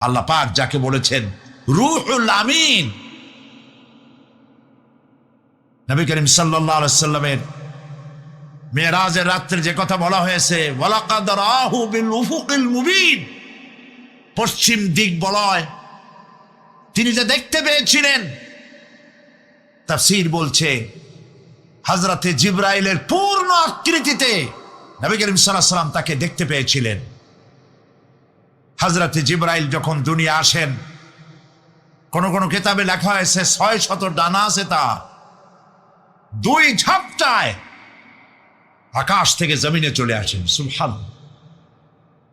আল্লাহ পাক যাকে বলেছেন রূহুল আমিন, নবী করিম সাল্লাল্লাহু আলাইহি সাল্লামের মেরাজের রাত্রে যে কথা বলা হয়েছে, ওয়ালাকাদ রাহু বিল উফুকিল মুবিন, পশ্চিম দিক বলয় তিনি যে দেখতে পেয়েছিলেন, তাফসীর বলছে হযরতে জিবরাইলের পূর্ণ আকৃতিতে নবী করিম সাল্লাল্লাহু আলাইহি সাল্লাম তাকে দেখতে পেয়েছিলেন। হযরতে জিবরাইল যখন দুনিয়া আসেন, কোন কোন কিতাবে লেখা হয়েছে 600 ডানা আছে, তা 2 ঝাপটায় আকাশ থেকে জমিনে চলে আসেন। সুবহানাল্লাহ।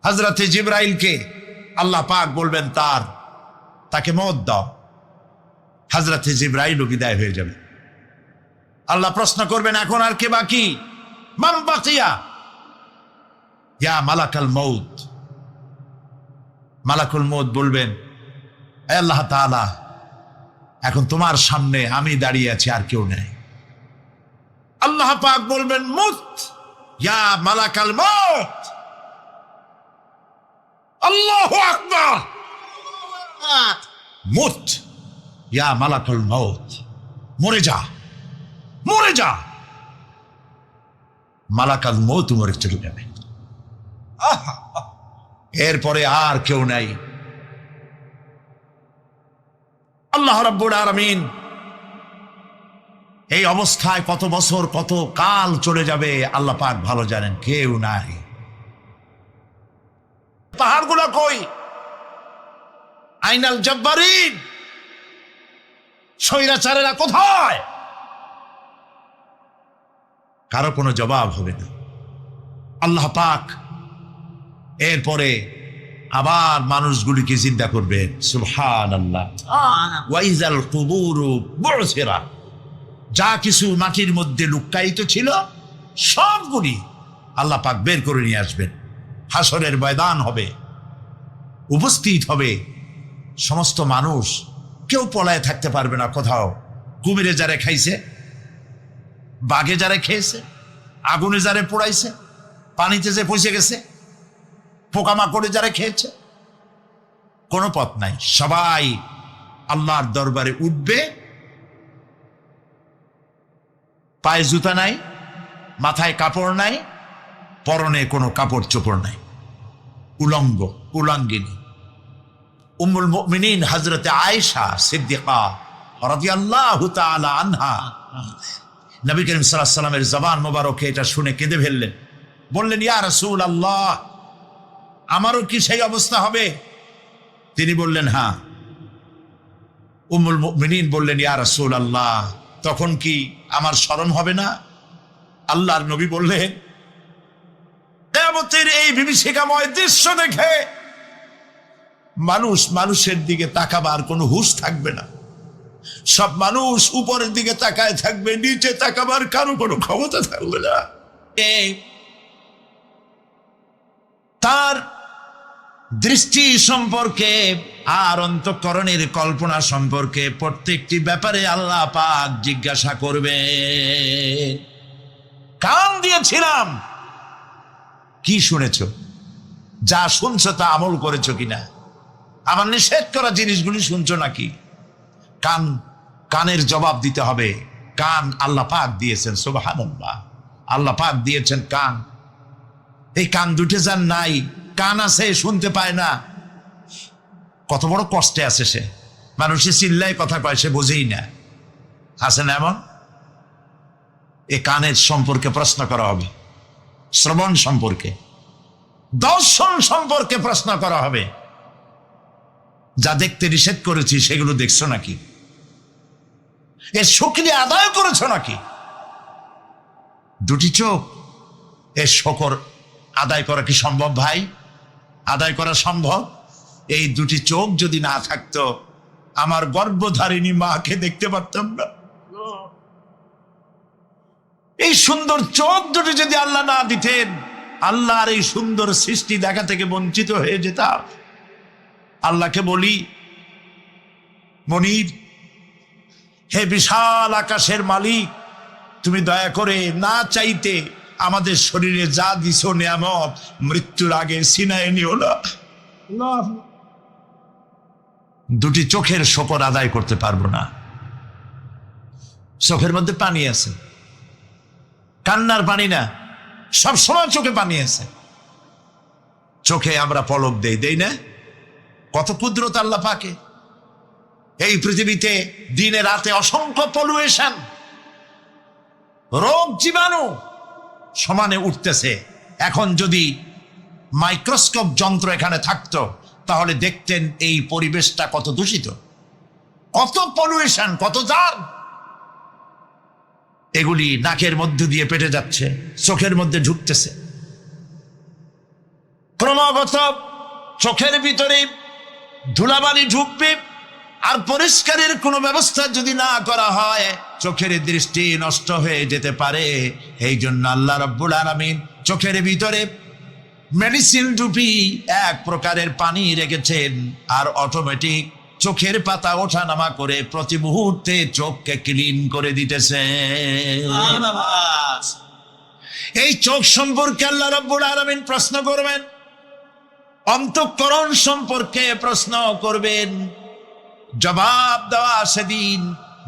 হযরতে জিবরাইলকে আল্লাহ পাক বলবেন তাকে মওত দাও, হযরতে জিবরাইল বিদায় হয়ে যাবে। আল্লাহ প্রশ্ন করবেন, এখন আর কে বাকি? মান বাকিয়া ইয়া মালাকাল মউত। মালাকুল মউত বলবেন, হে আল্লাহ তাআলা, এখন তোমার সামনে আমি দাঁড়িয়ে আছি, আর কেউ নেই। আল্লাহ পাক বলবেন, মুত ইয়া মালাকাল মউত। আল্লাহু আকবার। মুত ইয়া মালাকুল মউত, মরে যা, মরে যা। মালাকাল মউত মরে চলে যাবে। এরপরে আর কেউ নাই। আল্লাহ রাব্বুল আলামিন এই অবস্থায় কত বছর কত কাল চলে যাবে আল্লাহ পাক ভালো জানেন, কেউ নাই। পাহাড়গুলো কই? আইনাল জব্বারিন, স্বৈরাচারেরা কোথায়? কারো কোনো জবাব হবে না। আল্লাহ পাক এরপরে আবার মানুষগুলিকে জিন্দা করবেন। সুবহানাল্লাহ। ওয়াইজাল কুবুরু বুসিরা, যা কিছু মাটির মধ্যে লুকায়িত ছিল সবগুলি আল্লাহ পাক বের করে নিয়ে আসবেন। হাসরের ময়দান হবে, উপস্থিত হবে সমস্ত মানুষ, কেউ পলায় থাকতে পারবে না কোথাও। কুমিরে যারে খাইছে, বাঘে যারে খেয়েছে, আগুনে যারে পোড়াইছে, পানিতে যে পচে গেছে, পোকামাকড়ে যারা খেয়েছে, কোনো পথ নাই। সবাই আল্লাহর দরবারে উঠবে। পায়ে জুতা নাই, মাথায় কাপড় নাই, পরনে কোনো কাপড় চোপড় নাই, উলঙ্গ উলঙ্গিনী। উম্মুল মুমিনিন হযরতে আয়েশা সিদ্দিকা রাদিয়াল্লাহু তাআলা আনহা, নবী করিম সাল্লাল্লাহু আলাইহি ওয়াসাল্লামের জবান মোবারকে এটা শুনে কেঁদে ফেললেন। বললেন, ইয়া রাসূলুল্লাহ, আমারও কি সেই অবস্থা হবে? তিনি বললেন, হ্যাঁ। উম্মুল মুমিনিন বললেন, ইয়া রাসূলুল্লাহ, তখন কি আমার শরম হবে না? আল্লাহর নবী বললেন, কিয়ামতের এই বিভীষিকাময় দৃশ্য দেখে মানুষের দিকে তাকাবার কোনো হুঁশ থাকবে না। সব মানুষ উপরের দিকে তাকায় থাকবে, নিচে তাকাবার কারো কোনো ক্ষমতা থাকবে না। তার দৃষ্টি সম্পর্কে আর অন্তঃকরণের কল্পনা সম্পর্কে প্রত্যেকটি ব্যাপারে আল্লাহ পাক জিজ্ঞাসা করবে। কান দিয়েছিলাম, কি শুনেছ? যা শুনছো তা আমল করেছো কিনা? আমার নিষেধ করা জিনিসগুলি শুনছো নাকি? কানের জবাব দিতে হবে। কান আল্লাহ পাক দিয়েছেন, সুবহানাল্লাহ। আল্লাহ পাক দিয়েছেন কান। এই কান দুটে যার নাই, কান আছে শুনতে পায় না, কত বড় কষ্টে আছে সে। মানুষে চিল্লায় কথা কয়, সে বোঝেই না। আছে না এমন? এই কানের সম্পর্কে প্রশ্ন করা হবে, শ্রবণ সম্পর্কে, দর্শন সম্পর্কে প্রশ্ন করা হবে। যা দেখতে নিষেধ করেছি সেগুলো দেখছো নাকি? এর শুকরিয়া আদায় করেছো নাকি? দুটি চোখ, এর শকর আদায় করা কি সম্ভব ভাই? আদায় করা সম্ভব? এই দুটি চোখ যদি না থাকতো, আমার গর্ভধারিণী মাকে দেখতে পারতাম না। এই সুন্দর চোখ দুটি যদি আল্লাহ না দিতেন, আল্লাহর এই সুন্দর সৃষ্টি দেখা থেকে বঞ্চিত হয়ে যেতাম। আল্লাহকে বলি, মনির, হে বিশাল আকাশের মালিক, তুমি দয়া করে না চাইতে আমাদের শরীরে যা দিছো নিয়ামত, মৃত্যুর আগে সিনায় নিও না। দুটি চোখের শকর আদায় করতে পারবো না। চোখের মধ্যে পানি আছে, কান্নার পানি না, সবসময় চোখে পানি আছে। চোখে আমরা পলক দেই না? কত কুদরত আল্লাহ পাকে। এই পৃথিবীতে দিনে রাতে অসংখ্য পলুয়েশন, রোগ জীবাণু সমানে উঠতেছে। এখন যদি মাইক্রোস্কোপ যন্ত্র এখানে থাকতো তাহলে দেখতেন এই পরিবেশটা কত দূষিত, কত পলুয়েশন, কত জার। এগুলি নাকের মধ্যে দিয়ে পেটে যাচ্ছে, চোখের মধ্যে ঢুকতেছে, ক্রমাগত চোখের ভিতরে ধুলাবালি ঢুকবে। আর পরিষ্কারের কোনো ব্যবস্থা যদি না করা হয় চোখের দৃষ্টি নষ্ট হয়ে যেতে পারে। এই জন্য আল্লাহ রাব্বুল আলামিন চোখের ভিতরে মেডিসিন রূপী এক প্রকারের পানি রেখেছেন, আর অটোমেটিক চোখের পাতা ওঠানামা করে প্রতি মুহূর্তে চোখকে ক্লিন করে দিতেছে। এই চোখ সম্পর্কে আল্লাহ রাব্বুল আলামিন প্রশ্ন করবেন, অন্তঃকরণ সম্পর্কে প্রশ্ন করবেন। জবাব দেওয়া সেদিন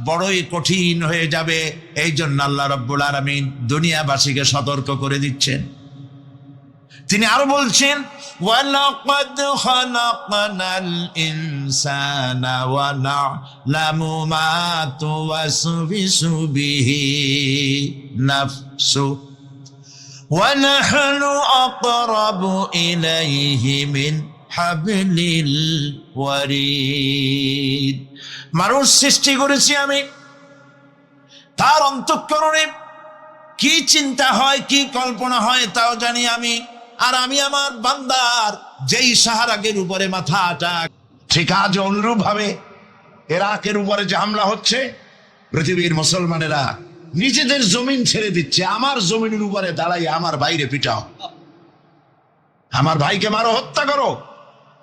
বড়ই কঠিন হয়ে যাবে। এই জন্য আল্লাহ রাব্বুল আলামিন দুনিয়াবাসীকে সতর্ক করে দিচ্ছেন। তিনি আরো বলছেন, ওয়ালাকাদ খালাকনাল ইনসানা ওয়া না'লামু মা তুওয়াসবিসু বিহি নাফসু ওয়া নাহনু আকরাবু ইলাইহি মিন হাবলিল ওয়ারিদ। মানুষ সৃষ্টি করেছি আমি, তার অন্তঃকরণে কি চিন্তা হয়, কি কল্পনা হয় তাও জানি আমি। আর আমি আমার বান্দার যেই সাহারাগের উপরে মাথাটা, ঠিক আজ অনুরূপ ভাবে ইরাকের উপরে যে হামলা হচ্ছে, পৃথিবীর মুসলমানেরা নিজেদের জমিন ছেড়ে দিচ্ছে, আমার জমিনের উপরে দাঁড়াই আমার বাইরে পিটাও, আমার ভাইকে মারো, হত্যা করো।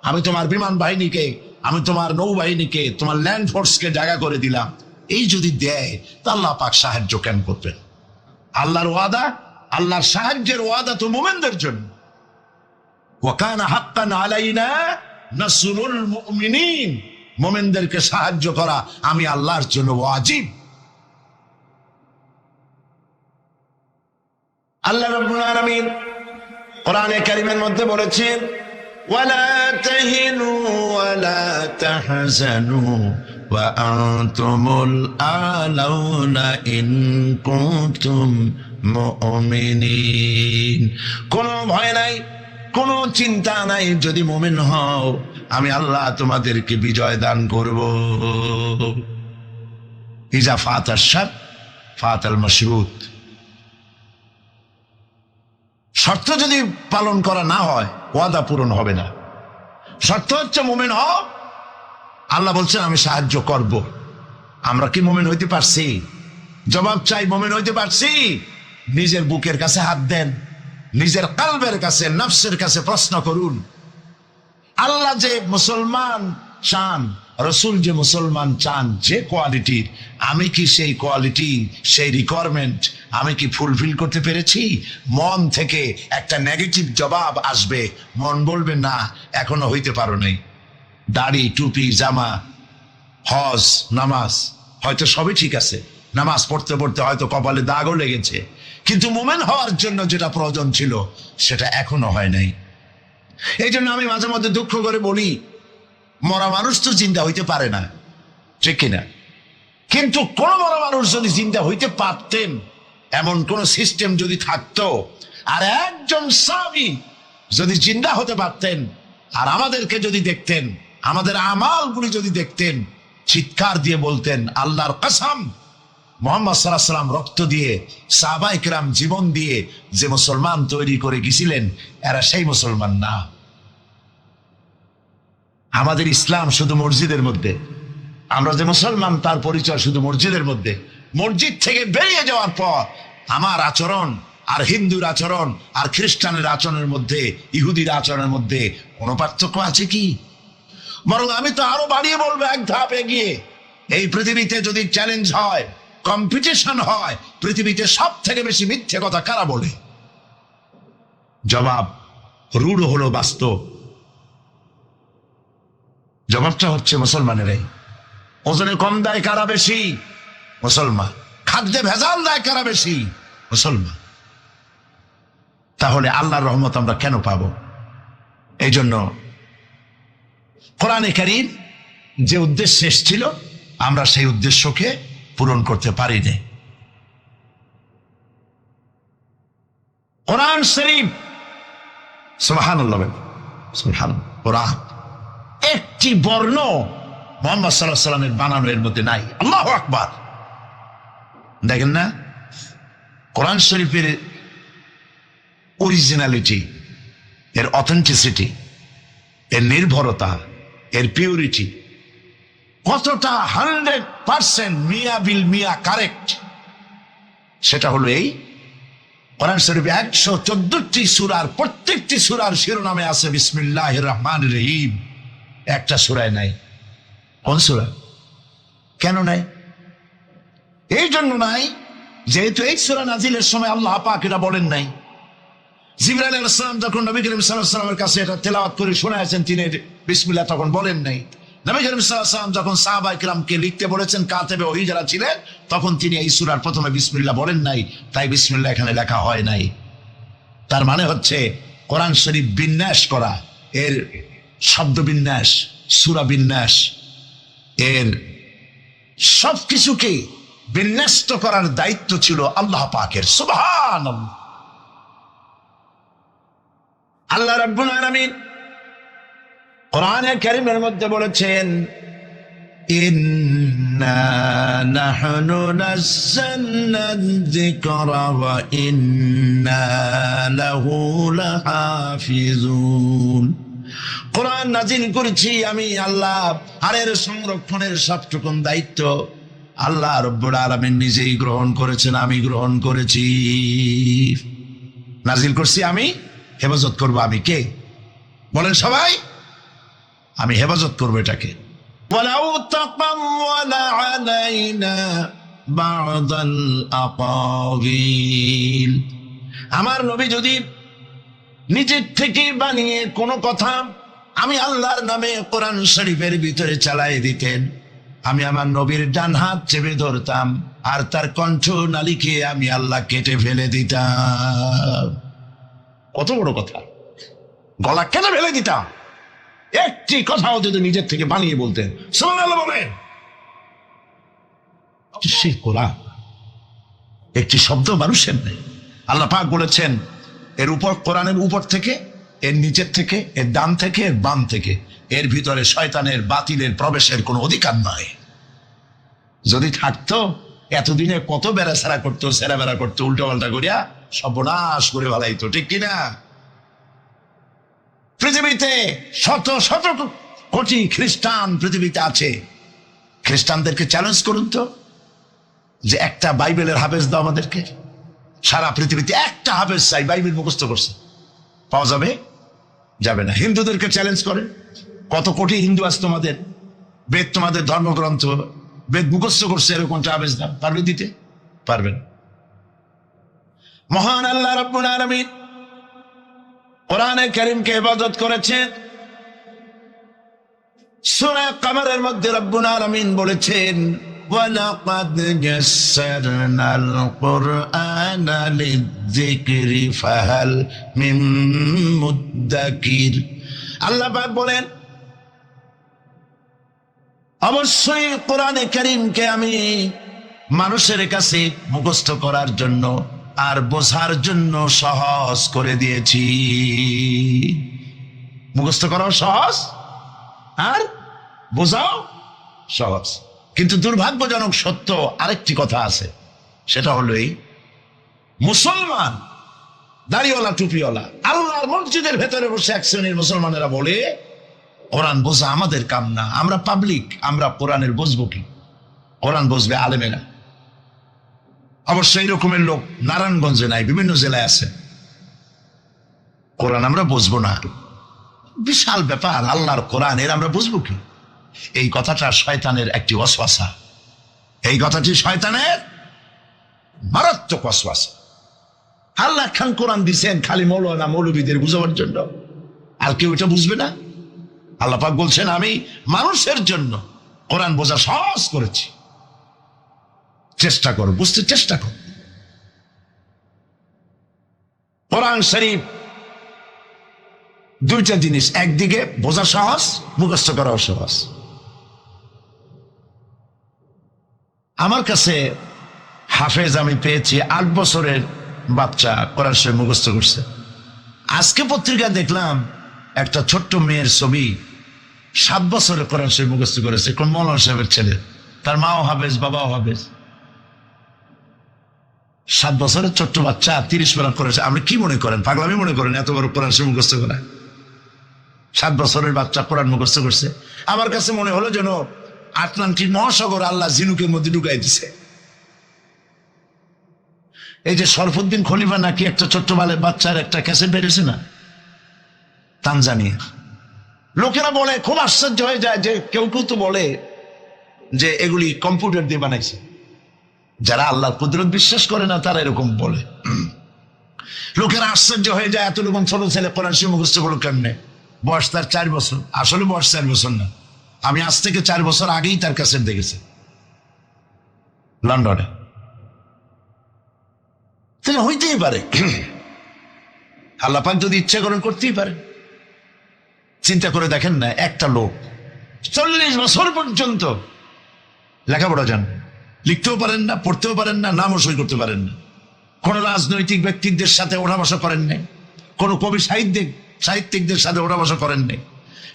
আমি তোমার বিমান বাহিনীকে, আমি তোমার নৌবাহিনীকে, তোমার ল্যান্ড ফোর্সকে জায়গা করে দিলাম। এই যদি দেয় তা আল্লাহ পাক সাহায্য কেন করবেন? আল্লাহর ওয়াদা, আল্লাহর সাহায্যের ওয়াদা তো মুমিনদের জন্য। ওয়া কানা হাক্কান আলাইনা নাসরুল মুমিনিন, মুমিনদেরকে সাহায্য করা আমি আল্লাহর জন্য ওয়াজিব। আল্লাহ রাব্বুল আলামিন কোরআনে কারীমের মধ্যে বলেছেন, ওয়ালা তাহিনু ওয়ালা তাহজানু ওয়া আনতুমুল আলাউনা ইন কুনতুম মুমিনিন। কোনো ভয় নাই, কোনো চিন্তা নাই, যদি মুমিন হও আমি আল্লাহ তোমাদেরকে বিজয় দান করব। ইজা ফাতাশ শারত ফাতাল মাশরুত। শর্ত যদি পালন করা না হয় ওয়াদা পূরণ হবে না। শর্ত হচ্ছে মুমিন হও, আল্লাহ বলছেন আমি সাহায্য করব। আমরা কি মুমিন হইতে পারছি? জবাব চাই, মুমিন হইতে পারছি? নিজের বুকের কাছে হাত দেন, নিজের কলবের কাছে, নফসের কাছে প্রশ্ন করুন। আল্লাহ যে মুসলমান চান, রসুল যে মুসলমান চান, যে কোয়ালিটির, আমি কি সেই কোয়ালিটি, সেই রিকোয়ারমেন্ট আমি কি ফুলফিল করতে পেরেছি? মন থেকে একটা নেগেটিভ জবাব আসবে, মন বলবে না এখনো হইতে পারো নাই। দাড়ি, টুপি, জামা, হজ, নামাজ হয়তো সবই ঠিক আছে, নামাজ পড়তে পড়তে হয়তো কপালে দাগও লেগেছে, কিন্তু মুমিন হওয়ার জন্য যেটা প্রয়োজন ছিল সেটা এখনো হয় নাই। এই জন্য আমি মাঝে মধ্যে দুঃখ করে বলি, মরা মানুষ তো জিন্দা হইতে পারে না, ঠিক কিনা? কিন্তু কোন মরা মানুষ যদি জিন্দা হইতে পারতেন, এমন কোন সিস্টেম যদি থাকতো, আর একজন সাহাবী যদি জিন্দা হতে পারতেন, আর আমাদেরকে যদি দেখতেন, আমাদের আমালগুলি যদি দেখতেন, চিৎকার দিয়ে বলতেন আল্লাহর কসম, মুহাম্মদ সাল্লাল্লাহু আলাইহি ওয়াসাল্লাম রক্ত দিয়ে, সাহাবায়ে কেরাম জীবন দিয়ে যে মুসলমান তৈরি করে গেছিলেন, এরা সেই মুসলমান না। আমাদের ইসলাম শুধু মসজিদের মধ্যে, আমরা যে মুসলমান তার পরিচয় শুধু মসজিদের মধ্যে। মসজিদ থেকে বেরিয়ে যাওয়ার পর আমার আচরণ আর হিন্দুর আচরণ আর খ্রিস্টানের আচরণের মধ্যে, ইহুদির আচরণের মধ্যে কোনো পার্থক্য আছে কি? বরং আমি তো আরো বাড়িয়ে বলবো, এক ধাপ এগিয়ে। এই পৃথিবীতে যদি চ্যালেঞ্জ হয়, কম্পিটিশন হয়, পৃথিবীতে সব থেকে বেশি মিথ্যে কথা কারা বলে? জবাব রূঢ় হলো বাস্তব। জবাবটা হচ্ছে মুসলমানেরাই। ওজনে কম দেয় কারা বেশি? মুসলমান। খাদ্যে ভেজাল দেয় কারা বেশি? মুসলমান। তাহলে আল্লাহর রহমত আমরা কেন পাবো? এই জন্য কোরআনে কারীম যে উদ্দেশ্য এসেছিল আমরা সেই উদ্দেশ্যকে পূরণ করতে পারিনি। কোরআন শরীফ, সুবহানাল্লাহ, সুবহানাল্লাহ, কোরআন একটি বর্ণ মুহাম্মদ সাল্লাল্লাহু আলাইহি ওয়াসাল্লামের বানানো এর মধ্যে নাই। আল্লাহু আকবার। দেখেন না কোরআন শরীফের অরিজিনালিটি, এর অথেন্টিসিটি, এর নির্ভরতা, এর পিউরিটি কতটা 100% মিয়া বিল মিয়া কারেক্ট। সেটা হলো এই কোরআন শরীফে 114টি সূরার প্রত্যেকটি সূরার শিরোনামে আছে বিসমিল্লাহির রহমানির রহিম। একটা সূরায় নাই। কোন সূরা? কেন নাই? এই জন্য নাই যেহেতু এই সূরা নাজিলের সময় আল্লাহ পাক এটা বলেন নাই। জিবরাইল আলাইহিস সালাম যখন নবী করিম সাল্লাল্লাহু আলাইহি ওয়াসাল্লামের কাছে এটা তেলাওয়াত করে শোনায়েছেন, তিনি বিসমিল্লাহ তখন বলেন নাই। নবী করিম সাল্লাল্লাহু আলাইহি ওয়াসাল্লাম যখন সাহাবায়ে কিরামকে লিখতে বলেছেন, কাতেবে ওহী যারা ছিলেন, তখন তিনি এই সূরার প্রথমে বিসমিল্লাহ বলেন নাই, তাই বিসমিল্লাহ এখানে লেখা হয় নাই। তার মানে হচ্ছে কোরআন শরীফ বিন্যাস করা, এর শব্দ বিন্যাস, সূরা বিন্যাস, এর সবকিছুকে বিন্যস্ত করার দায়িত্ব ছিল আল্লাহ পাকের। সুবহানাল্লাহ। আল্লাহ রাব্বুল আলামিন কোরআনে কারীমের মধ্যে বলেছেন, ইন্না নাহনু নাযালনা যিকরা ওয়া ইন্না লাহু লাহাফিজুন। কোরআন নাজিল করেছি আমি আল্লাহ, আর এর সংরক্ষণের সবটুকুন দায়িত্ব আল্লাহ রাব্বুল আলামিন নিজেই গ্রহণ করেছেন, আমি গ্রহণ করেছি। নাজিল করছি আমি, হেফাজত করবো আমি। কে বলেন সবাই? আমি হেফাজত করবো এটাকে। ওয়ালাউ তাকাওয়ালা আলাইনা বা'দাল আকাওয়িল। আমার নবী যদি নিজের থেকে বানিয়ে কোন কথা আমি আল্লাহর নামে কোরআন শরীফের ভিতরে চালাই দিতেন, আমি আমার নবীর ডান হাত চেপে ধরতাম, আর তার কণ্ঠ নালীকে আমি আল্লাহ কেটে ফেলে দিতাম। কত বড় কথা! গলা কেটে ফেলে দিতাম। একটি কথাও যদি নিজের থেকে বানিয়ে বলতেন, সুবহানাল্লাহ বলেন। সেই কোরআন একটি শব্দ মানুষের নেই। আল্লাহ পাক বলেছেন এর উপর, কোরআনের উপর থেকে, এর নিচের থেকে, এর ডান থেকে, এর বাম থেকে, এর ভিতরে শয়তানের বাতিলের প্রবেশের কোনো অধিকার নয়। যদি থাকতো এতদিনে কত বেড়াছাড়া করতো, সেরা বেড়া করতো, উল্টো পাল্টা করিয়া সর্বনাশ করে ফেলাইতো, ঠিক কিনা? পৃথিবীতে শত শত কোটি খ্রিস্টান পৃথিবীতে আছে। খ্রিস্টানদেরকে চ্যালেঞ্জ করুন তো যে একটা বাইবেলের হাফেজ দাও আমাদেরকে। সারা পৃথিবীতে একটা হাফেজ চাই, বাইবেল মুখস্থ করছে, পাওয়া যাবে? যাবে না। হিন্দুদেরকে চ্যালেঞ্জ করে, কত কোটি হিন্দু আছে তোমাদের, বেদ তোমাদের ধর্মগ্রন্থ, বেদ মুখস্থ করছে, এরকমটা হাফেজ দাও, পারবে দিতে? পারবেন। মহান আল্লাহ রাব্বুল আলামিন কোরআনে কারীমকে হেফাজত করেছেন। সূরা কমরের মধ্যে রাব্বুল আলামিন বলেছেন, ওয়ালাকাদ ইয়াসসারনাল কুরআনা লিযিকরি ফাহাল মিন মুদ্দাকির। আল্লাহ পাক বলেন, অবশ্যই কোরআনে কারীমকে আমি মানুষের কাছে মুখস্থ করার জন্য আর বোঝার জন্য সহজ করে দিয়েছি। মুখস্থ করাও সহজ আর বোঝাও সহজ। কিন্তু দুর্ভাগ্যজনক সত্য আরেকটি কথা আছে, সেটা হলো এই, মুসলমান দাড়িওয়ালা টুপিওয়ালা আল্লাহর মসজিদের ভেতরে বসে এক শ্রেণীর মুসলমানেরা বলে কোরআন বোঝা আমাদের কাম না, আমরা পাবলিক, আমরা কোরআনের বুঝবো কি? কোরআন বুঝবে আলেমেরা। অবশ্য এই রকমের লোক নারায়ণগঞ্জে নাই, বিভিন্ন জেলায় আছে। কোরআন আমরা বুঝবো না, বিশাল ব্যাপার, আল্লাহর কোরআন, এর আমরা বুঝবো কি? এই কথাটা শয়তানের একটি ওয়াসওয়াসা। এই কথাটি শয়তানের মারাত্মক ওয়াসওয়াসা। আল্লাহ খান কোরআন দিছেন খালি মৌলানা মৌলবীদের বুঝাবার জন্য, আর কেউ এটা বুঝবে না। আল্লাহ পাক বলছেন আমি মানুষের জন্য কোরআন বোঝা সহজ করেছি, চেষ্টা করো, বুঝতে চেষ্টা করো। কোরআন শরীফ দুইটা জিনিস, একদিকে বোঝা সহজ, মুখস্থ করাও সহজ। আমার কাছে হাফেজ আমি পেয়েছি 8 বছরের বাচ্চা কোরআন শরীফ মুখস্থ করছে। আজকে পত্রিকা দেখলাম একটা ছোট্ট মেয়ের ছবি, 7 বছরে কোরআন শরীফ মুখস্থ করেছে, কোন মৌলানা সাহেবের ছেলে, তার মাও হাফেজ বাবাও হাফেজ। 7 বছরের ছোট্ট বাচ্চা 30 পারা করেছে। আপনি কি মনে করেন, পাগলামি মনে করেন এত বড় কোরআন শরীফ মুখস্থ করা? 7 বছরের বাচ্চা কোরআন মুখস্থ করছে। আমার কাছে মনে হলো যেন আটলান্টিক মহাসাগর আল্লাহ ঝিনুকের মধ্যে ঢুকাই দিছে। এই যে শরফুদ্দিন খলিফা নাকি একটা ছোট্ট বাচ্চার একটা ক্যাসেট বেরিয়েছে না, তানজানিয়া। লোকেরা বলে, খুব আশ্চর্য হয়ে যায় যে কেউ কেউ তো বলে যে এগুলি কম্পিউটার দিয়ে বানাইছে। যারা আল্লাহর কুদরত বিশ্বাস করে না তারা এরকম বলে। লোকেরা আশ্চর্য হয়ে যায় এত রকম ছোট ছেলে কোরআন শরীফ মুখস্থ করলো কেমনে? বয়স তার 4 বছর। আসলে বয়স 4 বছর না, আমি আজ থেকে 4 বছর আগেই তার ক্যাসেট দেখেছি লন্ডনে। তাহলে হইতেই পারে, আল্লাহ পাক যদি ইচ্ছা করেন করতেই পারে। চিন্তা করে দেখেন না, একটা লোক 40 বছর পর্যন্ত লেখাপড়া জান, লিখতেও পারেন না, পড়তেও পারেন না, নামও সই করতে পারেন না, কোন রাজনৈতিক ব্যক্তিদের সাথে ওঠা বসা করেন নাই, কোন কবি সাহিত্যিকদের সাথে ওঠা বসা করেন নাই।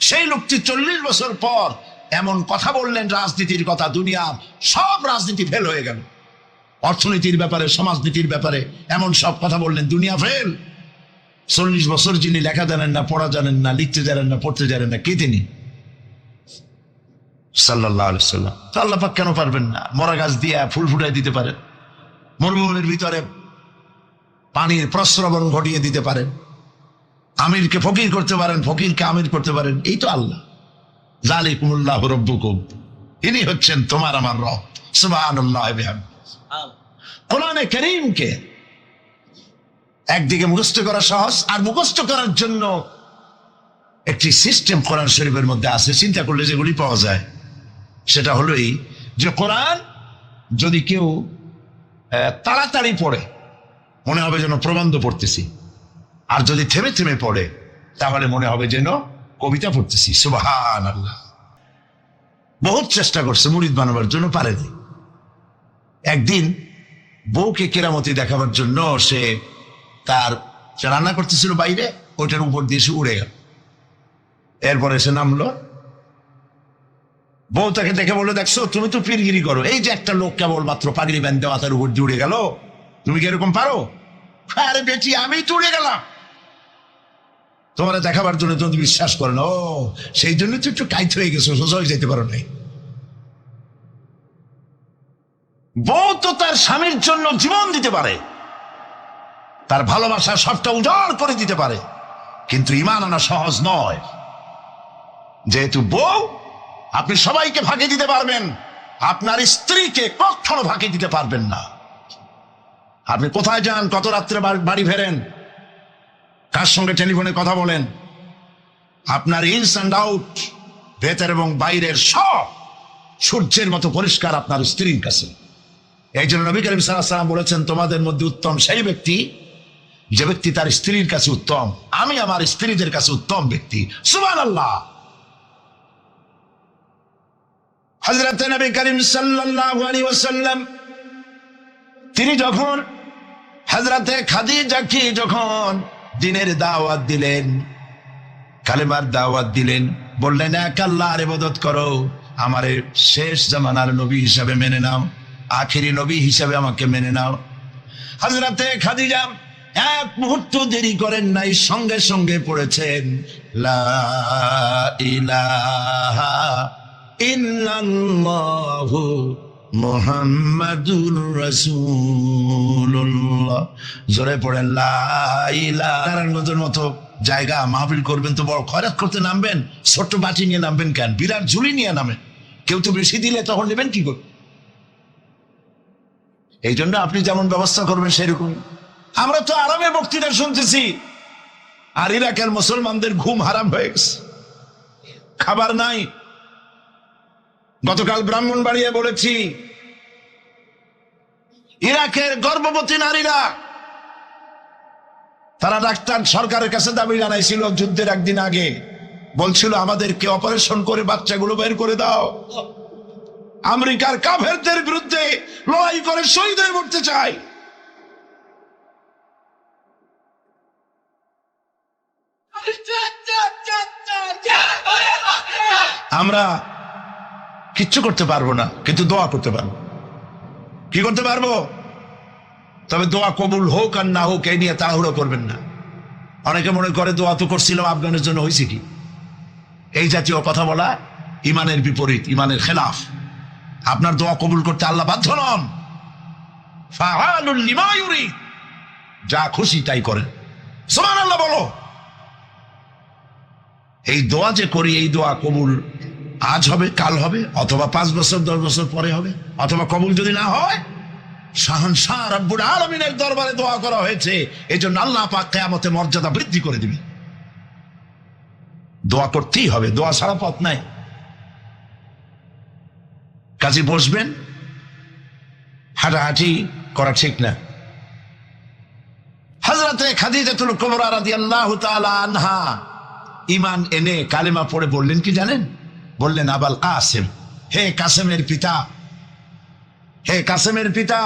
সেই লোকটি 40 বছর পর এমন কথা বললেন রাজনীতির কথা, দুনিয়ার সব রাজনীতি ফেল হয়ে গেল। অর্থনীতির ব্যাপারে, সমাজনীতির ব্যাপারে এমন সব কথা বললেন, দুনিয়া ফেল। 40 বছর যিনি লেখা জানেন না, পড়া জানেন না, লিখতে জানেন না, পড়তে জানেন না, কে তিনি? সাল্লাল্লাহু আলাইহি সাল্লাম। তো আল্লাহ পাক কেন পারবেন না? মরা গাছ দিয়ে ফুল ফুটাই দিতে পারেন, মরুভূমির ভিতরে পানির প্রস্রবণ ঘটিয়ে দিতে পারেন, আমিরকে ফকির করতে পারেন, ফকিরকে আমির করতে পারেন। এই তো আল্লাহ। যালিকুমুল্লাহু রাব্বুকুম, ইনি হচ্ছেন তোমার আমার রব। সুবহানাল্লাহ। কোরআনে কারীমকে একদিকে মুখস্থ করা সহজ, আর মুখস্থ করার জন্য একটি সিস্টেম কোরআন শরীফের মধ্যে আছে, চিন্তা করলে যেগুলি পাওয়া যায়। সেটা হলো এই যে কোরআন যদি কেউ তাড়াতাড়ি পড়ে মনে হবে যেন প্রবন্ধ পড়তেছি, আর যদি থেমে থেমে পড়ে তাহলে মনে হবে যেন কবিতা পড়তেছি। সুবহানাল্লাহ। বহুত চেষ্টা করছে মুরিদ বানাবার জন্য, পারেনি। একদিন বউকে কেরামতি দেখাবার জন্য সে তার রান্না করতেছিল বাইরে, ওইটার উপর দিয়ে সে উড়ে গেল। এরপরে সে নামলো, বউ তাকে দেখে বললো, দেখছো তুমি তো পীরগিরি করো, এই যে একটা লোক কেবল মাত্র পাগড়ি বাঁধতে মাথার উপর দিয়ে উড়ে গেল, তুমি কি এরকম পারো? আরে বেটি, আমি তো উড়ে গেলাম, তোমার দেখাবার জন্য তুমি বিশ্বাস করো না। ও, সেই জন্য তো একটু টাইট হয়ে গেছো, সোজা হয়ে যেতে পারো নাই। বউ তো তার স্বামীর জন্য জীবন দিতে পারে, তার ভালোবাসা সবটা উজাড় করে দিতে পারে, কিন্তু ঈমান আনা সহজ নয়। যেহেতু বউ, আপনি সবাইকে ফাঁকি দিতে পারবেন, আপনার স্ত্রীকে কখনো ফাঁকি দিতে পারবেন না। আপনি কোথায় যান, কত রাত্রে বাড়ি ফেরেন, কার সঙ্গে টেলিফোনে কথা বলেন, আপনার ইনস অ্যান্ড আউট, ভেতর এবং বাইরের সব সূর্যের মতো পরিষ্কার আপনার স্ত্রীর কাছে। এই জন্য নবী করিম সাল্লাল্লাহু আলাইহি ওয়াসাল্লাম বলেছেন, তোমাদের মধ্যে উত্তম সেই ব্যক্তি যে ব্যক্তি তার স্ত্রীর কাছে উত্তম। আমি আমার স্ত্রীদের কাছে উত্তম ব্যক্তি। সুবহানাল্লাহ। হযরত নবী করিম সাল্লাল্লাহু আলাইহি ওয়াসাল্লাম তিনি যখন হযরতে খাদিজাকে যখন দ্বীনের দাওয়াত দিলেন, কালেমার দাওয়াত দিলেন, বললেন এক আল্লাহর ইবাদত করো, আমারে শেষ জামানার নবী হিসাবে মেনে নাও, আখেরি নবী হিসাবে আমাকে মেনে নাও। হযরতে খাদিজা এক মুহূর্ত দেরি করেন নাই, সঙ্গে সঙ্গে পড়েছেন লা ইলাহা ইল্লাল্লাহু মুহাম্মাদুর রাসূলুল্লাহ। জোরে পড়েন লা ইলাহা। নারায়ণগঞ্জের মতো জায়গা মাহফিল করবেন তো বড় খয়রাত করতে নামবেন, ছোট্ট বাটি নিয়ে নামবেন কেন? বিরাট ঝুলি নিয়ে নামেন। কেউ তো বেশি দিলে তখন নেবেন কি করে? এই জন্য আপনি যেমন ব্যবস্থা করবেন সেরকম। আমরা তো আরামে বক্তৃতা শুনতেছি, আর ইরাকের মুসলমানদের ঘুম হারাম হয়ে গেছে। খাবার নাই। গতকাল ব্রাহ্মণবাড়িয়া বলেছি, ইরাকের গর্ভবতী নারীরা তারা ডাক্তার সরকারের কাছে দাবি জানাইছিল যুদ্ধের একদিন আগে, বলছিল আমাদেরকে অপারেশন করে বাচ্চাগুলো বের করে দাও। আমেরিকার কাফেরদের বিরুদ্ধে লড়াই করে শহীদ হয়ে মরতে চায়। আমরা কিচ্ছু করতে পারবো না, কিন্তু দোয়া করতে পারবো। কি করতে পারবো? তবে দোয়া কবুল হোক আর না হোক এই নিয়ে তাড়াহুড়ো করবেন না। অনেকে মনে করে দোয়া তো করছিলাম, আফগানের জন্য হয়েছে কি? এই জাতীয় কথা বলা ইমানের বিপরীত, ইমানের খেলাফ। আপনার দোয়া কবুল করতে আল্লাহ বাধ্য নন। ফাআলুল লিমা ইউরিদ, যা খুশি তাই করেন। সুবহানাল্লাহ বলো। এই দোয়া যে করি, এই দোয়া কবুল আজ হবে, কাল হবে, অথবা 5 বছর 10 বছর পরে হবে, অথবা কবুল যদি না হয়, শাহনশাহ রব্বুল আলামিনের দরবারে দোয়া করা হয়েছে, এই জন্য আল্লাহ পাক কিয়ামতে মর্যাদা বৃদ্ধি করে দিবে। দোয়া করতেই হবে, দোয়া ছাড়া পথ নাই। কাজে বসবেন, হাঁটাহাঁটি করা ঠিক না। হযরতে খাদিজাতুল কুবরা রাদিয়াল্লাহু তাআলা আনহা ঈমান এনে কালেমা পড়ে বললেন কি জানেন? বললেন, আবাল কাসেম, হে কাসেমের পিতা, হে কাসেমের পিতা,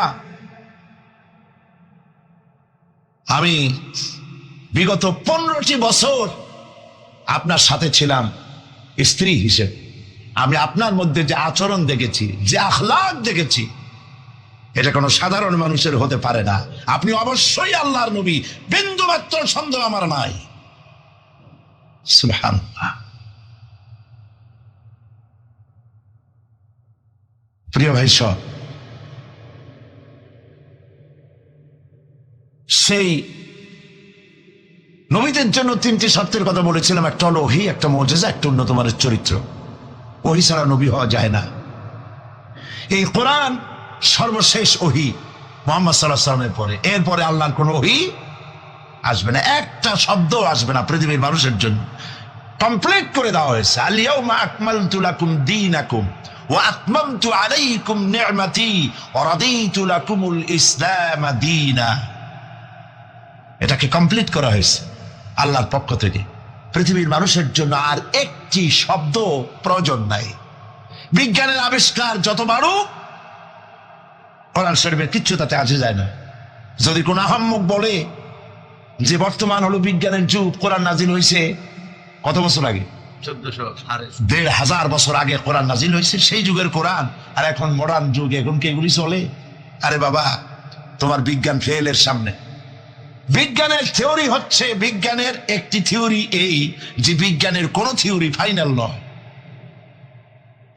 আমি বিগত 15টি বছর আপনার সাথে ছিলাম স্ত্রী হিসেবে। আমি আপনার মধ্যে যে আচরণ দেখেছি, যে আখলাক দেখেছি, এটা কোনো সাধারণ মানুষের হতে পারে না। আপনি অবশ্যই আল্লাহর নবী, বিন্দুমাত্র সন্দেহ আমার নাই। সুবহানাল্লাহ। প্রিয় ভাই সব, সেই নবীদের জন্য 3টি শর্তের কথা বলেছিলাম। একটা হলো ওহী, একটা মুজিজা, একটা উন্নত মানের চরিত্র। ওহী ছাড়া নবী হওয়া যায় না। এই কোরআন সর্বশেষ ওহী মুহাম্মদ সাল্লাল্লাহু আলাইহি ওয়াসাল্লামের পরে। এরপরে আল্লাহর কোন ওহী আসবে না, একটা শব্দ আসবে না পৃথিবীর মানুষের জন্য। কমপ্লিট করে দেওয়া হয়েছে। আল ইয়াউমা আকমালতু লাকুম দীনাকুম ওয়া আতমামতু আলাইকুম নি'মাতি ওয়া রাদিতু লাকুমুল ইসলাম দীনা। এটাকে কমপ্লিট করা হয়েছে আল্লাহর পক্ষ থেকে। পৃথিবীর মানুষের জন্য আর একটি শব্দ প্রয়োজন নাই। বিজ্ঞানের আবিষ্কার যত বাড়ুক, কোরআন শরীফের কিচ্ছু তাতে আসে যায় না। যদি কোন আহাম্মক বলে যে বর্তমান হলো বিজ্ঞানের যুগ, কোরআন নাজিল হয়েছে কত বছর আগে? 1400 বছর আগে কোরআন নাজিল হয়েছে, সেই যুগের কোরআন। আর এখন মডার্ন যুগ, এখন কি এগুলি চলে? আরে বাবা, তোমার বিজ্ঞান ফেলের সামনে। বিজ্ঞানের থিওরি হচ্ছে, বিজ্ঞানের একটি থিওরি এই যে বিজ্ঞানের কোন থিওরি ফাইনাল নয়।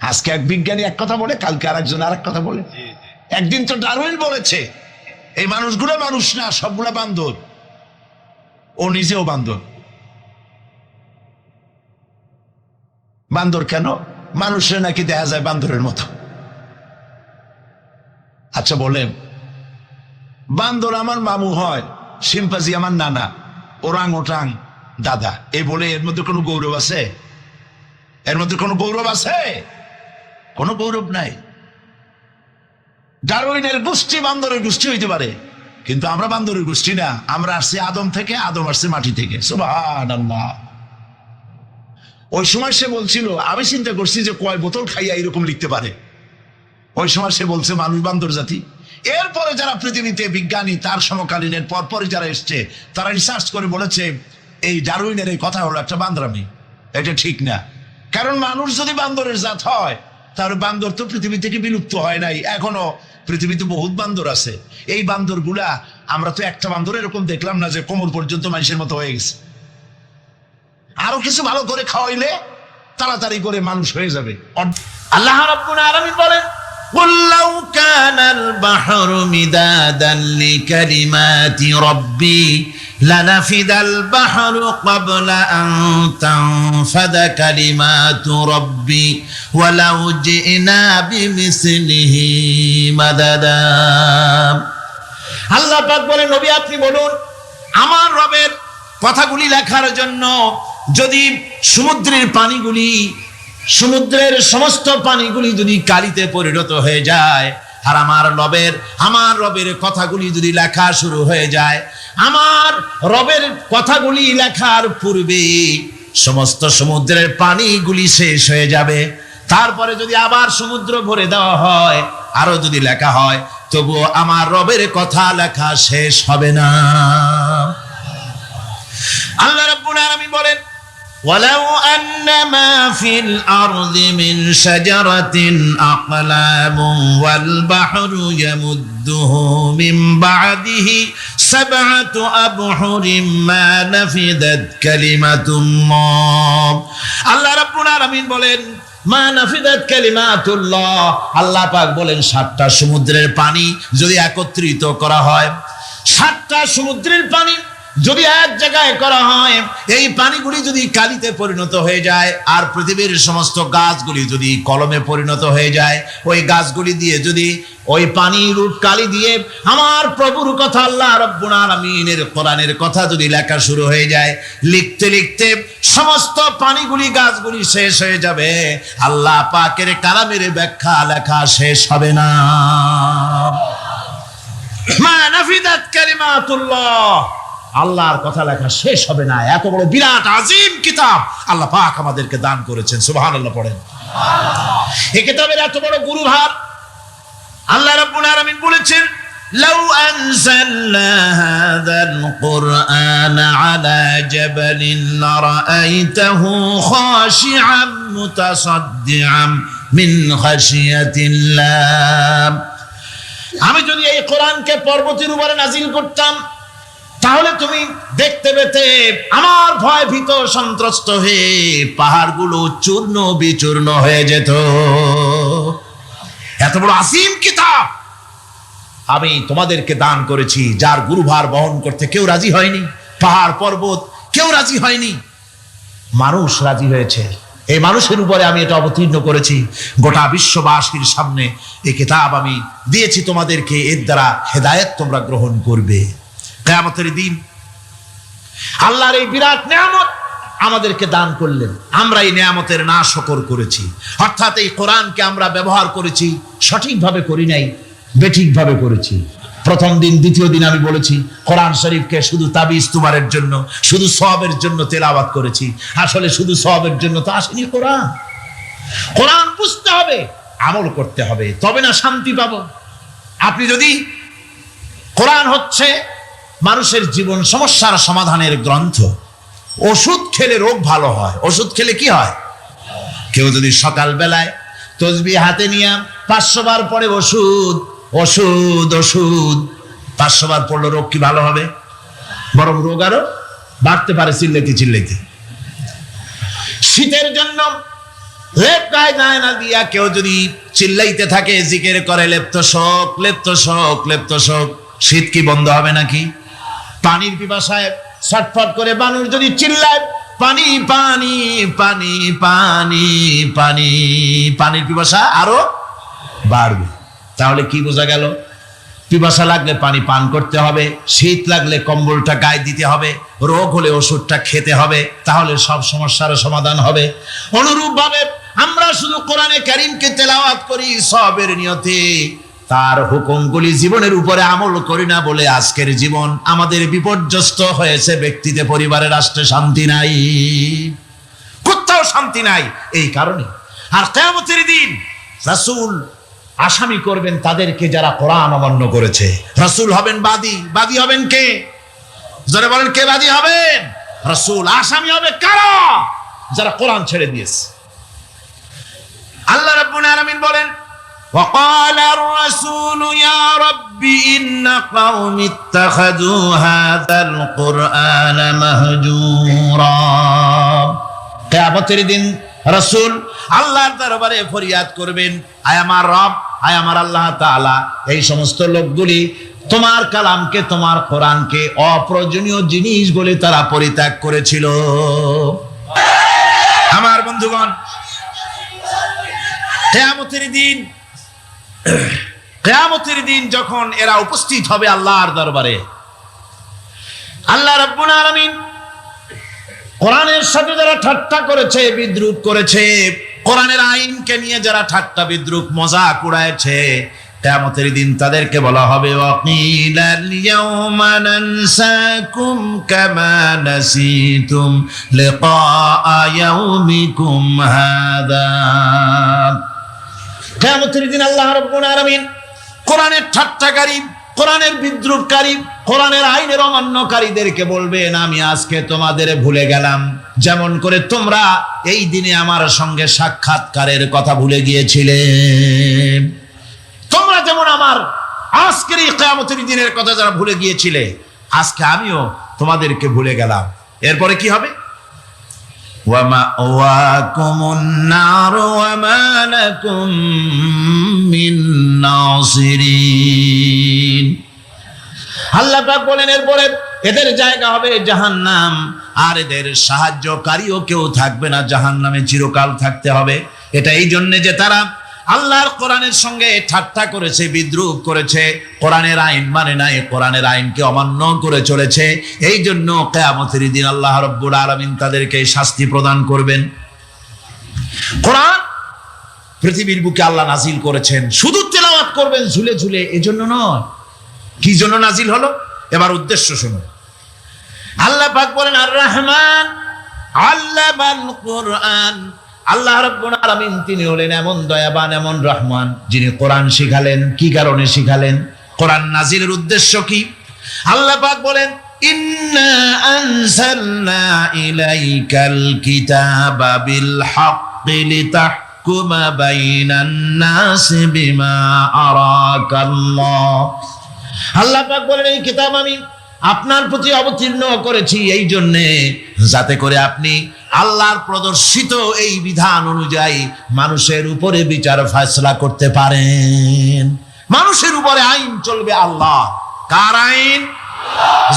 আজকে এক বিজ্ঞানী এক কথা বলে, কালকে আরেকজন আরেক কথা বলে। একদিন তো ডারউইন বলেছে এই মানুষগুলো মানুষ না, সবগুলা বান্দর। ও নিজেও বান্দর। বান্দর কেন? মানুষের নাকি দেখা যায় বান্দরের মতো। আচ্ছা বলেন, বান্দর আমার মামু হয়, শিম্পাজি আমার নানা, ওরাং ওটাং দাদা, এই বলে এর মধ্যে কোনো গৌরব আছে? এর মধ্যে কোনো গৌরব আছে? কোনো গৌরব নাই। ডারউইনের গোষ্ঠী বান্দরের গোষ্ঠী হইতে পারে, কিন্তু আমরা বান্দরের গোষ্ঠী না। আমরা আসছি আদম থেকে, আদম আসছে মাটি থেকে। সুবহানাল্লাহ। ওই সময় সে বলছিল, আমি চিন্তা করছি যে কয় বোতল খাইয়া এরকম লিখতে পারে। ওই সময় সে বলছে মানুষ বান্দর জাতি। এরপরে যারা পৃথিবীতে বিজ্ঞানী, তার সমকালীনের পরপরই যারা এসছে, তারা রিসার্চ করে বলেছে এই ডারউইনের এই কথা হলো একটা বান্দরামি। এটা ঠিক না। কারণ মানুষ যদি বান্দরের জাত হয়, তাহলে বান্দর তো পৃথিবী থেকে বিলুপ্ত হয় নাই। এখনো পৃথিবীতে বহুত বান্দর আছে। এই বান্দর গুলা, আমরা তো একটা বান্দর এরকম দেখলাম না যে কোমর পর্যন্ত মানুষের মতো হয়ে গেছে। আরো কিছু ভালো করে খাওয়াইলে তাড়াতাড়ি করে মানুষ হয়ে যাবে। আল্লাহ রাব্বুল আলামিন বলেন, قُل لَّوْ كَانَ الْبَحْرُ مِدَادًا لِّكَلِمَاتِ رَبِّي لَنَفِدَ الْبَحْرُ قَبْلَ أَن تَنفَدَ كَلِمَاتُ رَبِّي وَلَوْ جِئْنَا بِمِثْلِهِ مَدَدًا। আল্লাহ পাক বলেন, নবী আপনি বলুন, আমার রবের কথাগুলি লেখার জন্য যদি সমুদ্রের পানিগুলি সমুদ্রের সমস্ত পানিগুলি যদি কালিতে পরিণত হয়ে যায়, আর আমার রবের কথাগুলি যদি লেখা শুরু হয়ে যায়, আমার রবের কথাগুলি লেখার পূর্বে সমস্ত সমুদ্রের পানিগুলি শেষ হয়ে যাবে। তারপরে যদি আবার সমুদ্র ভরে দেওয়া হয়, আরো যদি লেখা হয়, তবুও আমার রবের কথা লেখা শেষ হবে না। আল্লাহ রাব্বুল আলামিন বলেন, ওয়ালাউ আন্নামা ফিল আরদি মিন শাজারাতিন আকলামুন ওয়াল বাহরু ইয়ামুদ্দুহু মিন বা'দিহি সাবআতু আবহুরিম মা নাফিদাত কালিমাতুল্লাহ। আল্লাহ রাব্বুল আলামিন বলেন, মা নাফিদাত কালিমাতুল্লাহ, আল্লাহ পাক বলেন 7টা সমুদ্রের পানি যদি একত্রিত করা হয়, 7টা সমুদ্রের পানি যদি এক জায়গায় করা হয়, এই পানিগুলি যদি কালিতে পরিণত হয়ে যায়, আর পৃথিবীর সমস্ত গাছগুলি যদি কলমে পরিণত হয়ে যায়, ওই গাছগুলি দিয়ে যদি ওই পানির রূপ কালি দিয়ে আমার প্রভুর কথা, আল্লাহ রাব্বুল আলামিনের কোরআনের কথা যদি লেখা শুরু হয়ে যায়, লিখতে লিখতে সমস্ত পানিগুলি গাছগুলি শেষ হয়ে যাবে, আল্লাহ পাকের কালামের ব্যাখ্যা লেখা শেষ হবে না। মা নাফিদাত কালিমাতুল্লাহ, আল্লাহর কথা লেখা শেষ হবে না। এত বড় বিরাট আজিম কিতাব আল্লাহ পাক আমাদেরকে দান করেছেন, সুবহানাল্লাহ পড়েন। এই কিতাবের এত বড় গুরুভার আল্লাহ রাব্বুল আলামিন বলেছেন, লাউ আনজালনা হাযাল কুরআনা আলা জাবালিন লারাআইতাহু খাশিআম মুতাসাদ্দিআম মিন খাশিয়াতিল্লাহ। আমি যদি এই কোরআনকে পর্বতের উপরে নাজিল করতাম, তাহলে তুমি দেখতে পেতে আমার ভয় ভীত সন্ত্রস্ত হয়ে পাহাড়গুলো চূর্ণ বিচূর্ণ হয়ে যেত। এত বড় আসিম কিতাব আমি তোমাদেরকে দান করেছি, যার গুরুভার বহন করতে কেউ রাজি হয়নি, পাহাড় পর্বত কেউ রাজি হয়নি, মানুষ রাজি হয়েছে। এই মানুষের উপরে আমি এটা অবতীর্ণ করেছি, গোটা বিশ্ববাসীর সামনে এই কিতাব আমি দিয়েছি তোমাদেরকে, এর দ্বারা হেদায়েত তোমরা গ্রহণ করবে। কিয়ামতের দিন আল্লাহর এই বিরাট নিয়ামত আমাদেরকে দান করলেন, আমরা এই নিয়ামতের না শকর করেছি, অর্থাৎ এই কোরআনকে আমরা ব্যবহার করেছি সঠিকভাবে করি নাই, বেঠিকভাবে করেছি। প্রথম দিন দ্বিতীয় দিন আমি বলেছি কোরআন শরীফকে শুধু তাবিজ তুমারের জন্য, শুধু সওয়াবের জন্য তেলাওয়াত করেছি। আসলে শুধু সওয়াবের জন্য তো আসেনি কোরআন। কোরআন বুঝতে হবে, আমল করতে হবে, তবে না শান্তি পাবো। আপনি যদি কোরআন হচ্ছে মানুষের জীবন সমস্যার সমাধানের গ্রন্থ, ওষুধ খেলে রোগ ভালো হয়। ওষুধ খেলে কি হয়? কেউ যদি সকাল বেলায় তসবিহ হাতে নিয়ে 500 বার পরে ওষুধ ওষুধ ওষুধ 500 বার পড়লে রোগ কি ভালো হবে? বরং রোগ আরো বাড়তে পারে চিল্লাইতে চিল্লাইতে। শীতের জন্য লেপ গায়ে গায়ে না দিয়া কেউ যদি চিল্লাইতে থাকে, জিকির করে লেপ্ত শোক লেপ্ত শোক লেপ্ত শোক, শীত কি বন্ধ হবে নাকি? পানির পিপাসায় ছটফট করে মানুষ যদি চিল্লায় পানি পানি পানি পানি পানি, পানির পিপাসা আরো বাড়বে। তাহলে কি বোঝা গেল? পিপাসা লাগলে পানি পান করতে হবে, শীত লাগলে কম্বলটা গায়ে দিতে হবে, রোগ হলে ওষুধটা খেতে হবে, তাহলে সব সমস্যার সমাধান হবে। অনুরূপ ভাবে আমরা শুধু কোরআনে কারীমকে তেলাওয়াত করি সওয়াবের নিয়তে, তার হুকুমগুলি জীবনের উপরে আমল করি না বলে আজকের জীবন আমাদের বিপর্যস্ত হয়েছে। ব্যক্তিতে, পরিবারে, রাষ্ট্রে শান্তি নাই, কোথাও শান্তি নাই এই কারণে। আর কিয়ামতের দিন রাসূল আসামি করবেন তাদেরকে যারা কোরআন অমান্য করেছে। রাসূল হবেন বাদী। বাদী হবেন কে? যারা বলেন কে বাদী হবেন? রাসূল। আসামি হবে কারা? যারা কোরআন ছেড়ে দিয়েছে। আল্লাহ রাব্বুল আলামিন বলেন, وقال الرسول يا رب إن قوم اتخذوا هذا القرآن مهجورا। কিয়ামতের দিন রাসূল আল্লাহর দরবারে ফরিয়াদ করবেন, আয় আমার রব, আয় আমার আল্লাহ তাআলা, এই সমস্ত লোকগুলি তোমার কালামকে, তোমার কোরআনকে অপ্রয়োজনীয় জিনিস বলে তারা পরিত্যাগ করেছিল। আমার বন্ধুগণ, কিয়ামতের দিন যখন এরা উপস্থিত হবে আল্লাহর দরবারে, আল্লাহ রাব্বুল আলামিন কোরআনের সাথে যারা ঠাট্টা করেছে, বিদ্রূপ করেছে, কোরআনের আইনকে নিয়ে যারা ঠাট্টা বিদ্রুপ মজাক উড়াইছে, কিয়ামতের দিন তাদেরকে বলা হবে ওয়াকিলাল ইয়াউমা নানসাকুম কামা নাসিতুম লিকা ইয়াউমিকুম হাযা। কিয়ামতের দিন আল্লাহ রাব্বুল আলামিন কোরআনের ঠাট্টাকারী, কোরআনের বিদ্রুপকারী, কোরআনের আইনের অমান্যকারীদেরকে বলবেন আমি আজকে তোমাদের ভুলে গেলাম, যেমন করে তোমরা এই দিনে আমার সঙ্গে সাক্ষাৎকারের কথা ভুলে গিয়েছিলে। তোমরা যেমন আমার আজকের এই কিয়ামতের দিনের কথা যারা ভুলে গিয়েছিলে, আজকে আমিও তোমাদেরকে ভুলে গেলাম। এরপরে কি হবে? ওয়া মাওয়াকুমুন নার ওয়া মা লাকুম মিন নাসিরিন। আল্লাহ পাক বলেন এরপরে এদের জায়গা হবে জাহান্নাম, আর এদের সাহায্যকারীও কেউ থাকবে না, জাহান্নামে চিরকাল থাকতে হবে। এটা এই জন্য যে তারা আল্লাহর কোরআনের সঙ্গে ঠাট্টা করেছে, বিদ্রুপ করেছে, কোরআনের আইন মানে নাই, কোরআনের আইনকে অমান্য করে চলেছে। এই জন্য কিয়ামতের দিন আল্লাহ রাব্বুল আলামিন তাদেরকে শাস্তি প্রদান করবেন। কোরআন পৃথিবীর বুকে আল্লাহ নাজিল করেছেন, শুধু তেলাওয়াত করবেন ঝুলে ঝুলে, এজন্য নয়। কি জন্য নাজিল হলো? এবার উদ্দেশ্য শুনুন। আল্লাহ পাক বলেন আর রহমান আল্লামাল কোরআন। আল্লাহ রাব্বুল আলামিন তিনি হলেন এমন দয়াবান, এমন রহমান, যিনি কোরআন শিখালেন। কি কারণে শিখালেন? কোরআন নাজিলের উদ্দেশ্য কি? আল্লাহ পাক বলেন ইন্না আনজালনা ইলাইকাল কিতাবা বিল হাক্কি লিতাহকুমা বাইনান নাসি বিমা আরাকাল্লাহ। আল্লাহ পাক বলেন এই কিতাব আমি আপনার প্রতি অবতীর্ণ করেছি এই জন্যে যাতে করে আপনি আল্লাহর প্রদর্শিত এই বিধান অনুযায়ী মানুষের উপরে বিচার ফয়সালা করতে পারেন। মানুষের উপরে আইন চলবে আল্লাহ। কার আইন?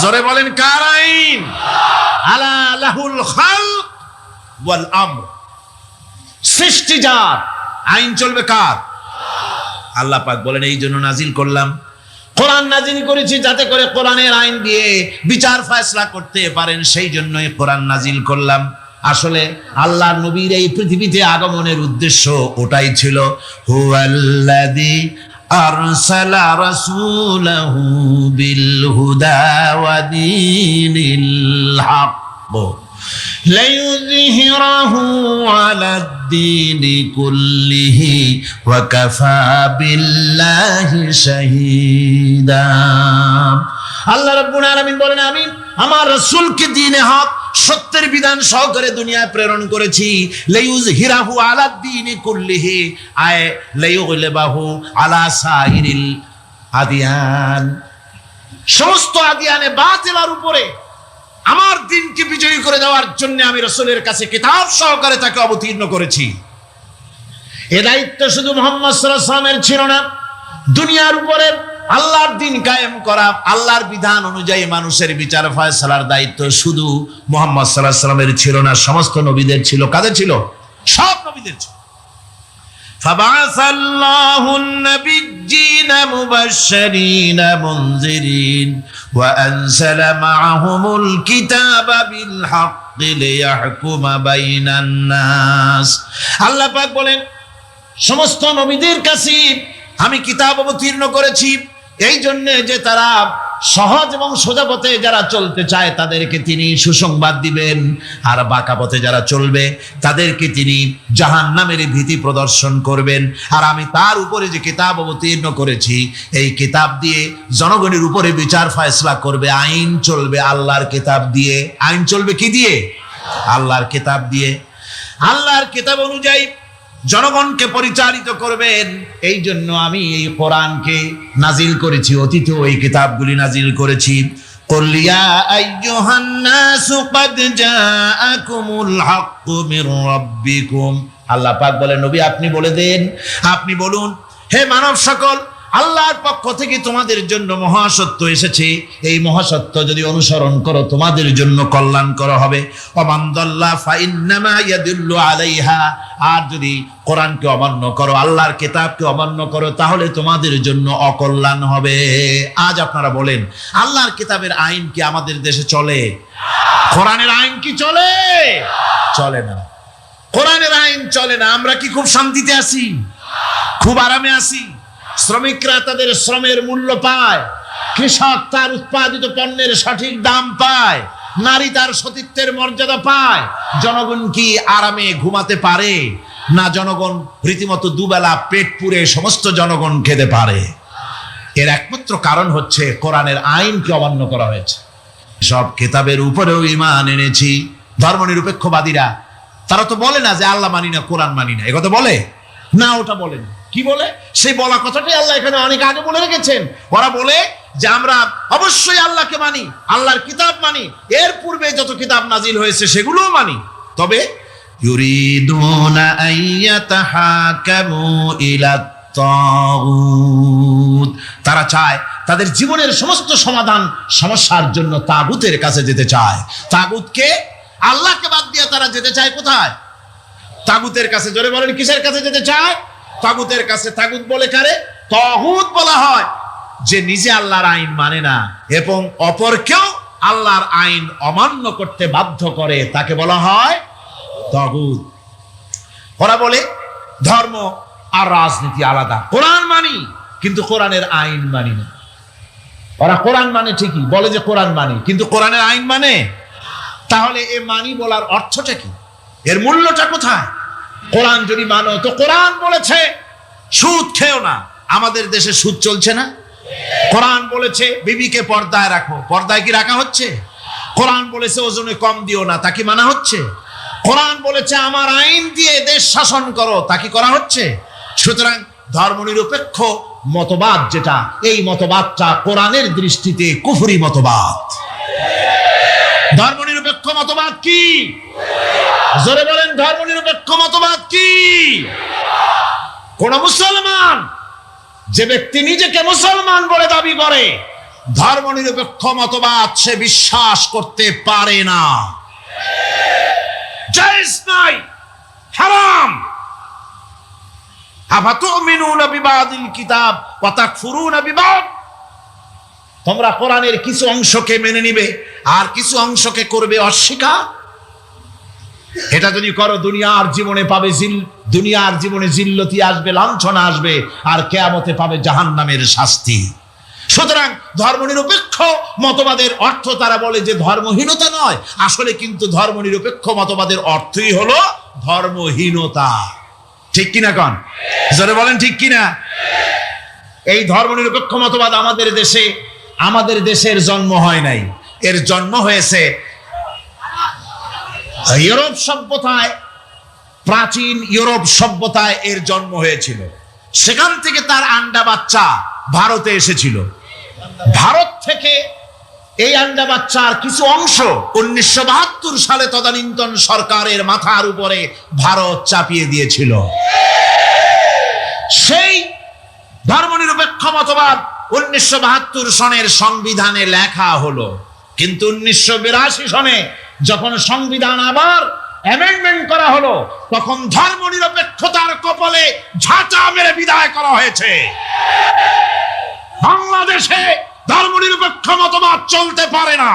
জোরে বলেন কার আইন? আলা লাহুল খালক ওয়াল আমর। সৃষ্টি যার, আইন চলবে কার? আল্লাহ পাক বলেন এই জন্য নাজিল করলাম, কোরআন নাজিল করেছি যাতে করে কোরআনের আইন দিয়ে বিচার ফয়সালা করতে পারেন, সেই জন্যই কোরআন নাজিল করলাম। আসলে আল্লাহর নবীর এই পৃথিবীতে আগমনের উদ্দেশ্য ওটাই ছিল। হুয়াল্লাযী আরসালা রাসূলাহু বিল হুদা ওয়া দীনিল হক লিইয়ুযহিরাহু আলাদ-দীনি কুল্লিহি ওয়া কাফা বিল্লাহি শাহীদা। আল্লাহ রাব্বুল আলামিন বলেন আমি আমার রাসূলকে দ্বীনে হক, সত্যের বিধান সহকারে দুনিয়ায় প্রেরণ করেছি। লিইয়ুযহিরাহু আলাদ-দীনি কুল্লিহি আয় লিইয়ুগলিবাহু আলা সাইরিল আদিয়ান। সমস্ত আদিয়ানে বাতিলের উপরে আমার দ্বীনকে বিজয়ী করে দেওয়ার জন্য আমি রাসূলের কাছে কিতাব সহকারে তাকে অবতীর্ণ করেছি। এ দায়িত্ব শুধু মুহাম্মদ সাল্লাল্লাহু আলাইহি ওয়াসাল্লামের ছিল না, দুনিয়ার উপরে আল্লাহর দ্বীন কায়েম করা, আল্লাহর বিধান অনুযায়ী মানুষের বিচার ফয়সালার দায়িত্ব শুধু মুহাম্মদ সাল্লাল্লাহু আলাইহি ওয়াসাল্লামের ছিল না, সমস্ত নবীদের ছিল। কাদের ছিল? সব নবীদের ছিল। ফাবাসাল্লাহু আন-নাবিয়্যিনা মুবাশশিরিনা মুনজিরিন ওয়া আনজালা মা'আহুমুল কিতাবা বিল হাক্কি লিয়াহকুমা বাইনান নাস। আল্লাহ পাক বলেন সমস্ত নবীদের কাছে আমি কিতাব অবতীর্ণ করেছি এই জন্য যে তারা সহজ এবং সোজা পথে যারা চলতে চায় তাদেরকে তিনি সুসংবাদ দিবেন, আর বাঁকা পথে যারা চলবে তাদেরকে তিনি জাহান্নামের ভীতি প্রদর্শন করবেন। আর আমি তার উপরে যে কিতাব অবতীর্ণ করেছি এই কিতাব দিয়ে জনগণের উপরে বিচার ফয়সালা করবে, আইন চলবে আল্লাহর কিতাব দিয়ে। আইন চলবে কি দিয়ে? আল্লাহর কিতাব দিয়ে। আল্লাহর কিতাব অনুযায়ী জনগণকে পরিচালিত করবেন। এই জন্য আমি এই কোরআনকে নাজিল করেছি, অতীতেও এই কিতাবগুলি নাজিল করেছি। কুল ইয়া আইয়ুহান নাসু ক্বাদ জাআকুমুল হাক্কু মির রাব্বিকুম। আল্লাহ পাক বলেন নবী আপনি বলে দেন, আপনি বলুন হে মানব সকল, আল্লাহর পক্ষ থেকে তোমাদের জন্য মহাসত্য এসেছে। এই মহাসত্য যদি অনুসরণ করো তোমাদের জন্য কল্যাণ করা হবে। ওমান দাল্লা ফাইন্নামা ইয়াদুল্লু আলাইহা। আর যদি কোরআনকে অমান্য করো, আল্লাহর কিতাবকে অমান্য করো, তাহলে তোমাদের জন্য অকল্যাণ হবে। আজ আপনারা বলেন আল্লাহর কিতাবের আইন কি আমাদের দেশে চলে? কোরআনের আইন কি চলে? চলে না। কোরআনের আইন চলে না, আমরা কি খুব শান্তিতে আছি? খুব আরামে আছি? শ্রমিকরা তাদের শ্রমের মূল্য পায়, কৃষক তার উৎপাদিত পণ্যের সঠিক দাম পায়, নারী তার সতীত্বের মর্যাদা পায়, জনগণ কি আরামে ঘুমাতে পারে? না, জনগণ রীতিমতো দুবেলা পেট পুরে সমস্ত জনগণ খেতে পারে। এর একমাত্র কারণ হচ্ছে কোরআনের আইনকে অমান্য করা হয়েছে। সব কিতাবের উপরেও ঈমান এনেছি। ধর্মনিরপেক্ষবাদীরা তারা তো বলে না যে আল্লাহ মানি না, কোরআন মানি না, একথা বলে না, ওটা বলে না। কি বলে? সেই বলা কথাটাই আল্লাহ এখানে অনেক আগে বলে রেখেছেন। ওরা বলে যে আমরা অবশ্যই আল্লাহকে মানি, আল্লাহর কিতাব মানি, এর পূর্বে যত কিতাব নাজিল হয়েছে সেগুলোও মানি, তবে ইউরিদুনা আইয়াতাহাকামু ইলাত তাগুত, তারা চায় তাদের জীবনের সমস্ত সমাধান সমস্যার জন্য তাগুতের কাছে যেতে চায়। তাগুতকে, আল্লাহকে বাদ দিয়ে তারা যেতে চায় কোথায়? তাগুতের কাছে। জোরে বলেন, কিসের কাছে যেতে চায়? তাগুতের কাছে। তাগুত বলে কারে? তাগুত বলা হয় যে নিজে আল্লাহর আইন মানে না এবং অপরকেও আল্লাহর আইন অমান্য করতে বাধ্য করে, তাকে বলা হয় তাগুত। ওরা বলে ধর্ম আর রাজনীতি আলাদা, কোরআন মানি কিন্তু কোরআনের আইন মানি না। ওরা কোরআন মানে ঠিকই, বলে যে কোরআন মানি, কিন্তু কোরআনের আইন মানে। তাহলে এ মানি বলার অর্থটা কি? এর মূল্যটা কোথায়? কোরআন যদি মানো তো কোরআন বলেছে সুদ খেও না, আমাদের দেশে সুদ চলছে না? কোরআন বলেছে বিবিকে পর্দায় রাখো, পর্দায় কি রাখা হচ্ছে? কোরআন বলেছে ওজনে কম দিও না, তা কি মানা হচ্ছে? কোরআন বলেছে আমার আইন দিয়ে দেশ শাসন করো, তা কি করা হচ্ছে? সুতরাং ধর্মনিরপেক্ষ মতবাদ যেটা, এই মতবাদটা কোরআনের দৃষ্টিতে কুফরি মতবাদ। ধর্মনিরপেক্ষ মতবাদ কি? জোরে বলেন, ধর্মনিরপেক্ষ মতবাদ কি? কোন মুসলমান, যে ব্যক্তি নিজেকে মুসলমান বলে দাবি করে, ধর্মনিরপেক্ষ মতবাদ সে বিশ্বাস করতে পারে না। জায়েজ নাই, হারাম। আফাতুমিনুনা বিবাদিল কিতাব ওয়া তাকফুরুনা বিবাদ, তোমরা কোরআনের কিছু অংশকে মেনে নিবে আর কিছু অংশকে করবে অস্বীকার। এটা যদি করো দুনিয়ার জীবনে পাবে দুনিয়ার জীবনে জিল্লতি আসবে, লাঞ্ছনা আসবে, আর কিয়ামতে পাবে জাহান্নামের শাস্তি। সুতরাং ধর্মনিরপেক্ষ মতবাদের অর্থ তারা বলে যে ধর্মহীনতা নয়, আসলে কিন্তু ধর্মনিরপেক্ষ মতবাদের অর্থই হলো ধর্মহীনতা। ঠিক কিনা কন? জোরে বলেন ঠিক কিনা? এই ধর্মনিরপেক্ষ মতবাদ আমাদের দেশের জন্ম হয় নাই, এর জন্ম হয়েছে ইউরোপ সভ্যতায়। প্রাচীন ইউরোপ সভ্যতায় এর জন্ম হয়েছিল, সেখান থেকে তার আন্ডা বাচ্চা ভারতে এসেছিল। ভারত থেকে এই আন্ডা বাচ্চার কিছু অংশ 1972 সালে তদানীন্তন সরকারের মাথার উপরে ভারত চাপিয়ে দিয়েছিল। সেই ধর্মনিরপেক্ষ মতবাদ 1972 সনের সংবিধানে লেখা হলো, কিন্তু 1982 সনে যখন সংবিধান আবার অ্যামেন্ডমেন্ট করা হলো, তখন ধর্মনিরপেক্ষতার কপালে ঝাঁটা মেরে বিদায় করা হয়েছে। বাংলাদেশে ধর্মনিরপেক্ষ মতবাদ চলতে পারে না।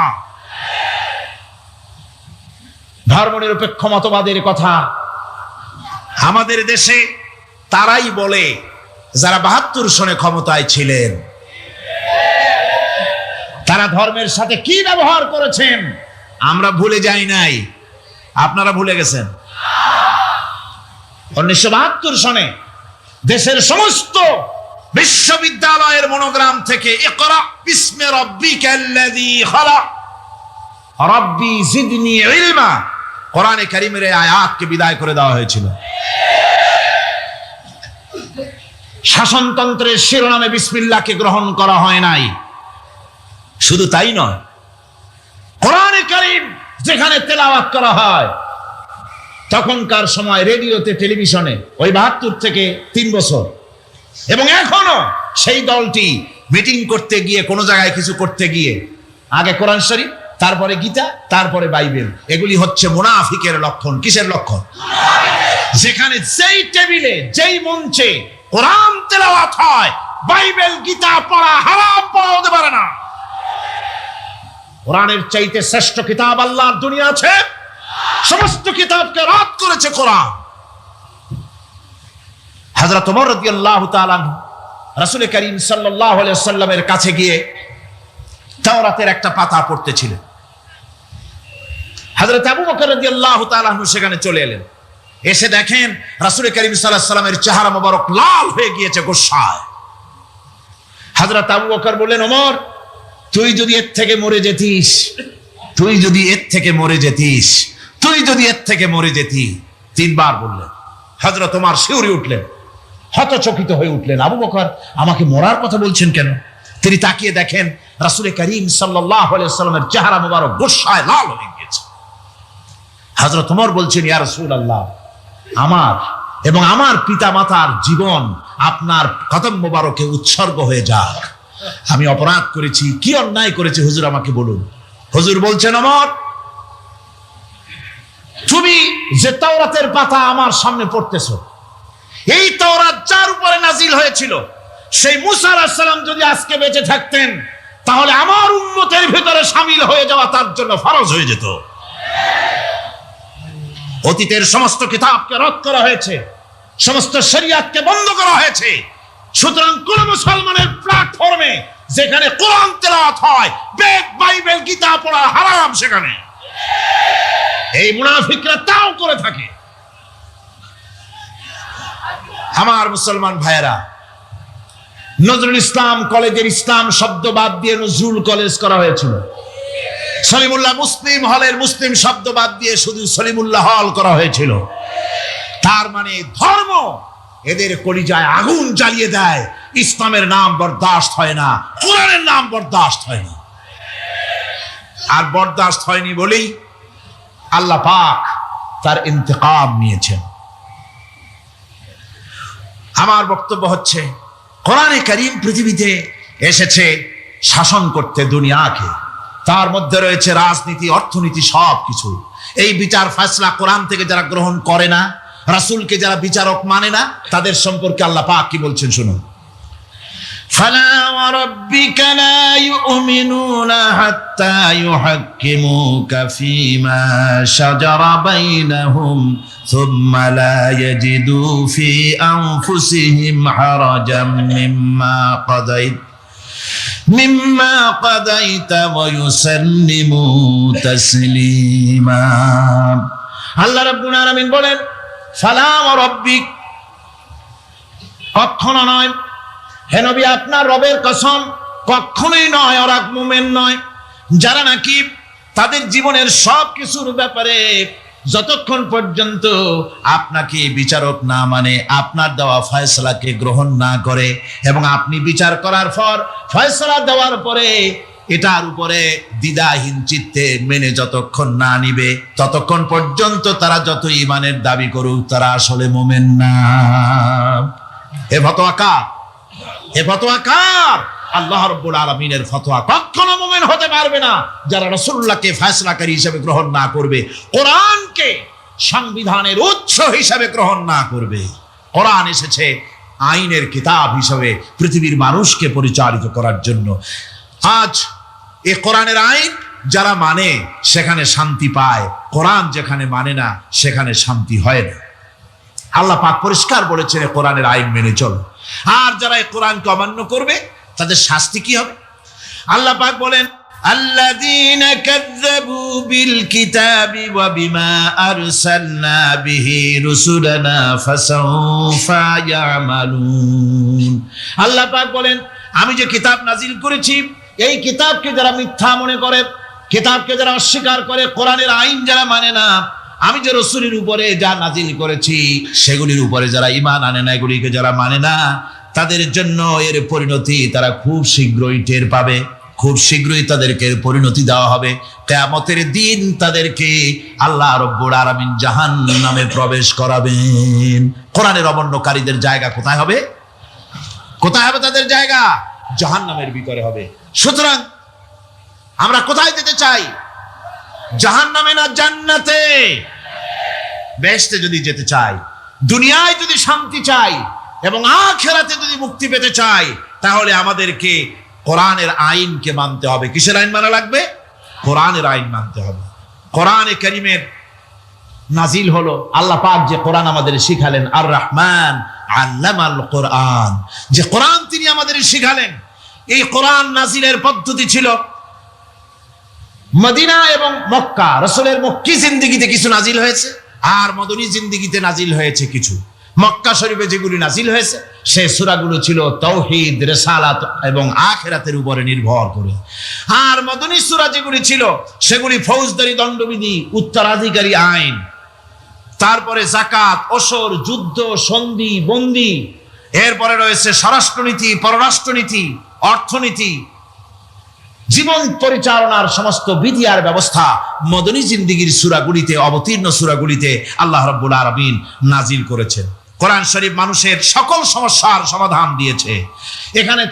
ধর্মনিরপেক্ষ মতবাদের কথা আমাদের দেশে তারাই বলে যারা 72 সনে ক্ষমতায় ছিলেন। তারা ধর্মের সাথে কি ব্যবহার করেছেন আমরা ভুলে যাই নাই, আপনারা ভুলে গেছেন। 1972 সনে দেশের সমস্ত বিশ্ববিদ্যালয়ের মনোগ্রাম থেকে ইকরা বিস্মি রাব্বিকাল্লাযী খালাক রাব্বি জিদনি ইলমা, কোরআনে কারীমের এই আয়াতকে বিদায় করে দেওয়া হয়েছিল। শাসনতন্ত্রের শিরোনামে বিসমিল্লাহকে গ্রহণ করা হয় নাই। শুধু তাই নয়, কোরআনে কারীম যেখানে তেলাওয়াত করা হয়, তখনকার সময় রেডিওতে, টেলিভিশনে, ওই 72 থেকে 3 বছর, এবং এখনো সেই দলটি মিটিং করতে গিয়ে, কোনো জায়গায় কিছু করতে গিয়ে, আগে কোরআন শরীফ, তারপরে গীতা, তারপরে বাইবেল, এগুলি হচ্ছে মুনাফিকের লক্ষণ। কিসের লক্ষণ? যেখানে যেই টেবিলে, যেই মঞ্চে কোরআন তেলাওয়াত হয়, বাইবেল গীতা পড়া হারাম, পড়া হতে পারে না। কোরআনের চাইতে শ্রেষ্ঠ কিতাব আল্লাহর দুনিয়া আছে? সমস্ত কিতাবকে রদ করেছে কোরআন। হযরত ওমর রাদিয়াল্লাহু তাআলা আনহু রাসূল করিম সাল্লাল্লাহু আলাইহি ওয়াসাল্লামের কাছে গিয়ে তাওরাতের একটা পাতা পড়তেছিলেন। হযরত আবু বকর রাদিয়াল্লাহু তাআলা আনহু সেখানে চলে এলেন। এসে দেখেন রাসূল করিম সাল্লাল্লাহু আলাইহি ওয়াসাল্লামের চেহারা মোবারক লাল হয়ে গিয়েছে গোসায়। হযরত আবু বকর বললেন, ওমর, তুই যদি এর থেকে মরে যেতিস, তুই যদি এর থেকে মরে যেতিস, তুই যদি এর থেকে মরে যেতি। তিনবার বললেন। হযরত ওমর শিউরে উঠলেন, হতচকিত হয়ে উঠলেন। আবু বকর আমাকে মরার কথা বলছেন কেন? তিনি তাকিয়ে দেখেন রাসূল করিম সাল্লাল্লাহু আলাইহি ওয়াসাল্লামের চেহারা মোবারক গোসায় লাল হয়ে গিয়েছে। হযরত ওমর বলছেন, ইয়া রাসূলুল্লাহ, আমার এবং আমার পিতামাতার জীবন আপনার কদম মোবারকে উৎসর্গ হয়ে যাক। আমি অপরাধ করেছি, কি অন্যায় করেছি হুজুর আমাকে বলুন। হুজুর বলছেন, ওমর, তুমি যে তাওরাতের পাতা আমার সামনে পড়তেছো, এই তাওরাত যার উপরে নাজিল হয়েছিল, সেই মুসা আলাইহিস সালাম যদি আজকে বেঁচে থাকতেন, তাহলে আমার উম্মতের ভিতরে শামিল হয়ে যাওয়া তার জন্য ফরজ হয়ে যেত। অতীতের সমস্ত কিতাবকে রদ করা হয়েছে, সমস্ত শরিয়াতকে বন্ধ করা হয়েছে। সুতরাং কোন মুসলমানের প্ল্যাটফর্মে যেখানে কোরআন তেলাওয়াত হয়, বেদ, বাইবেল, গীতা পড়া হারাম সেখানে। এই মুনাফিকরা তাও করে থাকে। আমার মুসলমান ভাইয়েরা, নজরুল ইসলাম কলেজের ইসলাম শব্দ বাদ দিয়ে নজরুল কলেজ করা হয়েছিল। সলিমুল্লাহ মুসলিম হলের মুসলিম শব্দ বাদ দিয়ে শুধু সলিমুল্লাহ হল করা হয়েছিল। তার মানে ধর্ম এদের কলিজায় আগুন জ্বালিয়ে দেয়। ইসলামের নাম বরদাস্ত হয় না, কোরআনের নাম বরদাস্ত হয় না। আর বরদাস্ত হয়নি বলেই আল্লাহ পাক তার ইন্তেকাম নিয়েছেন। আমার বক্তব্য হচ্ছে, কোরআনে কারীম পৃথিবীতে এসেছে শাসন করতে দুনিয়াকে। তার মধ্যে রয়েছে রাজনীতি, অর্থনীতি, সবকিছু। এই বিচার ফয়সালা কোরআন থেকে যারা গ্রহণ করে না, রাসূলকে যারা বিচারক মানে না, তাদের সম্পর্কে আল্লাহ পাক কি বলছেন শুনুন। ফালা ওয়া রাব্বিকা লা ইউমিনুনা হাত্তা ইউহাক্কিমুকা ফীমা শাজারা বাইনাহুম সুম্মা লা ইয়াজিদু ফী আনফুসিহিম হারাজাম মিম্মা কাদাইতা ওয়া ইউসাল্লিমু তাসলিমা। আল্লাহ রাব্বুল আলামিন বলেন, ফালা ওয়া রাব্বিক, কখনো নয় হে নবী, আপনার রবের কসম, কখনোই নয়। ওরা মুমিন নয় যারা নাকি তাদের জীবনের সব কিছুর ব্যাপারে যতক্ষণ পর্যন্ত আপনাকে বিচারক না মানে, আপনার দেওয়া ফয়সালাকে গ্রহণ না করে, এবং আপনি বিচার করার পর ফয়সালা দেওয়ার পরে এটার উপরে দ্বিধাহীন চিত্তে মেনে যতক্ষণ না নিবে, ততক্ষণ পর্যন্ত তারা যত ঈমানের দাবি করুক, তারা আসলে মুমিন না। এ ফতোয়া কার? এ ফতোয়া কার? আল্লাহ রাব্বুল আলামিনের ফতোয়া। কখনো মুমিন হতে পারবে না যারা রাসূলুল্লাহকে ফয়সালাকারী হিসেবে গ্রহণ না করবে, কোরআনকে সংবিধানের উৎস হিসেবে গ্রহণ না করবে। কোরআন এসেছে আইনের কিতাব হিসেবে পৃথিবীর মানুষকে পরিচালিত করার জন্য। আজ এ কোরআনের আইন যারা মানে সেখানে শান্তি পায়, কোরআন যেখানে মানে না সেখানে শান্তি হয় না। আল্লাহ পাক পরিষ্কার বলেছেন, কোরআনের আইন মেনে চলো। আর যারা এই কোরআনকে অমান্য করবে তাদের শাস্তি কি হবে? আল্লাহ পাক বলেন, আল্লাযীনা কাযযাবু বিল কিতাবি ওয়া বিমা আরসালনা বিহি রুসুলানা ফাসাউফা ইয়ামালুন। আল্লাহ পাক বলেন, আমি যে কিতাব নাজিল করেছি, এই কিতাবকে যারা মিথ্যা মনে করে, কিতাবকে যারা অস্বীকার করে, কোরআনের আইন যারা মানে না, আমি যে রাসূলের উপরে যা নাজিল করেছি সেগুলির উপরে যারা ঈমান আনে না, এগুলিকে যারা মানে না, তাদের জন্য এর পরিণতি তারা খুব শীঘ্রই টের পাবে। খুব শীঘ্রই তাদেরকে পরিণতি দেওয়া হবে। কিয়ামতের দিন তাদেরকে আল্লাহ রাব্বুল আলামিন জাহান্নামে প্রবেশ করাবেন। কোরআনের অমান্যকারীদের জায়গা কোথায় হবে? কোথায় হবে তাদের জায়গা? জাহান্নামের ভিতরে হবে। সুতরাং আমরা কোথায় যেতে চাই? জাহান্নামে না জান্নাতে? বেহেশতে যদি যেতে চাই, দুনিয়ায় যদি শান্তি চাই এবং আখিরাতে যদি মুক্তি পেতে চাই, তাহলে আমাদেরকে কোরআনের আইনকে মানতে হবে। কিসের আইন মানা লাগবে? কোরআনের আইন মানতে হবে। কোরআনে কারীমের নাজিল হলো। আল্লাহ পাক যে কোরআন আমাদের শিখালেন, আর রহমান আল্লামাল কোরআন, যে কোরআন তিনি আমাদের শিখালেন, এই কোরআন নাজিলের পদ্ধতি ছিল মদিনা এবং মক্কা। রাসূলের মক্কি জিন্দেগিতে কিছু নাজিল হয়েছে, আর মদনী জিন্দেগিতে নাজিল হয়েছে কিছু। মক্কা শরীফে যেগুলি নাজিল হয়েছে সে সূরাগুলো ছিল তাওহীদ, রিসালাত এবং আখিরাতের উপরে নির্ভর করে। আর মদনী সূরা যেগুলি ছিল সেগুলি ফৌজদারি দণ্ডবিধি, উত্তরাধিকারী আইন, তারপরে যাকাত, ওসর, যুদ্ধ, সন্ধি, বন্দি, এরপরে রয়েছে স্বরাষ্ট্রনীতি, পররাষ্ট্রনীতি, অর্থনীতি, জীবন পরিচালনার সমস্ত বিধি আর ব্যবস্থা মদনী জিন্দেগির সূরাগুলিতে, অবতীর্ণ সূরাগুলিতে আল্লাহ রাব্বুল আলামিন নাজিল করেছেন। কোরআন শরীফ মানুষের সকল সমস্যার সমাধান দিয়েছে। এখানে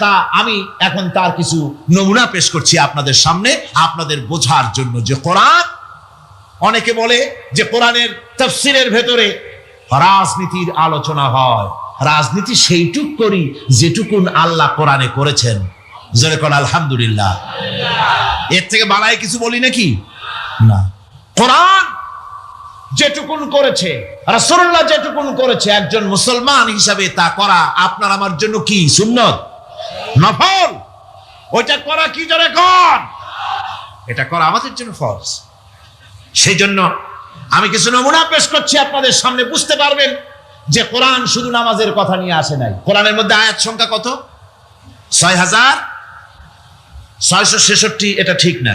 আমি এখন তার কিছু নমুনা পেশ করছি আপনাদের সামনে, আপনাদের বোঝার জন্য যে কোরআন, অনেকে বলে যে কোরআনের তাফসীরের ভেতরে রাজনীতির আলোচনা হয়। রাজনীতি সেইটুক করি যেটুকুন আল্লাহ কোরআনে করেছেন। জোরে কোন আলহামদুলিল্লাহ। এর থেকে বাড়ায় কিছু বলি নাকি? না। কোরআন যেটুকুন করেছে, রাসূলুল্লাহ যেটুকুন করেছে, একজন মুসলমান হিসাবে তা করা আপনার আমার জন্য কি সুন্নত, নফল? ওইটা করা কি জোরে কোন? এটা করা আমাদের জন্য ফরজ। সেই জন্য আমি কিছু নমুনা পেশ করছি আপনাদের সামনে, বুঝতে পারবেন যে কোরআন শুধু নামাজের কথা নিয়ে আসে নাই। কোরআনের মধ্যে আয়াত সংখ্যা কত? 6666। এটা ঠিক না,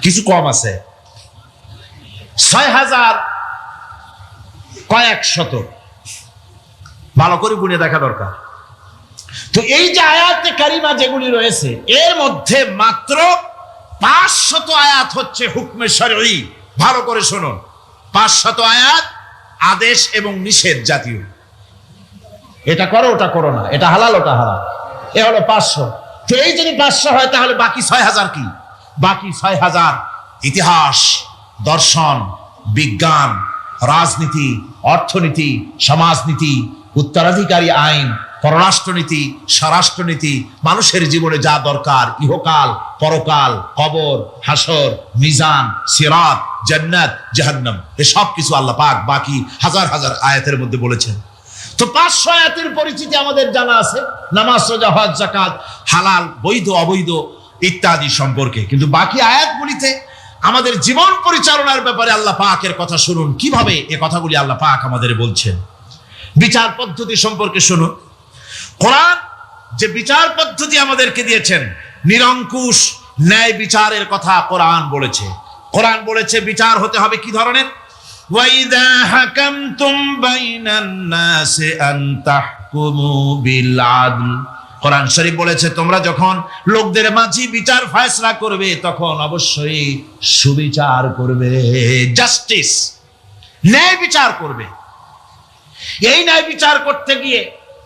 কিছু কম আছে। 6000 কয়েক শত, ভালো করে গুনে দেখা দরকার। তো এই যে আয়াতে কারিমা যেগুলি রয়েছে, এর মধ্যে মাত্র 500 আয়াত হচ্ছে হুকমে শরঈ। ভালো করে শুনুন, 500 আয়াত আদেশ এবং নিষেধ জাতীয়। এটা করো, ওটা করো না, এটা হালাল, ওটা হারাম, এ হলো 500। তো এই যদি 500 হয় তাহলে বাকি 6000 কি? বাকি 6000 ইতিহাস, দর্শন, বিজ্ঞান, রাজনীতি, অর্থনীতি, সমাজনীতি, উত্তরাধিকারী আইন, পররাষ্ট্রনীতি, স্বরাষ্ট্রনীতি, মানুষের জীবনে যা দরকার, ইহকাল, পরকাল, কবর, হাসর, মিজান, সিরাত, জান্নাত, জাহান্নাম, এসব কিছু আল্লাহ পাক বাকি হাজার হাজার আয়াতের মধ্যে বলেছেন। তো 500 আয়াতের পরিচিতি আমাদের জানা আছে, নামাজ, রোজা, হজ, যাকাত, হালাল, বৈধ, অবৈধ ইত্যাদি সম্পর্কে। কিন্তু বাকি আয়াতগুলিতে আমাদের জীবন পরিচালনার ব্যাপারে আল্লাহ পাকের কথা শুনুন, কিভাবে এ কথাগুলি আল্লাহ পাক আমাদের বলছেন। বিচার পদ্ধতি সম্পর্কে শুনুন। কোরআন যে বিচার পদ্ধতি আমাদেরকে দিয়েছেন, নিরঙ্কুশ ন্যায় বিচারের কথা কোরআন বলেছে। কোরআন বলেছে বিচার হতে হবে কি ধরনের? ওয়াইদা হাকামতুম বাইনান নাসি আন তাহকুমু বিল আদল। কোরআন শরীফ বলেছে তোমরা যখন লোকদের মাঝে বিচার ফয়সালা করবে তখন অবশ্যই সুবিচার করবে, জাস্টিস, ন্যায় বিচার করবে। এই ন্যায় বিচার করতে গিয়ে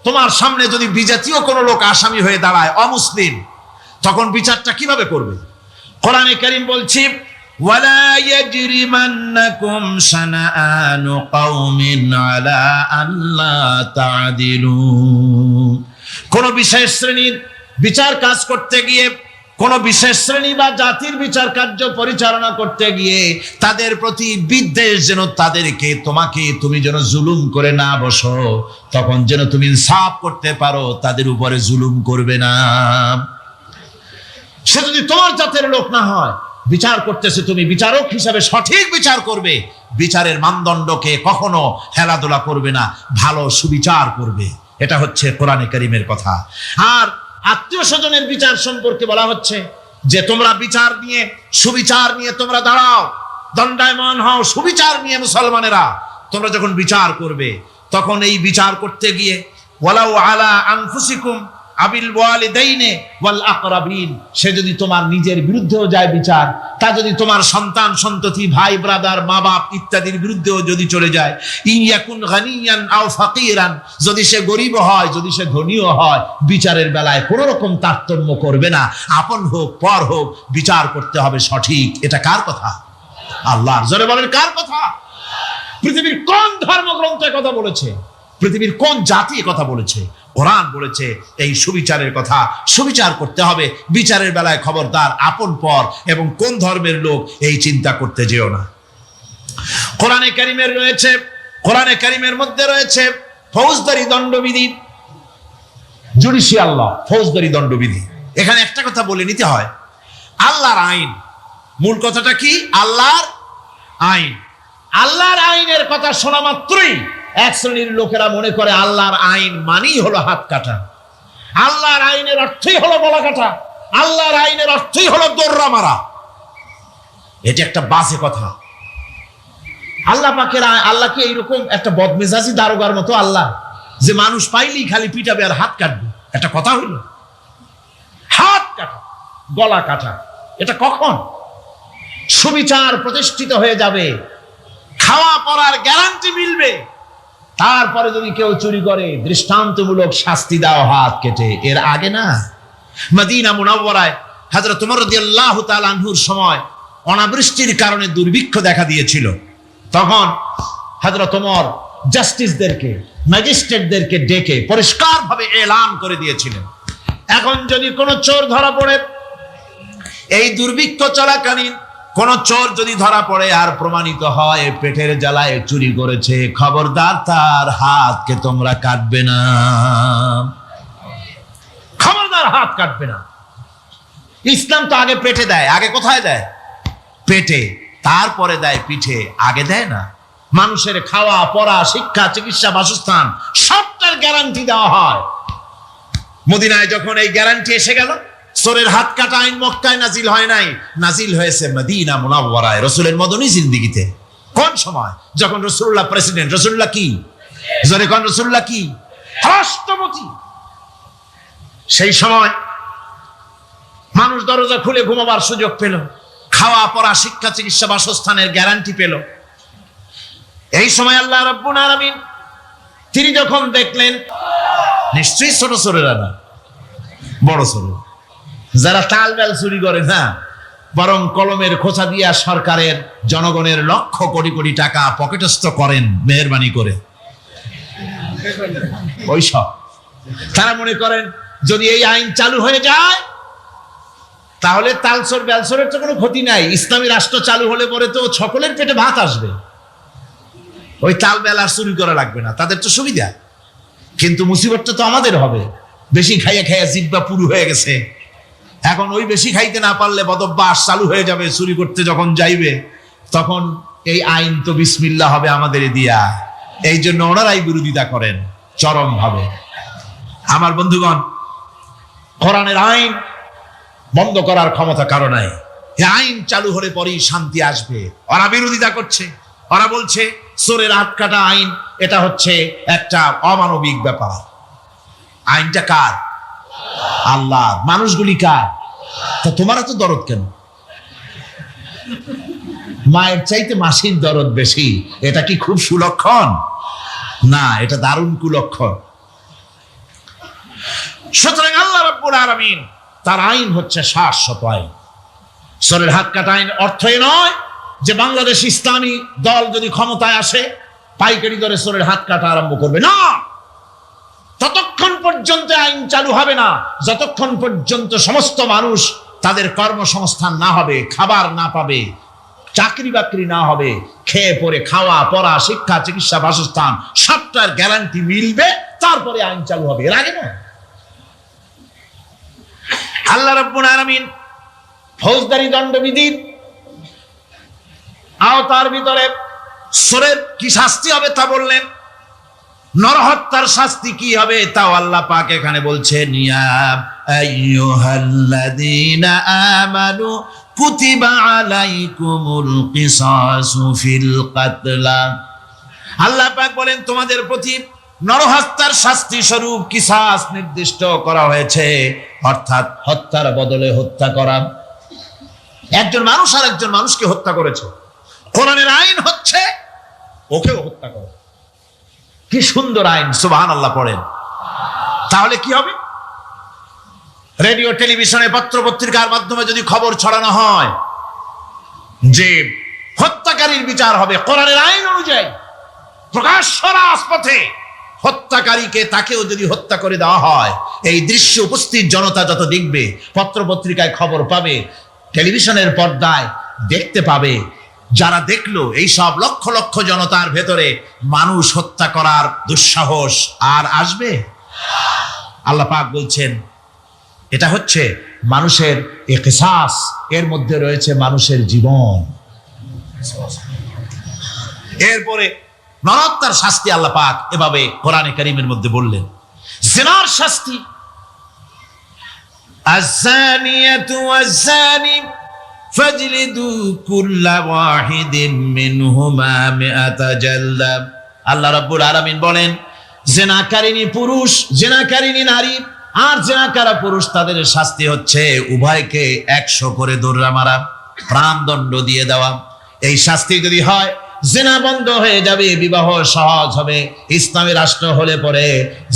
তোমার সামনে যদি বিজাতীয় কোনো লোক আসামি হয়ে দাঁড়ায়, অমুসলিম, তখন বিচারটা কিভাবে করবে? কোরআনে কারীম বলছে ওয়ালা ইয়াজরিমান্নাকুম শানাআনু কওমিন আলা আল্লা তা'দিলু। কোন বিশেষ শ্রেণীর বিচার কাজ করতে গিয়ে, কোন বিশেষ শ্রেণী বা জাতির বিচার কার্য পরিচালনা করতে গিয়ে তাদের প্রতি বিদ্বেষ যেন তাদেরকে, তুমি যেন জুলুম করে না বসো, তখন যেন তুমি ইনসাফ করতে পারো, তাদের উপরে জুলুম করবে না। সে যদি তোমার জাতের লোক না হয়, বিচার করতেছে, তুমি বিচারক হিসাবে সঠিক বিচার করবে, বিচারের মানদণ্ডকে কখনো হেলাদোলা করবে না, ভালো সুবিচার করবে। এটা হচ্ছে কোরআনে কারীমের কথা। আর আত্মীয় স্বজনের বিচার সম্পর্কে বলা হচ্ছে যে তোমরা বিচার নিয়ে, সুবিচার নিয়ে তোমরা দাঁড়াও, দণ্ডায়মান হও, সুবিচার নিয়ে মুসলমানেরা তোমরা যখন বিচার করবে, তখন এই বিচার করতে গিয়ে ওয়ালাউ আলা আনফুসিকুম আবিল ওয়ালিদাইনি ওয়াল আকরাবিন, সে যদি তোমার নিজের বিরুদ্ধেও যায় বিচার, তা যদি তোমার সন্তান সন্ততি, ভাই ব্রাদার, মা বাপ ইত্যাদির বিরুদ্ধেও যদি চলে যায়, ইন ইয়াকুন গানিয়ান আও ফাকিরান, যদি সে গরিব হয়, যদি সে ধনীও হয়, বিচারের বেলায় কোনো রকম তারতম্য করবে না, আপন হোক পর হোক, বিচার করতে হবে সঠিক। এটা কার কথা? আল্লাহর। জোরে বলেন, কার কথা? পৃথিবীর কোন ধর্মগ্রন্থ কথা বলেছে? পৃথিবীর কোন জাতি কথা বলেছে? কোরআন বলেছে এই সুবিচারের কথা। সুবিচার করতে হবে, বিচারের বেলায় খবরদার আপন পর এবং কোন ধর্মের লোক এই চিন্তা করতে যেও না। কোরআনে কারিমের মধ্যে রয়েছে ফৌজদারি দণ্ডবিধি, জুডিশিয়াল ল, ফৌজদারি দণ্ডবিধি। এখানে একটা কথা বলে নিতে হয়, আল্লাহর আইন, মূল কথাটা কি? আল্লাহর আইন। আল্লাহর আইনের কথা শোনা মাত্রই এক শ্রেণীর লোকেরা মনে করে আল্লাহর আইন মানেই হলো হাত কাটা, আল্লাহর আইনের অর্থই হলো গলা কাটা, আল্লাহর আইনের অর্থই হলো দৌড়া মারা। এটা একটা বাজে কথা। আল্লাহ পাকের আল্লাহ কি এইরকম একটা বদমেজাজি দারোগার মতো আল্লাহ যে মানুষ পাইলেই খালি পিটাবে আর হাত কাটবে? একটা কথা হইল? হাত কাটা, গলা কাটা, এটা কখন সুবিচার প্রতিষ্ঠিত হয়ে যাবে, খাওয়া পড়ার গ্যারান্টি মিলবে, তারপরে যদি কেউ চুরি করে দৃষ্টান্তমূলক শাস্তি দাও হাত কেটে। এর আগে না। মদিনা মুনাওয়ারায় হযরত ওমর রাদিয়াল্লাহু তাআলা আনহুর সময় অনাবৃষ্টির কারণে দুর্ভিক্ষ দেখা দিয়েছিল। তখন হযরত ওমর জাস্টিসদেরকে, ম্যাজিস্ট্রেটদেরকে ডেকে পরিষ্কারভাবে এলান করে দিয়েছিলেন, এখন যদি কোনো চোর ধরা পড়ে, এই দুর্ভিক্ষ চলাকালীন কোন চোর যদি ধরা পড়ে আর প্রমাণিত হয় পেটের জ্বালায় চুরি করেছে, খবরদার তার হাতকে তোমরা কাটবে না, খবরদার হাত কাটবে না। ইসলাম তো আগে পেটে দেয়। আগে কোথায় দেয়? পেটে, তারপরে দেয় পিঠে, আগে দেয় না। মানুষের খাওয়া পড়া, শিক্ষা, চিকিৎসা, বাসস্থান সবটার গ্যারান্টি দেওয়া হয়। মদিনায় যখন এই গ্যারান্টি এসে গেল, চোরের হাত কাটা আইন মক্কায় নাজিল হয় নাই, নাজিল হয়েছে মদিনা মুনাওয়ারায়, রাসূলের মদনী জিন্দেগিতে। কোন সময়? যখন রাসূলুল্লাহ প্রেসিডেন্ট। রাসূলুল্লাহ কি? জোরে কোন? রাসূলুল্লাহ কি? রাষ্ট্রপতি। সেই সময় মানুষ দরজা খুলে ঘুমাবার সুযোগ পেল, খাওয়া পড়া, শিক্ষা, চিকিৎসা, বাসস্থানের গ্যারান্টি পেল। এই সময় আল্লাহ রাব্বুল আলামিন তিনি যখন দেখলেন, নিশ্চয়ই ছোট চোরেরা না, বড় চোর, যারা তাল বেল চুরি করে না, বরং কলমের খোঁচা দিয়া সরকারের, জনগণের লক্ষ কোটি কোটি টাকা পকেটস্থ করেন মেহেরবানি করে, ওইসব তারা মনে করেন যদি এই আইন চালু হয়ে যায় তাহলে তালচোর বেলচোরের তো কোনো ক্ষতি নাই, ইসলামী রাষ্ট্র চালু হলে পরে তো সকলের পেটে ভাত আসবে, ওই তাল বেল আর চুরি করা লাগবে না, তাদের তো সুবিধা। কিন্তু মুসিবতটা তো আমাদের হবে, বেশি খাইয়া খাইয়া জিহ্বা পুরু হয়ে গেছে। এখন ওই বেশি খাইতে না পারলে বদভ্যাস চালু হয়ে যাবে, চুরি করতে যখন যাইবে তখন এই আইন তো বিসমিল্লাহ হবে আমাদের দিয়া। এই জন্য ওনারাই বিরোধিতা করেন চরম ভাবে। আমার বন্ধুগণ, কোরআনের আইন বন্ধ করার ক্ষমতা কারো নাই। এই আইন চালু হলে পরেই শান্তি আসবে। ওরা বিরোধিতা করছে, ওরা বলছে চোরের হাত কাটা আইন এটা হচ্ছে একটা অমানবিক ব্যাপার। আইনটা কার? আল্লাহ। মানুষগুলি কার? তা তোমার তো দরদ কেন? মায়ের চাইতে মাসির দরদ বেশি, এটা কি খুব সুলক্ষণ? না, এটা দারুণ কুলক্ষণ। সুতরাং আল্লাহ রাব্বুল আলামিন তার আইন হচ্ছে শাশ্বত আইন। চোরের হাত কাটা আইন অর্থ এ নয় যে বাংলাদেশ ইসলামী দল যদি ক্ষমতায় আসে পাইকারি দরে চোরের হাত কাটা আরম্ভ করবে, না। ততক্ষণ পর্যন্ত আইন চালু হবে না যতক্ষণ পর্যন্ত সমস্ত মানুষ তাদের কর্মসংস্থান না হবে, খাবার না পাবে, চাকরি বাকরি না হবে, খেয়ে পরে খাওয়া পড়া, শিক্ষা, চিকিৎসা, বাসস্থান সবটার গ্যারান্টি মিলবে, তারপরে আইন চালু হবে, এর আগে না। আল্লাহ রাব্বুল আলামিন ফৌজদারি দণ্ডবিধির আওতার ভিতরে চোরের কি শাস্তি হবে তা বললেন, নরহত্যার শাস্তি কি হবে তাও আল্লাহ পাক এখানে বলছেন, ইয়া আইয়ুহাল্লাযীনা আমানু কুতিবা আলাইকুমুল কিসাসু ফিল কাতলা। আল্লাহ পাক বলেন তোমাদের প্রতি নরহত্যার শাস্তি স্বরূপ কিসাস নির্দিষ্ট করা হয়েছে, অর্থাৎ হত্যার বদলে হত্যা করা। একজন মানুষ আর একজন মানুষকে হত্যা করেছে, কোরআনের আইন হচ্ছে ওকেও হত্যা করে। কি সুন্দর আইন, সুবহানাল্লাহ পড়েন। তাহলে কি হবে? রেডিও, টেলিভিশনে, পত্র পত্রিকার মাধ্যমে যদি খবর ছড়ানো হয় যে হত্যাকারীর বিচার হবে কোরআনের আইন অনুযায়ী, প্রকাশ্য রাজপথে হত্যাকারীকে তাকেও যদি হত্যা করে দেওয়া হয়, এই দৃশ্য উপস্থিত জনতা যত দেখবে, পত্র পত্রিকায় খবর পাবে, টেলিভিশনের পর্দায় দেখতে পাবে যারা দেখলো এই সব লক্ষ লক্ষ জনতার ভেতরে মানুষ হত্যা করার দুঃসাহস আর আসবে? আল্লাহ পাক বলছেন এটা হচ্ছে মানুষের কিসাস, এর মধ্যে রয়েছে মানুষের জীবন। এরপরে নরহত্যার শাস্তি আল্লাহ পাক এভাবে কোরআনে কারীমের মধ্যে বললেন। জিনার শাস্তি, আয-যানিয়াতু ওয়াজ-যানি ফাজলিদু কুল্লা ওয়াহিদিন মিনহুমা মিআতা জালদা। আল্লাহ রাব্বুল আলামিন বলেন, জিনাকারিনী পুরুষ, জিনাকারিনী নারী আর জিনাকারা পুরুষ, তাদের শাস্তি হচ্ছে উভয়কে 100 করে দৌড়া মারা, প্রাণদণ্ড দিয়ে দেওয়া। এই শাস্তি যদি হয়, জিনা বন্ধ হয়ে যাবে, বিবাহ সহজ হবে। ইসলামী রাষ্ট্র হলে পরে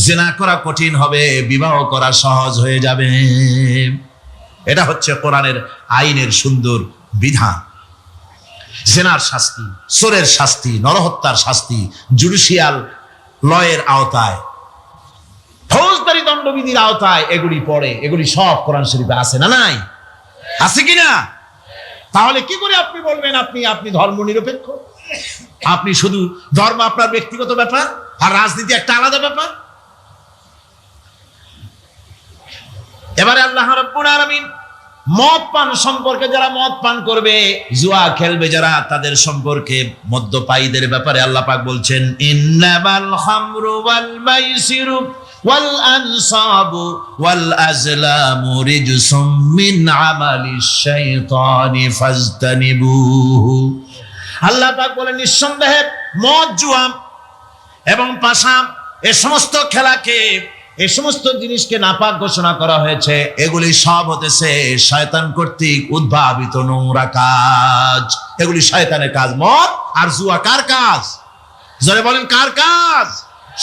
জিনা করা কঠিন হবে, বিবাহ করা সহজ হয়ে যাবে। এটা হচ্ছে কোরআনের আইনের সুন্দর বিধান। জিনার শাস্তি, চোরের শাস্তি, নরহত্যার শাস্তি জুডিশিয়াল লয়ের আওতায়, ফৌজদারি দণ্ডবিধির আওতায় এগুলি পড়ে। এগুলি সব কোরআন শরীফে আছে না নাই? আছে কিনা? তাহলে কি করে আপনি বলবেন আপনি ধর্ম নিরপেক্ষ? আপনি শুধু ধর্ম আপনার ব্যক্তিগত ব্যাপার আর রাজনীতি একটা আলাদা ব্যাপার। এবারে আল্লাহ রাব্বুল আলামিন মদ পান সম্পর্কে, যারা মদ পান করবে, জুয়া খেলবে যারা, তাদের সম্পর্কে মদ্যপায়ীদের ব্যাপারে আল্লাহ পাক বলছেন, ইন্নামাল খামরু ওয়াল মাইসিরু ওয়াল আনসাবু ওয়াল আজলামু রিজসুম মিন আমালিশ শাইতানি ফাজতানিবুহু। আল্লাহ পাক বলেন, নিঃসন্দেহে মদ, জুয়া এবং পাশা, এই সমস্ত খেলাকে, এই সমস্ত জিনিসকে নাপাক ঘোষণা করা হয়েছে। এগুলি সব হতেছে শয়তান কর্তৃক উদ্ভাবিত নোংরা কাজ। এগুলি শয়তানের কাজ। মদ আর জুয়া কার কাজ? যারা বলেন কার কাজ?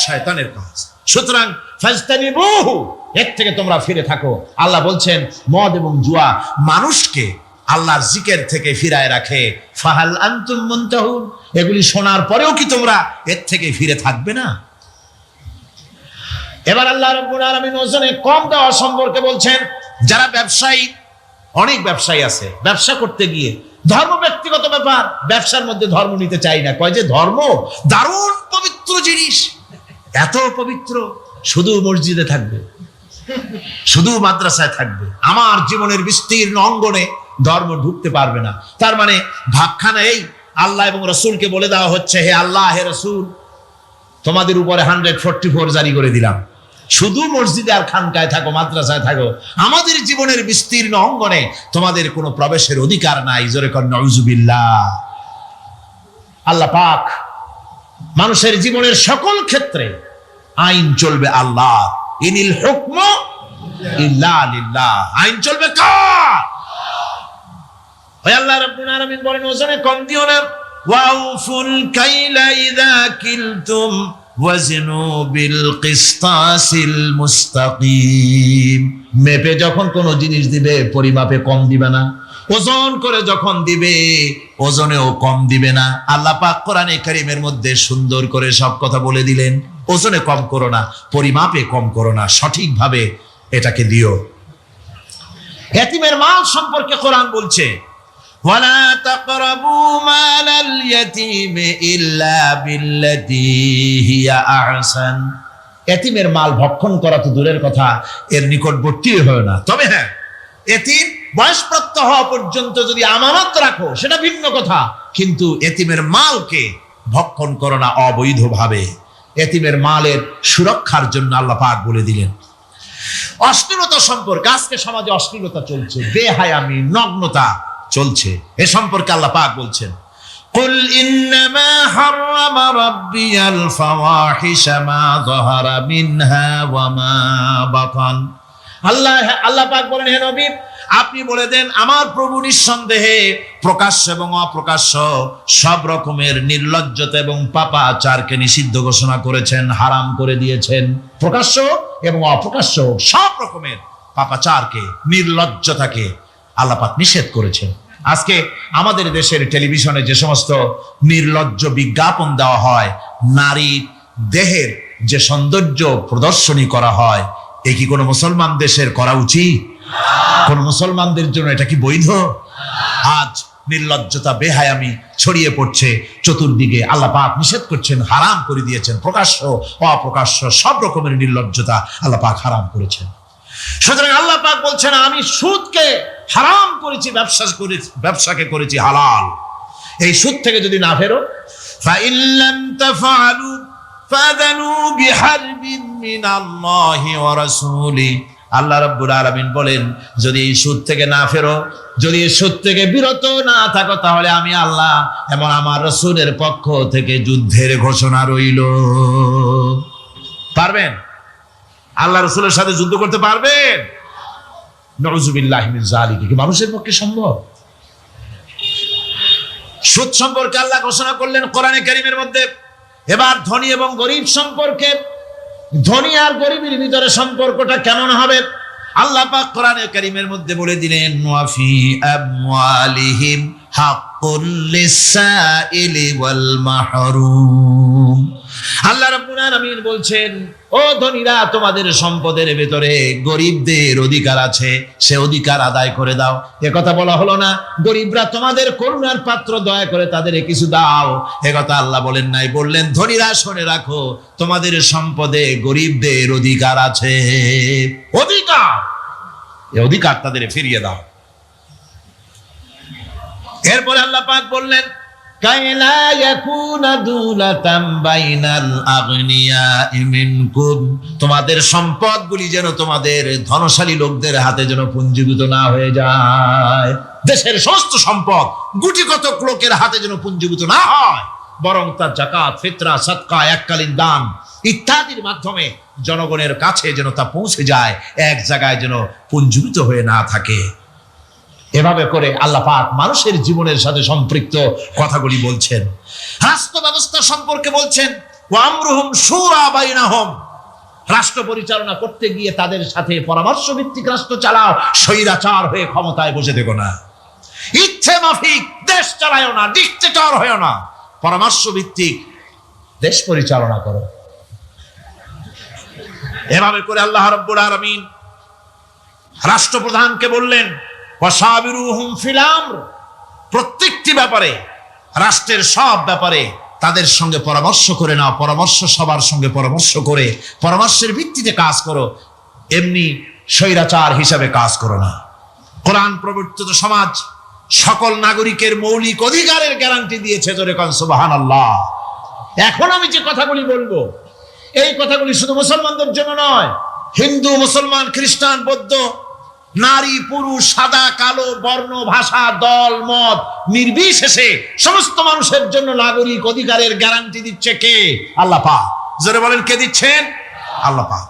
শয়তানের কাজ। সুতরাং ফাজতানিবুহু, এর থেকে তোমরা ফিরে থাকো। আল্লাহ বলছেন মদ এবং জুয়া মানুষকে আল্লাহর জিকির থেকে ফিরায় রাখে। ফাহাল আনতুম মুনতাহুন, এগুলি শোনার পরেও কি তোমরা এর থেকে ফিরে থাকবে না? এবার আল্লাহ রাব্বুল আলামিন ওজনে কম দেওয়া সম্পর্কে বলছেন। যারা ব্যবসায়ী, অনেক ব্যবসায়ী আছে, ব্যবসা করতে গিয়ে ধর্ম ব্যক্তিগত ব্যাপার, ব্যবসার মধ্যে ধর্ম নিতে চাই না। কয় যে ধর্ম দারুণ পবিত্র জিনিস, এত পবিত্র, শুধু মসজিদে থাকবে, শুধু মাদ্রাসায় থাকবে, আমার জীবনের বিস্তীর্ণ অঙ্গনে ধর্ম ঢুকতে পারবে না। তার মানে ভাবখানা এই, আল্লাহ এবং রসুলকে বলে দেওয়া হচ্ছে, হে আল্লাহ, হে রসুল, তোমাদের উপরে 144 জারি করে দিলাম, শুধু মসজিদে আর খানকায় থাকো, মাদ্রাসায় থাকো, আমাদের জীবনের বিস্তীর্ণ অঙ্গনে তোমাদের কোনো প্রবেশের অধিকার নাই। জোরে কর নাউজুবিল্লাহ। আল্লাহ পাক মানুষের জীবনের সকল ক্ষেত্রে আইন চলবে আল্লাহ। ইনিল হুকমু ইল্লা লিল্লাহ। আইন চলবে কার? ওই আল্লাহ রাব্বুল আলামিন বলেন, ওজনে কম দিও না। ওয়াউফুল কাইলা ইযা কিলতুম ওয়াজনু বিল কিসতাসিল মুস্তাকিম। মেপে যখন কোন জিনিস দিবে, পরিমাপে কম দিবে না। ওজন করে যখন দিবে, ওজনেও কম দিবে না। আল্লাহ পাক কোরআনে কারীমের মধ্যে সুন্দর করে সব কথা বলে দিলেন। ওজনে কম করো না, পরিমাপে কম করো না, সঠিকভাবে এটাকে দিও। ইয়াতীমের মাল সম্পর্কে কোরআন বলছে, ওয়ালা তাকরাবু মালাল ইয়াতীমি ইল্লা বিল্লাতী হিয়া আহসান। ইয়াতীমের মাল ভক্ষণ করা তো দূরের কথা, এর নিকটবর্তী হয় না। তবে হ্যাঁ, ইয়াতীম বয়সপ্রাপ্ত হওয়া পর্যন্ত যদি আমানত রাখো, সেটা ভিন্ন কথা, কিন্তু ইয়াতীমের মালকে ভক্ষণ করো না অবৈধভাবে। ইয়াতীমের মালের সুরক্ষার জন্য আল্লাহ পাক বলে দিলেন। অশ্লীলতা সম্পর্কে, আজকে সমাজে অশ্লীলতা চলছে, বেহায়ামি, নগ্নতা চলছে, এ সম্পর্কে আল্লাহ পাক বলছেন, কুল ইন্নামা হারামা রাব্বিয়াল ফাওয়াহিশা মা যাহারা মিনহা ওয়া মা বাতান। আল্লাহ পাক বলেন, হে নবী, আপনি বলে দেন, আমার প্রভু নিঃসন্দেহে প্রকাশ্য এবং অপ্রকাশ্য সব রকমের নির্লজ্জতা এবং পাপাচারকে নিষিদ্ধ ঘোষণা করেছেন, হারাম করে দিয়েছেন। প্রকাশ্য এবং অপ্রকাশ্য সব রকমের পাপাচারকে, নির্লজ্জতাকে আল্লাহ পাক নিষেধ করেছেন। আজকে আমাদের দেশের টেলিভিশনে যে সমস্ত নির্লজ্জ বিজ্ঞাপন দেওয়া হয়, নারীর দেহের যে সৌন্দর্য প্রদর্শনী করা হয়, এ কি কোনো মুসলমান দেশের করা উচিত? কোন মুসলমানদের জন্য এটা কি বৈধ? আজ নির্লজ্জতা বেহায়ামি ছড়িয়ে পড়ছে চতুর্দিকে। আল্লাহ পাক নিষেধ করছেন, হারাম করে দিয়েছেন। প্রকাশ্য অপ্রকাশ্য সব রকমের নির্লজ্জতা আল্লাহ পাক হারাম করেছেন। সুতরাং আল্লাহ পাক বলছেন, আমি সুদকে হারাম করেছি, ব্যবসাকে করেছি হালাল। এই সুদ থেকে যদি না ফেরো, ফাইন লাম তাফআলু ফাযানু বিহারবিন মিনাল্লাহি ওয়া রাসূলি। আল্লাহ রাব্বুল আলামিন বলেন, যদি এই সুদ থেকে না ফেরো, যদি এই সুদ থেকে বিরত না থাকো, তাহলে আমি আল্লাহ এবং আমার রাসূলের পক্ষ থেকে যুদ্ধের ঘোষণা রইল। পারবেন? আল্লাহ রাসূলের সাথে যুদ্ধ করতে পারবেন? নাউযুবিল্লাহি মিন যালিক। কি মানুষের পক্ষে সম্ভব? সুদ সম্পর্কে আল্লাহ ঘোষণা করলেন কোরআনে কারীমের মধ্যে। এবার ধনী এবং গরিব সম্পর্কে, ধনী আর গরিবের ভিতরে সম্পর্কটা কেমন হবে আল্লাহ পাক কোরআনে কারীমের মধ্যে বলে দিলেন, ওয়া ফি আমওয়ালিহিম হাক্কুল লিসাইলি ওয়াল মাহরুম। আল্লাহ রাব্বুল আলামিন বলছেন, ও ধনীরা, তোমাদের সম্পদের ভিতরে গরিবদের অধিকার আছে, সে অধিকার আদায় করে দাও। এ কথা বলা হলো না গরিবরা তোমাদের করুণার পাত্র, দয়া করে তাদের কিছু দাও, এ কথা আল্লাহ বলেন নাই। বললেন, ধনীরা শুনে রাখো, তোমাদের সম্পদে গরিবদের অধিকার আছে, অধিকার, এই অধিকার তাদের ফিরিয়ে দাও। এরপরে আল্লাহ পাক বললেন, কাইলা ইয়াকুনা দুলাতাম বাইনাল আগনিয়াই মিনকুম, তোমাদের সম্পদগুলি যেন তোমাদের ধনশালী লোকদের হাতে যেন পুঞ্জীভূত না হয়ে যায়। দেশের সমস্ত সম্পদ গুটি কতক লোকের হাতে যেন পুঞ্জীভূত না হয়, বরং তার যাকাত, ফিতরা, সাদকা, এককালীন দান ইত্যাদির মাধ্যমে জনগণের কাছে যেন তা পৌঁছে যায়, এক জায়গায় যেন পুঞ্জীভূত হয়ে না থাকে। এভাবে করে আল্লাহ পাক মানুষের জীবনের সাথে সম্পৃক্ত কথাগুলি বলছেন। রাষ্ট্র ব্যবস্থা সম্পর্কে বলছেন, ওয়া আমরুহুম শুরা বাইনাহুম, রাষ্ট্র পরিচালনা করতে গিয়ে তাদের সাথে পরামর্শ ভিত্তিক রাষ্ট্র চালাও, স্বৈরাচার হয়ে ক্ষমতায় বসে থেকো না, ইচ্ছে মাফিক দেশ চালায়ও না, ডিক্টেটর হয়েও না, পরামর্শ ভিত্তিক দেশ পরিচালনা করো। এভাবে করে আল্লাহ রাব্বুল আলামিন রাষ্ট্রপ্রধানকে বললেন, ওয়াসাবিরুহুম ফিল আমর, প্রত্যেকটি ব্যাপারে, রাষ্ট্রের সব ব্যাপারে তাদের সঙ্গে পরামর্শ করে নাও, পরামর্শ সবার সঙ্গে পরামর্শ করে পরামর্শের ভিত্তিতে কাজ করো, এমনি স্বৈরাচার হিসাবে কাজ করো না। কোরআন প্রবর্তিত সমাজ সকল নাগরিকের মৌলিক অধিকারের গ্যারান্টি দিয়েছে, জোরে কোন সুবহানাল্লাহ। এখন আমি যে কথাগুলি বলবো, এই কথাগুলি শুধু মুসলমানদের জন্য নয়, হিন্দু, মুসলমান, খ্রিস্টান, বৌদ্ধ, নারী, পুরুষ, সাদা কালো, বর্ণ, ভাষা, দল, মত নির্বিশেষে সমস্ত মানুষের জন্য নাগরিক অধিকারের গ্যারান্টি দিচ্ছে কে? আল্লাহ পাক। জোরে বলেন, কে দিচ্ছেন? আল্লাহ পাক।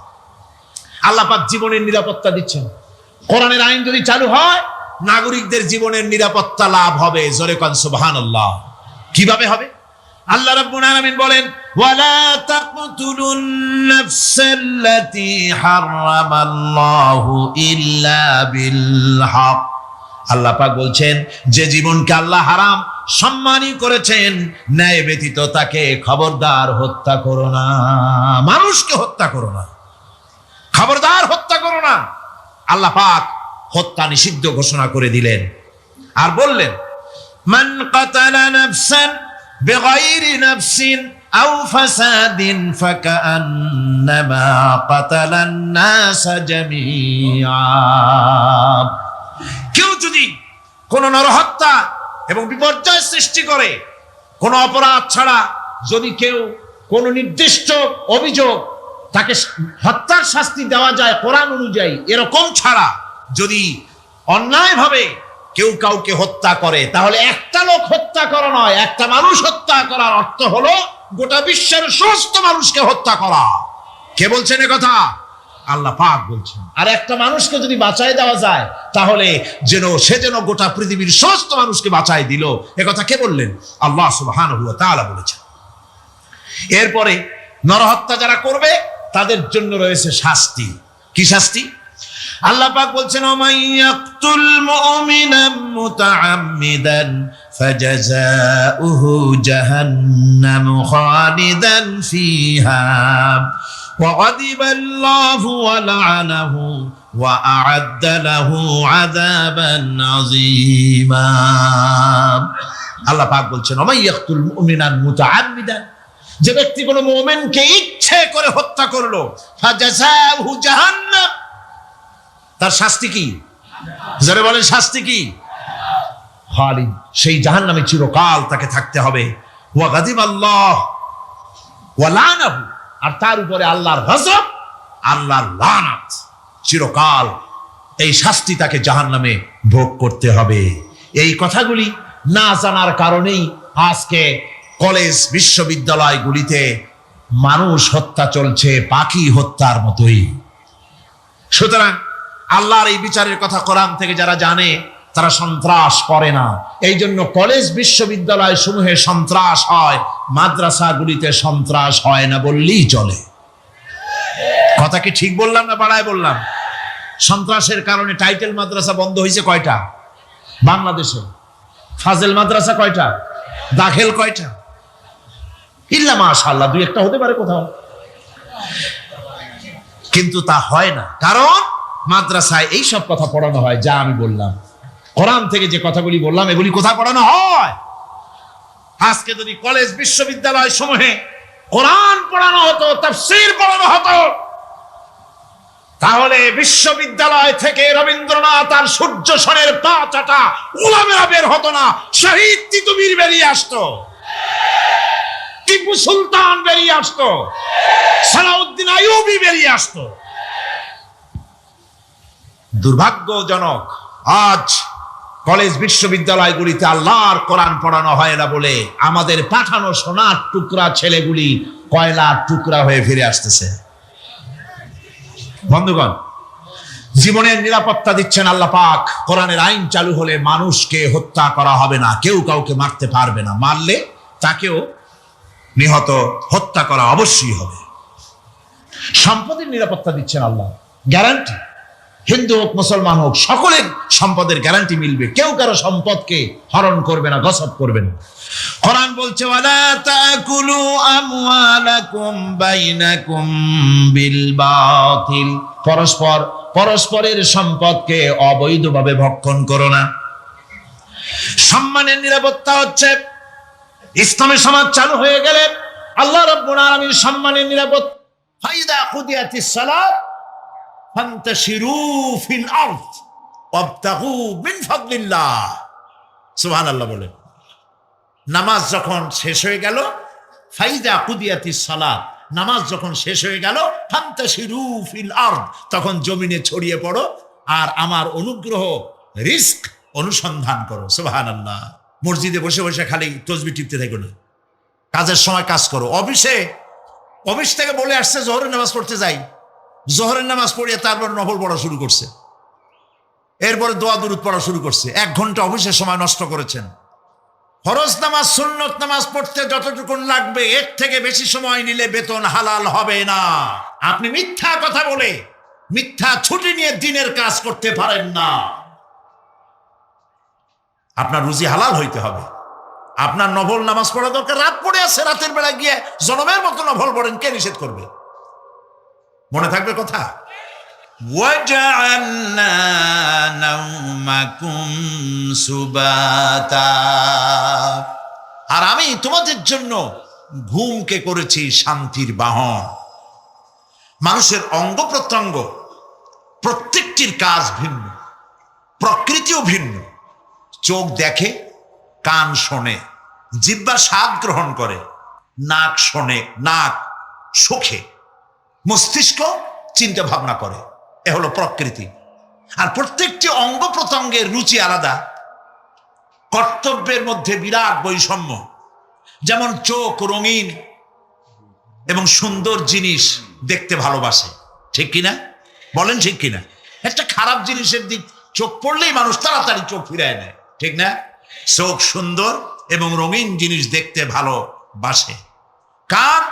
আল্লাহ পাক জীবনের নিরাপত্তা দিচ্ছেন। কোরআনের আইন যদি চালু হয়, নাগরিকদের জীবনের নিরাপত্তা লাভ হবে। জোরে কোন সুবহানাল্লাহ। কিভাবে হবে? আল্লাহ রাব্বুল আলামিন বলেন, ওয়ালা তাকতুলুন নাফসাল্লাতী হারামাল্লাহু ইল্লা বিল হক। আল্লাহ পাক বলছেন, যে জীবনকে আল্লাহ হারাম সম্মানই করেছেন, ন্যায় ব্যতীত তাকে খবরদার হত্যা করো না। মানুষকে হত্যা করো না, খবরদার হত্যা করো না। আল্লাহ পাক হত্যা নিষিদ্ধ ঘোষণা করে দিলেন। আর বললেন, মান কাতালা নাফসান বিগাইরি নাফসিন আও ফাসাদিন ফাকান্নামা কাতালান নাস জামিআ। কেউ যদি কোন নরহত্যা এবং বিপর্যয় সৃষ্টি করে, কোন অপরাধ ছাড়া যদি কেউ কোন নির্দিষ্ট অভিযোগ, তাকে হত্যার শাস্তি দেওয়া যায় কোরআন অনুযায়ী, এরকম ছাড়া যদি অন্যায়ভাবে কেউ কাউকে হত্যা করে, তাহলে একটা লোক হত্যা করা নয়, একটা মানুষ হত্যা করার অর্থ হলো গোটা বিশ্বের সমস্ত মানুষকে হত্যা করা। কে বলছেন এ কথা? আল্লাহ পাক বলছেন। আর একটা মানুষকে যদি বাঁচায় দেওয়া যায়, তাহলে সে যেন গোটা পৃথিবীর সমস্ত মানুষকে বাঁচায় দিল। এ কথা কে বললেন? আল্লাহ সুবহানাহু ওয়া তাআলা বলেছেন। এরপরে নরহত্যা যারা করবে তাদের জন্য রয়েছে শাস্তি। কি শাস্তি? আল্লাহ পাক বলছেন, ওমাইয়াকতুল মুমিনান মুতাআম্মিদান ফাজাযাউহু জাহান্নাম খালিদান ফিহা وغضب الله ولعنه وأعد له عذابا عظيما আল্লাহ পাক বলছেন ওমাই ইয়াকতুল মুমিনান মুতাআম্মিদান, যে ব্যক্তি কোনো মুমিনকে ইচ্ছে করে হত্যা করলো, ফাজাযাহু জাহান্নাম, তার শাস্তি কি? যারা বলেন শাস্তি কি? খালিদ, সেই জাহান্নামে চিরকাল তাকে থাকতে হবে। ওয়া গাযিবাল্লাহ ওয়া লানাহু, আর তার উপরে আল্লাহর গজব, আল্লাহর লানাত, চিরকাল এই শাস্তি তাকে জাহান্নামে ভোগ করতে হবে। এই কথাগুলি না জানার কারণেই আজকে কলেজ বিশ্ববিদ্যালয়গুলিতে মানুষ হত্যা চলছে পাখি হত্যার মতোই। সুতরাং আল্লাহর এই বিচারের কথা কোরআন থেকে যারা জানে তারা সন্ত্রাস করে না। এই জন্য কলেজ বিশ্ববিদ্যালয় সমূহে সন্ত্রাস হয়, মাদ্রাসাগুলিতে সন্ত্রাস হয় না বললেই চলে। কথা কি ঠিক বললাম না বাড়ায় বললাম? সন্ত্রাসের কারণে টাইটেল মাদ্রাসা বন্ধ হয়েছে কয়টা বাংলাদেশে? ফাজেল মাদ্রাসা কয়টা? দাখিল কয়টা? ইল্লা মাশাআল্লাহ দুই একটা হতে পারে কোথাও, কিন্তু তা হয় না। কারণ মাদ্রাসায় এই সব কথা পড়ানো হয় যা আমি বললাম। কোরআন থেকে যে কথাগুলি বললাম এগুলি কোথায় পড়ানো হয়? আজকে যদি কলেজ বিশ্ববিদ্যালয় সমূহে কোরআন পড়ানো হতো, তাফসীর পড়ানো হতো, তাহলে বিশ্ববিদ্যালয় থেকে রবীন্দ্রনাথ আর সূর্য সেনের পা চাটা উলামারা বের হতো না, শহীদ তিতুমীর বেরিয়ে আসতো, টিপু সুলতান বেরিয়ে আসতো, সালাউদ্দিন আইয়ুবী বেরিয়ে আসতো। দুর্ভাগ্যজনক আজ কলেজ বিশ্ববিদ্যালয়গুলিতে আল্লাহর কোরআন পড়ানো হয় না বলে আমাদের পাঠানো সোনার টুকরা ছেলেগুলি কয়লার টুকরা হয়ে ফিরে আসতেছে। বন্ধুগণ, জীবনের নিরাপত্তা দিচ্ছেন আল্লাহ পাক। কোরআনের আইন চালু হলে মানুষকে হত্যা করা হবে না, কেউ কাউকে মারতে পারবে না, মারলে তাকেও নিহত হত্যা করা অবশ্যই হবে। সম্পদের নিরাপত্তা দিচ্ছেন আল্লাহ, গ্যারান্টি। হিন্দু হোক মুসলমান হোক সকলের সম্পদের গ্যারান্টি মিলবে, কেউ কারো সম্পদকে হরণ করবে না, গসব করবে না। কোরআন বলছে ওয়ালা তাকুলু আমওয়ালাকুম বাইনাকুম বিল বাতিল, পরস্পরের সম্পদকে অবৈধভাবে ভক্ষণ করো না। সম্মানের নিরাপত্তা হচ্ছে ইসলামী সমাজ চালু হয়ে গেলে আল্লাহ রাব্বুল আলামিন সম্মানের নিরাপত্তা। ফাইদা কুদিয়াতিস সালাত ফান্তাশিরু ফিল আরদ ওয়াবতাগু মিন ফাদলিল্লাহ। সুবহানাল্লাহ বলেন। নামাজ যখন শেষ হয়ে গেল, ফাইদা কুদিয়াতিস সালাত, নামাজ যখন শেষ হয়ে গেল, ফান্তাশিরু ফিল আরদ, তখন জমিনে ছড়িয়ে পড়ো আর আমার অনুগ্রহ রিস্ক অনুসন্ধান করো। সুবহানাল্লাহ। মসজিদে বসে বসে খালি তসবিহ টিপতে থাকো না, কাজের সময় কাজ করো। অফিস থেকে বলে আসছে জোহরের নামাজ পড়তে যাই, জোহরের নামাজ পড়িয়ে তারপর নফল পড়া শুরু করছে, এরপরে দোয়া দুরুদ পড়া শুরু করছে। 1 ঘন্টা অফিসের সময় নষ্ট করেছেন। ফরজ নামাজ সুন্নত নামাজ পড়তে যতটুকুন লাগবে এর থেকে বেশি সময় নিলে বেতন হালাল হবে না। আপনি মিথ্যা কথা বলে মিথ্যা ছুটি নিয়ে দিনের কাজ করতে পারেন না। আপনার রুজি হালাল হইতে হবে। আপনার নফল নামাজ পড়া দরকার, রাত পড়ে আছে, রাতের বেলা গিয়ে জনমের মতো নফল পড়েন, কে নিষেধ করবে? মনে থাকবে কথা। ওয়াজআলনা নাওমাকুম সুবাতা, আর আমি তোমাদের জন্য ঘুমকে করেছি শান্তির বাহন। মানুষের অঙ্গ প্রত্যঙ্গ প্রত্যেকটির কাজ ভিন্ন, প্রকৃতিও ভিন্ন। চোখ দেখে, কান শোনে, জিহ্বা স্বাদ গ্রহণ করে, নাক শোনে, নাক শোখে, মস্তিষ্ক চিন্তা ভাবনা করে। এ হলো প্রকৃতি। আর প্রত্যেকটি অঙ্গ প্রত্যঙ্গের রুচি আলাদা, কর্তব্যের মধ্যে বিরাট বৈষম্য। যেমন চোখ রঙিন এবং সুন্দর জিনিস দেখতে ভালোবাসে, ঠিক কিনা বলেন? ঠিক কিনা? একটা খারাপ জিনিসের দিক চোখ পড়লেই মানুষ তাড়াতাড়ি চোখ ফিরায় নেয়, ঠিক না? চোখ সুন্দর এবং রঙিন জিনিস দেখতে ভালোবাসে। কান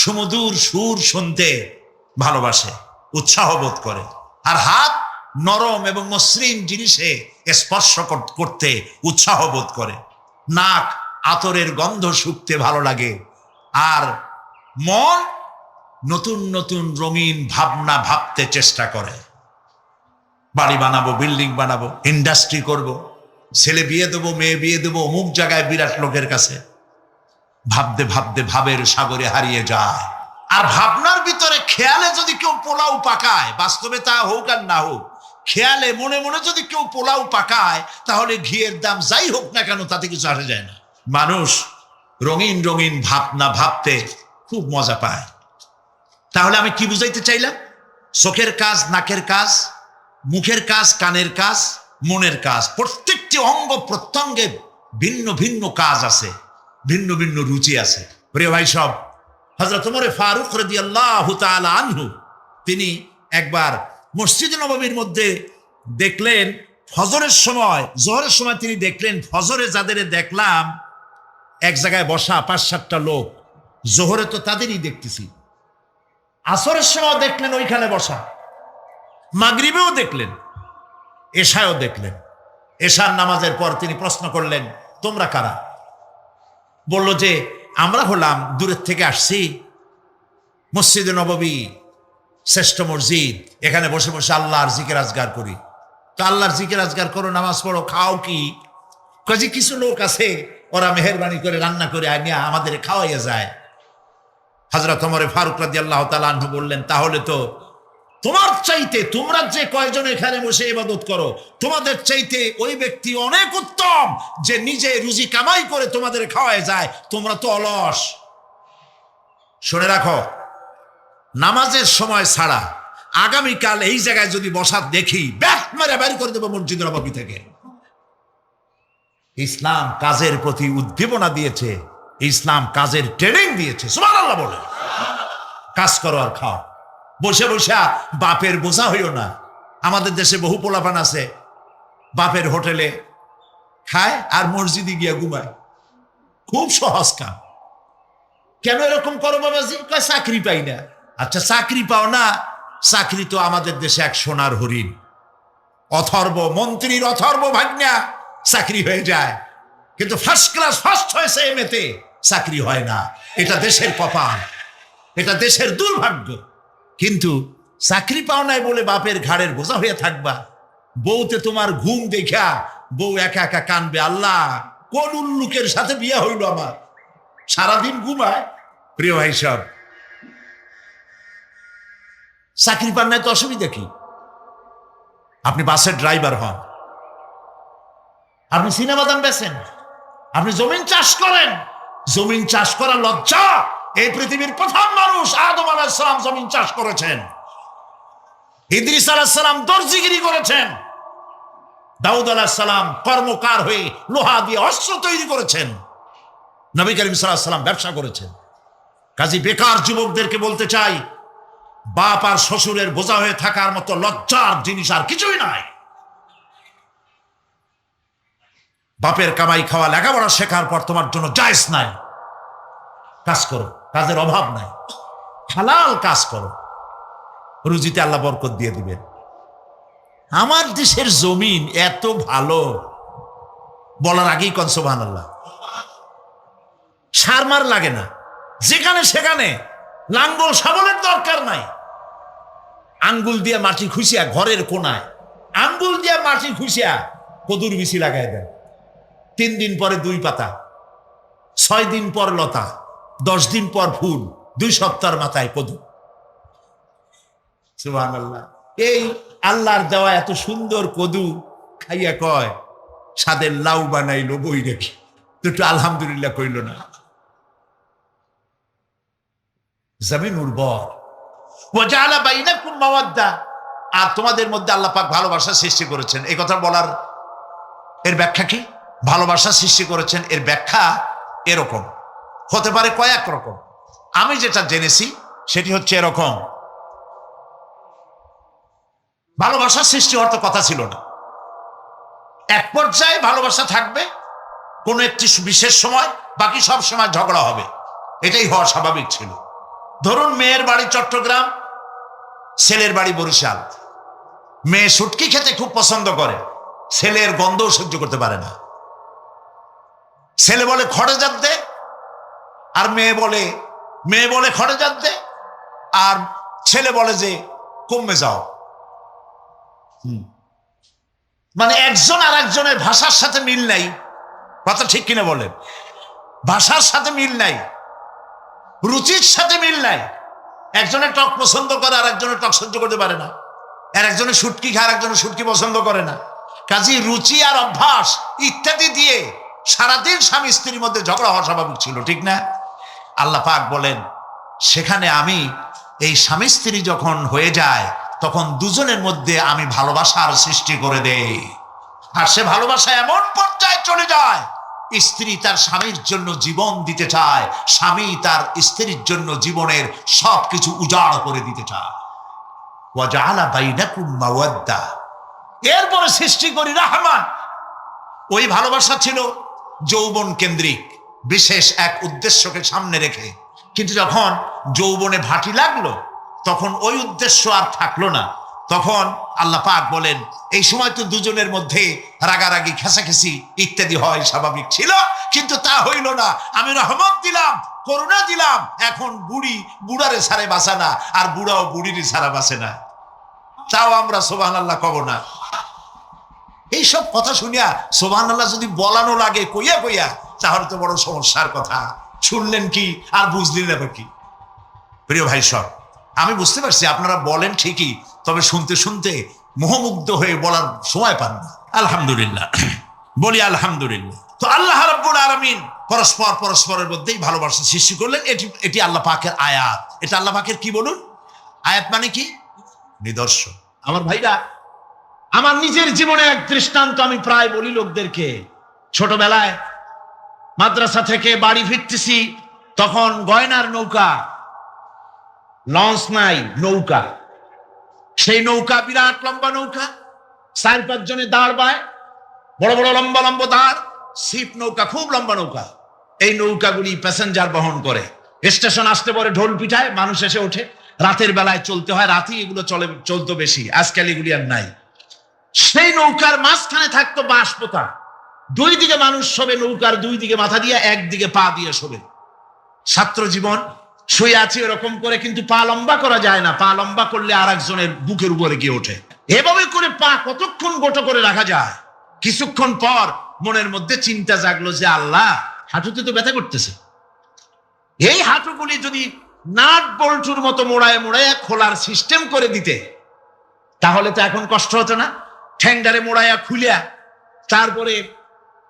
সুমধুর সুর শুনতে ভালোবাসে, উৎসাহ বোধ করে। আর হাত নরম এবং মসৃণ জিনিসে স্পর্শ করতে উৎসাহ বোধ করে। নাক আতরের গন্ধ শুঁকতে ভালো লাগে। আর মন নতুন নতুন রঙিন ভাবনা ভাবতে চেষ্টা করে। বাড়ি বানাবো, বিল্ডিং বানাবো, ইন্ডাস্ট্রি করব, ছেলে বিয়ে দেবো, মেয়ে বিয়ে দেবো অমুক জায়গায় বিরাট লোকের কাছে। ভাবতে ভাবতে ভাবের সাগরে হারিয়ে যায়। আর ভাবনার ভিতরে খেয়ালে যদি কেউ পোলাও পাকায়, বাস্তবে তা হোক আর না হোক, খেয়ালে মনে মনে যদি কেউ পোলাও পাকায়, তাহলে ঘিয়ের দাম যাই হোক না কেন তাতে কিছু আসে যায় না। মানুষ রঙিন রঙিন ভাবনা ভাবতে খুব মজা পায়। তাহলে আমি কি বুঝাইতে চাইলাম? চোখের কাজ, নাকের কাজ, মুখের কাজ, কানের কাজ, মনের কাজ, প্রত্যেকটি অঙ্গ প্রত্যঙ্গে ভিন্ন ভিন্ন কাজ আছে, ভিন্ন ভিন্ন রুচি আছে। প্রিয় ভাই সব, হযরত ওমর ফারুক রাদিয়াল্লাহু তাআলা আনহু তিনি একবার মসজিদ নববীর মধ্যে দেখলেন ফজরের সময়, জোহরের সময় তিনি দেখলেন ফজরে যাদের দেখলাম এক জায়গায় বসা ৫-৭টা লোক, জোহরে তো তাদেরই দেখতেছি, আসরের সময় দেখলেন ওইখানে বসা, মাগরিবেও দেখলেন, এশায়ও দেখলেন। এশার নামাজের পর তিনি প্রশ্ন করলেন, তোমরা কারা? বলল যে আমরা হলাম দূরের থেকে আসছি, মসজিদে নববী শ্রেষ্ঠ মসজিদ, এখানে বসে বসে আল্লাহর জিকির আজগার করি। তো আল্লাহর জিকির আজগার করো, নামাজ পড়ো, খাও কি? কাজে কিছু লোক আছে ওরা মেহেরবানি করে রান্না করে আনিয়া আমাদের খাওয়াইয়া যায়। হযরত ওমর ফারুক রাদিয়াল্লাহু তাআলা আনহু বললেন, তাহলে তো তোমার চাইতে, তোমরা যে কয়জন এখানে বসে ইবাদত করো, তোমাদের চাইতে ওই ব্যক্তি অনেক উত্তম যে নিজে রুজি কামাই করে তোমাদের খাওয়ায় যায়। তোমরা তো অলস। শুনে রাখো, নামাজের সময় ছাড়া আগামীকাল এই জায়গায় যদি বসা দেখি, ব্যাট মেরে বের করে দেবো মসজিদ নববী থেকে। ইসলাম কাজের প্রতি উদ্দীপনা দিয়েছে, ইসলাম কাজের ট্রেনিং দিয়েছে। সুবহানাল্লাহ বলে কাজ করো আর খাও। বসে বসে বাপের বোঝা হইও না। আমাদের দেশে বহু পোলাপান আছে বাপের হোটেলে খায় আর মসজিদে গিয়া ঘুমায়। খুব সহজ কাম। কেন এরকম করো বাবাজি? কয় চাকরি পাই না। আচ্ছা চাকরি পাও না, চাকরি তো আমাদের দেশে এক সোনার হরিণ। অথর্ব মন্ত্রীর অথর্ব ভাগ্না চাকরি হয়ে যায়, কিন্তু ফার্স্ট ক্লাস ফার্স্ট হয়েছে এমএতে, চাকরি হয় না। এটা দেশের কপাল, এটা দেশের দুর্ভাগ্য। কিন্তু চাকরি পাও নাই বলে বাপের ঘাড়ের বোঝা হয়ে থাকবা। বউতে তোমার ঘুম দেখা বউ একা একা কানবে, আল্লাহ কোন উল্লুকের সাথে বিয়ে হইল আমার, সারাদিন ঘুমায়। প্রিয় ভাই সব, চাকরি পান নাই তো অসুবিধা কি? আপনি বাসের ড্রাইভার হন, আপনি সিনেমাদান বেচেন, আপনি জমিন চাষ করেন। জমিন চাষ করা লজ্জা। এই পৃথিবীর প্রথম মানুষ আদম আলাইহিস সালাম জমিন চাষ করেছেন। ইদ্রিস আলাইহিস সালাম দর্জিগিরি করেছেন। দাউদ আলাইহিস সালাম কর্মকার হয়ে লোহা দিয়ে অস্ত্র তৈরি করেছেন। নবী করিম সাল্লাল্লাহু আলাইহি ওয়াসাল্লাম ব্যবসা করেছেন। কাজী বেকার যুবকদেরকে বলতে চাই, বাপ আর শ্বশুরের বোঝা হয়ে থাকার মতো লজ্জার জিনিস আর কিছুই নাই। বাপের কামাই খাওয়া লেখাপড়া শেখার পর তোমার জন্য জায়েজ নাই। কাজ করো, কাজের অভাব নাই, হালাল কাজ করো, রুজিতে আল্লাহ বরকত দিয়ে দিবেন। আমার দেশের জমিন এত ভালো, বলার আগেই কন সুবহানাল্লাহ। সারমার লাগে না, যেখানে সেখানে লাঙ্গল শাবলের দরকার নাই। আঙ্গুল দিয়ে মাটি খুঁচিয়া ঘরের কোনায় আঙ্গুল দিয়ে মাটি খুঁচিয়া কদুর বিচি লাগাই দেন। 3 দিন পরে 2 পাতা, 6 দিন পর লতা, 10 দিন পর ফুল, 2 সপ্তাহের মাথায় কদু। সুবহানাল্লাহ। এই আল্লাহর দেওয়া এত সুন্দর কদু খাইয়া কয় সাদের লাউ বানাইলো বই রেখে, তো একটু আলহামদুলিল্লাহ কইল না। জমিন উর্বর। ওয়াজালা বাইনাকুম মাওয়াদ্দা, আর তোমাদের মধ্যে আল্লাহ পাক ভালোবাসা সৃষ্টি করেছেন। এই কথা বলার এর ব্যাখ্যা কি? ভালোবাসা সৃষ্টি করেছেন এর ব্যাখ্যা এরকম হতে পারে, কয়েক রকম। আমি যেটা জেনেছি সেটি হচ্ছে এরকম, ভালোবাসা সৃষ্টি হওয়ার তো কথা ছিল না। এক পর্যায়ে ভালোবাসা থাকবে কোনো একটি বিশেষ সময়, বাকি সব সময় ঝগড়া হবে, এটাই হওয়া স্বাভাবিক ছিল। ধরুন মেয়ের বাড়ি চট্টগ্রাম, ছেলের বাড়ি বরিশাল। মেয়ে শুটকি খেতে খুব পছন্দ করে, ছেলের গন্ধও সহ্য করতে পারে না। ছেলে বলে খড়ে জাত দে, আর মেয়ে বলে খড়ে জাত দে। আর ছেলে বলে যে কমে যাও। মানে একজন আর একজনের ভাষার সাথে মিল নাই। কথা ঠিক কিনা বলেন? ভাষার সাথে মিল নাই, রুচির সাথে মিল নাই। একজনের টক পছন্দ করে আর একজনের টক সহ্য করতে পারে না, আর একজনের শুটকি খায় আর একজনের শুটকি পছন্দ করে না। কাজে রুচি আর অভ্যাস ইত্যাদি দিয়ে সারাদিন স্বামী স্ত্রীর মধ্যে ঝগড়া হওয়া স্বাভাবিক ছিল, ঠিক না? আল্লাহ পাক বলেন সেখানে আমি এই স্বামী স্ত্রী যখন হয়ে যায় তখন দুজনের মধ্যে আমি ভালোবাসার সৃষ্টি করে দেই। আর সে ভালোবাসা এমন পর্যায়ে চলে যায়, স্ত্রী তার স্বামীর জন্য জীবন দিতে চায়, স্বামী তার স্ত্রীর জন্য জীবনের সবকিছু উজাড় করে দিতে চায়। ওয়াজআলা বাইনাকুম মাওয়াদ্দা, এরপরে সৃষ্টি করি রাহমান। ওই ভালোবাসা ছিল যৌবন কেন্দ্রিক, বিশেষ এক উদ্দেশ্যকে সামনে রেখে। কিন্তু যখন যৌবনে ভাটি লাগলো তখন ওই উদ্দেশ্য আর থাকলো না। তখন আল্লাহ পাক বলেন এই সময় তো দুজনের মধ্যে রাগারাগি খেসাখেসি ইত্যাদি হয়, স্বাভাবিক ছিল, কিন্তু তা হইল না। আমি রহমত দিলাম, করুণা দিলাম, এখন বুড়ি বুড়ারে ছাড়ে বাঁচে না, আর বুড়াও বুড়িরই ছাড়া বাঁচে না। তাও আমরা সুবহানাল্লাহ কব না। এইসব কথা শুনিয়া সুবহানাল্লাহ যদি বলানো লাগে কইয়া কইয়া, তাহলে তো বড় সমস্যার কথা। শুনলেন কি আর বুঝলেন না কি? প্রিয় ভাই সব, আমি বুঝতে পারছি আপনারা বলেন ঠিকই, তবে শুনতে শুনতে মোহমুগ্ধ হয়ে বলার সময় পান না। আলহামদুলিল্লাহ, বলি আলহামদুলিল্লাহ। তো আল্লাহ রাব্বুল আলামিন পরস্পর পরস্পরের মধ্যেই ভালোবাসা সৃষ্টি করলেন। এটি আল্লাহ পাকের আয়াত। এটা আল্লাহ পাকের কি বলুন? আয়াত মানে কি? নিদর্শন। আমার ভাইরা, আমার নিজের জীবনে এক দৃষ্টান্ত আমি প্রায় বলি লোকদেরকে। ছোটবেলায় মাদ্রাসা থেকে বাড়ি ফিরতেছি, তখন গয়নার নৌকা, লঞ্চ নাই, নৌকা। সেই নৌকা বিরাট লম্বা নৌকা, 4-5 জনে দাঁড় বায়, বড় বড় লম্বা লম্বা দাঁড়, ছিপ নৌকা, খুব লম্বা নৌকা। এই নৌকাগুলি প্যাসেঞ্জার বহন করে। স্টেশন আসতে পরে ঢোল পিঠায়, মানুষ এসে ওঠে। রাতের বেলায় চলতে হয়, রাতেই এগুলো চলতো বেশি, আজকাল এগুলি আর নাই। সেই নৌকার মাঝখানে থাকতো বাঁশ পোতা, 2 দিকে মানুষ শোবে, নৌকার 2 দিকে মাথা দিয়ে, একদিকে পা দিয়ে শোবে। ছাত্র জীবন, শুয়ে আছি এরকম করে, কিন্তু পা লম্বা করা যায় না। পা লম্বা করলে আর একজনের বুকের উপরে গিয়ে ওঠে। এভাবে করে পা কতক্ষণ গোটো করে রাখা যায়? কিছুক্ষণ পর মনের মধ্যে চিন্তা জাগলো যে আল্লাহ, হাঁটুতে তো ব্যথা করতেছে, এই হাঁটুগুলি যদি নাট বল্টুর মতো মোড়ায় মোড়ায় খোলার সিস্টেম করে দিতে, তাহলে তো এখন কষ্ট হতো না। ঠ্যাংডারে মোড়াইয়া খুলিয়া তারপরে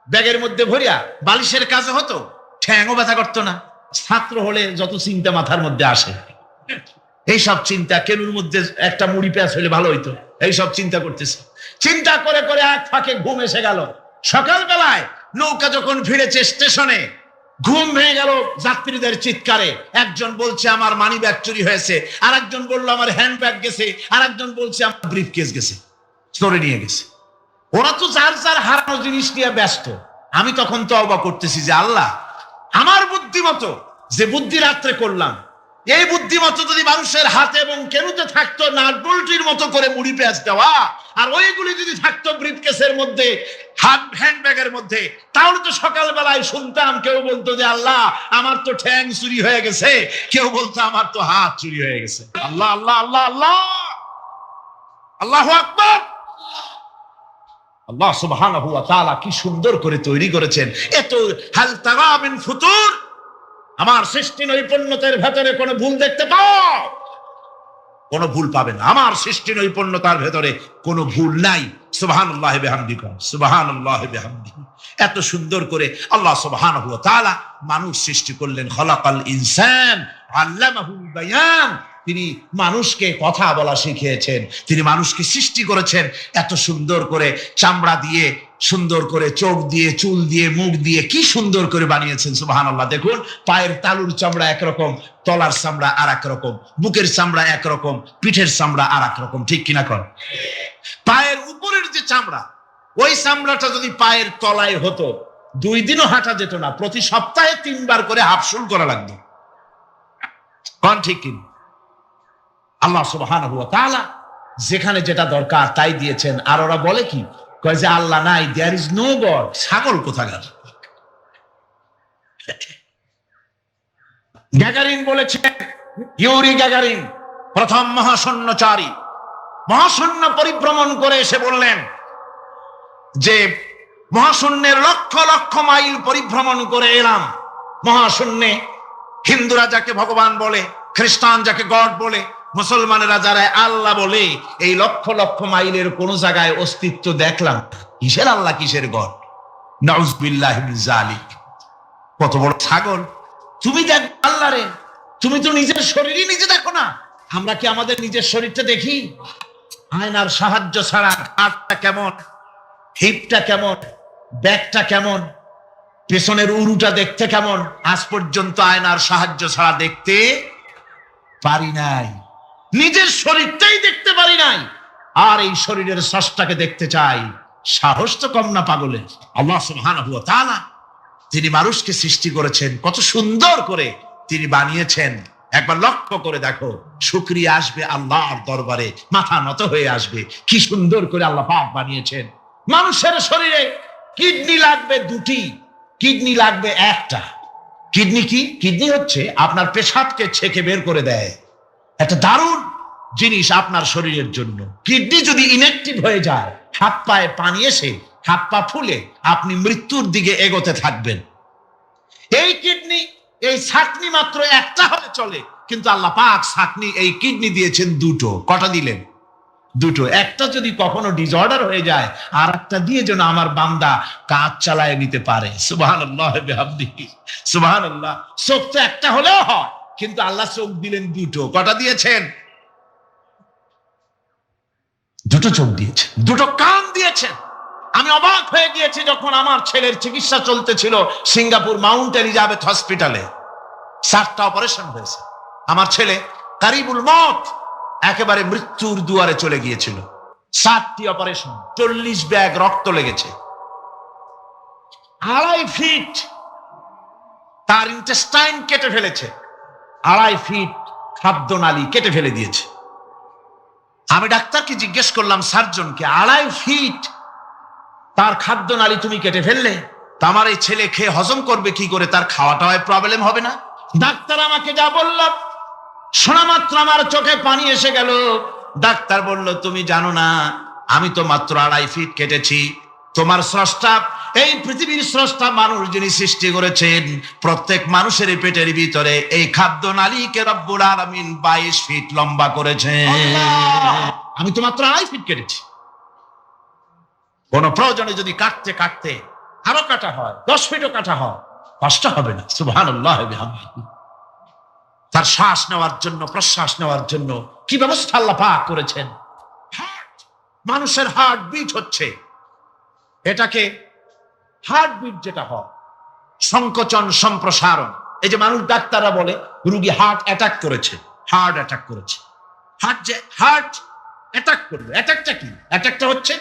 ব্যাগের মধ্যে ভরিয়া বালিশের কাজে হতো, ঠ্যাংও ব্যথা করতো না। ছাত্র হলে যত চিন্তা মাথার মধ্যে আসে, এইসব চিন্তা, কেনুর মধ্যে একটা মুড়ি পেঁয়াজ হলে ভালো হইতো, এইসব চিন্তা করতেছে। চিন্তা করে করে এক ফাঁকে ঘুম এসে গেল। সকালবেলায় নৌকা যখন ফিরেছে স্টেশনে, ঘুম ভেঙে গেল যাত্রীদের চিৎকারে। একজন বলছে আমার মানি ব্যাগ চুরি হয়েছে, আর একজন বললো আমার হ্যান্ড ব্যাগ গেছে, আর একজন বলছে আমার ব্রিফ কেস গেছে, চোরে নিয়ে গেছে। ওরা তো যার যার হারানো জিনিস নিয়ে ব্যস্ত। আমি তখন তওবা করতেছি যে আল্লাহ, আমার বুদ্ধিমতো যে বুদ্ধি রাত্রে করলাম, এই বুদ্ধিমতো যদি মানুষের হাতে এবং কেনুতে থাকতো নাট বল্টুর মতো করে মুড়ি পেঁয়াজ দেওয়া, আর ওইগুলি যদি থাকতো ব্রিফকেসের মধ্যে, হ্যান্ড ব্যাগের মধ্যে, তাহলে তো সকালবেলায় শুনতাম কেউ বলতো যে আল্লাহ আমার তো ঠ্যাং চুরি হয়ে গেছে, কেউ বলতো আমার তো হাত চুরি হয়ে গেছে। আল্লাহ আল্লাহ আল্লাহ আল্লাহ, আল্লাহু আকবার। আল্লাহ সুবহানাহু ওয়া তাআলা কি সুন্দর করে তৈরি করেছেন। এত হাল তারা মিন ফুতুর, আমার সৃষ্টি নৈপুণ্যতার ভেতরে কোনো ভুল দেখতে পাও? কোনো ভুল পাবে না। আমার সৃষ্টি নৈপুণ্যতার ভেতরে কোনো ভুল নাই। সুবহানাল্লাহ বিহামদিহি, সুবহানাল্লাহ বিহামদিহি। এত সুন্দর করে আল্লাহ সুবহানাহু ওয়া তাআলা মানুষ সৃষ্টি করলেন। খলাকাল ইনসান আল্লামাহুল বায়ান, তিনি মানুষকে কথা বলা শিখিয়েছেন, তিনি মানুষকে সৃষ্টি করেছেন এত সুন্দর করে, চামড়া দিয়ে, সুন্দর করে চোখ দিয়ে, চুল দিয়ে, মুখ দিয়ে, কি সুন্দর করে বানিয়েছেন। সুবহানাল্লাহ। দেখুন, পায়ের তালুর চামড়া একরকম, তলার চামড়া আর এক রকম, বুকের চামড়া একরকম, পিঠের চামড়া আর এক রকম, ঠিক কিনা কর? পায়ের উপরের যে চামড়া, ওই চামড়াটা যদি পায়ের তলায় হতো, 2 দিনও হাঁটা যেত না। প্রতি সপ্তাহে 3 বার করে হাফসুল করা লাগতো। কোন ঠিক কিনা? আল্লাহ সুবহানাহু ওয়া তাআলা যেখানে যেটা দরকার তাই দিয়েছেন। আর ওরা বলে কি, কয় যে আল্লাহ নাই, দেয়ার ইজ নো গড। ছাগল কোথাকার। গ্যাগারিন বলেছেন ইউরি গ্যাগারিন প্রথম মহাশূন্যচারী, মহাশূন্য পরিভ্রমণ করে এসে বললেন যে মহাশূন্যের লক্ষ লক্ষ মাইল পরিভ্রমণ করে এলাম। মহাশূন্যে হিন্দুরা যাকে ভগবান বলে, খ্রিস্টান যাকে গড বলে, মুসলমানেরা যারা আল্লাহ বলে, এই লক্ষ লক্ষ মাইলের কোন জায়গায় অস্তিত্ব দেখলাম। কিসের আল্লাহ, কিসের গড? নাউযুবিল্লাহি মিন যালিক। কত বড় ছাগল! তুমি দেখ আল্লাহ রে, তুমি তো নিজের শরীরই নিজে দেখো না। আমরা কি আমাদের নিজের শরীরটা দেখি? আয়নার সাহায্য ছাড়া ঘাটটা কেমন, হিপটা কেমন, ব্যাকটা কেমন, পেছনের উরুটা দেখতে কেমন, আজ পর্যন্ত আয়নার সাহায্য ছাড়া দেখতে পারি নাই। নিজের শরীরটাই দেখতে পারি নাই, আর এই শরীরের স্রষ্টাকে দেখতে চাই। সাহস তো কম না পাগলের। আল্লাহ সুবহানাহু ওয়া তাআলা তিনি মানুষকে সৃষ্টি করেছেন, কত সুন্দর করে তিনি বানিয়েছেন। একবার লক্ষ্য করে দেখো, শুকরিয়া আসবে আল্লাহর দরবারে, মাথা নত হয়ে আসবে। কি সুন্দর করে আল্লাহ পাক বানিয়েছেন। মানুষের শরীরে কিডনি লাগবে দুটি, কিডনি লাগবে একটা। কিডনি কি? কিডনি হচ্ছে আপনার পেশাবকে ছেঁকে বের করে দেয়, একটা দারুণ জিনিস আপনার শরীরের জন্য। কিডনি যদি ইনঅ্যাক্টিভ হয়ে যায়, হাত পায়ে পানি এসে হাত পা ফুলে আপনি মৃত্যুর দিকে এগোতে থাকবেন। এই কিডনি, এই ছাকনি মাত্র একটা হলে চলে, কিন্তু আল্লাহ পাক ছাকনি, এই কিডনি দিয়েছেন দুটো। কটা দিলেন? দুটো। একটা যদি কখনো ডিসঅর্ডার হয়ে যায়, আর একটা দিয়ে যেন আমার বান্দা কাজ চালায় নিতে পারে। সুবহানাল্লাহ বিহামদিহি, সুবহানাল্লাহ। চোখ তো একটা হলেও হয়, কিন্তু আল্লাহ চোখ দিলেন দুটো। কটা দিয়েছেন? দুটো চোখ দিয়েছেন, দুটো কান দিয়েছেন। আমি অবাক হয়ে গিয়েছি যখন আমার ছেলের চিকিৎসা চলতেছিল সিঙ্গাপুর মাউন্ট এলিজাবেথ হসপিটালে। 7টা অপারেশন হয়েছে। আমার ছেলে কারিবুল মত, একেবারে মৃত্যুর দুয়ারে চলে গিয়েছিল। 7টি অপারেশন, 40 ব্যাগ রক্ত লেগেছে। 2.5 ফিট তার ইন্টেস্টাইন কেটে ফেলেছে, 2.5 ফিট খাদ্যনালী কেটে ফেলে দিয়েছে। আমি ডাক্তারকে জিজ্ঞেস করলাম, সার্জনকে, 2.5 ফিট তার খাদ্যনালী তুমি কেটে ফেললে, তা আমার এই ছেলে খেয়ে হজম করবে কি করে? তার খাওয়াটাও প্রবলেম হবে না? ডাক্তার আমাকে যা বলল, শোনা মাত্র আমার চোখে পানি এসে গেল। ডাক্তার বলল, তুমি জানো না, আমি তো মাত্র 2.5 ফিট কেটেছি। তোমার স্রষ্টা, এই পৃথিবীর স্রষ্টা মানুষ যিনি সৃষ্টি করেছেন, প্রত্যেক মানুষের পেটের ভিতরে এই খাদ্যনালীকে রব্বুল আলামিন 22 ফিট লম্বা করেছেন। আমি তো মাত্র 2.5 ফিট কেটেছি। কোন প্রয়োজনে যদি কাটতে কাটতে আরো কাটা হয়, 10 ফিটও কাটা হয়, কষ্ট হবে না। সুবহানাল্লাহ বিহামদিহি। তার শ্বাস নেওয়ার জন্য, প্রশ্বাস নেওয়ার জন্য কি ব্যবস্থা আল্লাহ পাক করেছেন। হার্ট, মানুষের হার্ট বিট হচ্ছে, এটাকে হার্ট বিট যেটা হয়, সংকোচন সম্প্রসারণ। এই যে মানুষ, ডাক্তাররা বলে রোগী হার্ট অ্যাটাক করেছে, হার্ট অ্যাটাক করেছে। হার্ট অ্যাটাক করবে, অ্যাটাকটা কি? অ্যাটাকটা হচ্ছে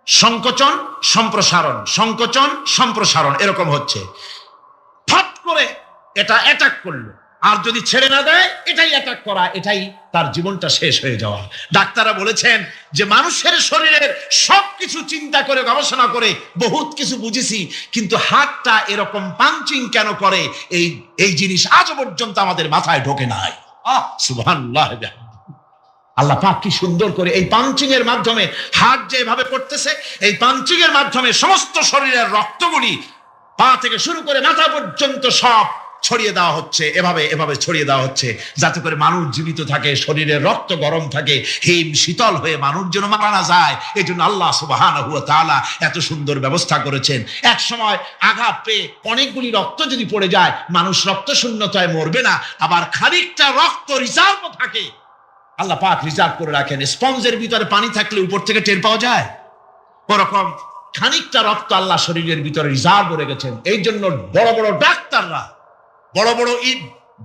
সংকোচন সম্প্রসারণ, সংকোচন সম্প্রসারণ, এরকম হচ্ছে। ফট করে এটা অ্যাটাক করলো, আর যদি ছেড়ে না দেয়, এটাই অ্যাটাক করা, এটাই তার জীবনটা শেষ হয়ে যাওয়া। ডাক্তাররা বলেছেন যে মানুষের শরীরের সবকিছু চিন্তা করে, গবেষণা করে বহুত কিছু বুঝেছি, কিন্তু হার্টটা এরকম পাঞ্চিং কেন করে, এই জিনিস আজও পর্যন্ত আমাদের মাথায় ঢোকে নাই। সুবহানাল্লাহ। আল্লাহ পাক কি সুন্দর করে এই পাঞ্চিং এর মাধ্যমে, হার্ট যেভাবে করতেছে, এই পাঞ্চিং এর মাধ্যমে সমস্ত শরীরের রক্তগুলি পা থেকে শুরু করে মাথা পর্যন্ত সব ছড়িয়ে দেওয়া হচ্ছে। এভাবে এভাবে ছড়িয়ে দেওয়া হচ্ছে যাতে করে মানুষ জীবিত থাকে, শরীরের রক্ত গরম থাকে, হিম শীতল হয়ে মানুষ যেন মারা না যায়। এই জন্য আল্লাহ সুবহানাহু ওয়া তাআলা এত সুন্দর ব্যবস্থা করেছেন। এক সময় আঘাত পেয়ে অনেকগুলি রক্ত যদি পড়ে যায়, মানুষ রক্ত শূন্যতায় মরবে না, আবার খানিকটা রক্ত রিজার্ভ থাকে। আল্লাহ পাক রিজার্ভ করে রাখেন। স্পঞ্জের ভিতরে পানি থাকলে উপর থেকে টের পাওয়া যায়, ওরকম খানিকটা রক্ত আল্লাহ শরীরের ভিতরে রিজার্ভ রেখেছেন। এই জন্য বড় বড় ডাক্তাররা, বড় বড়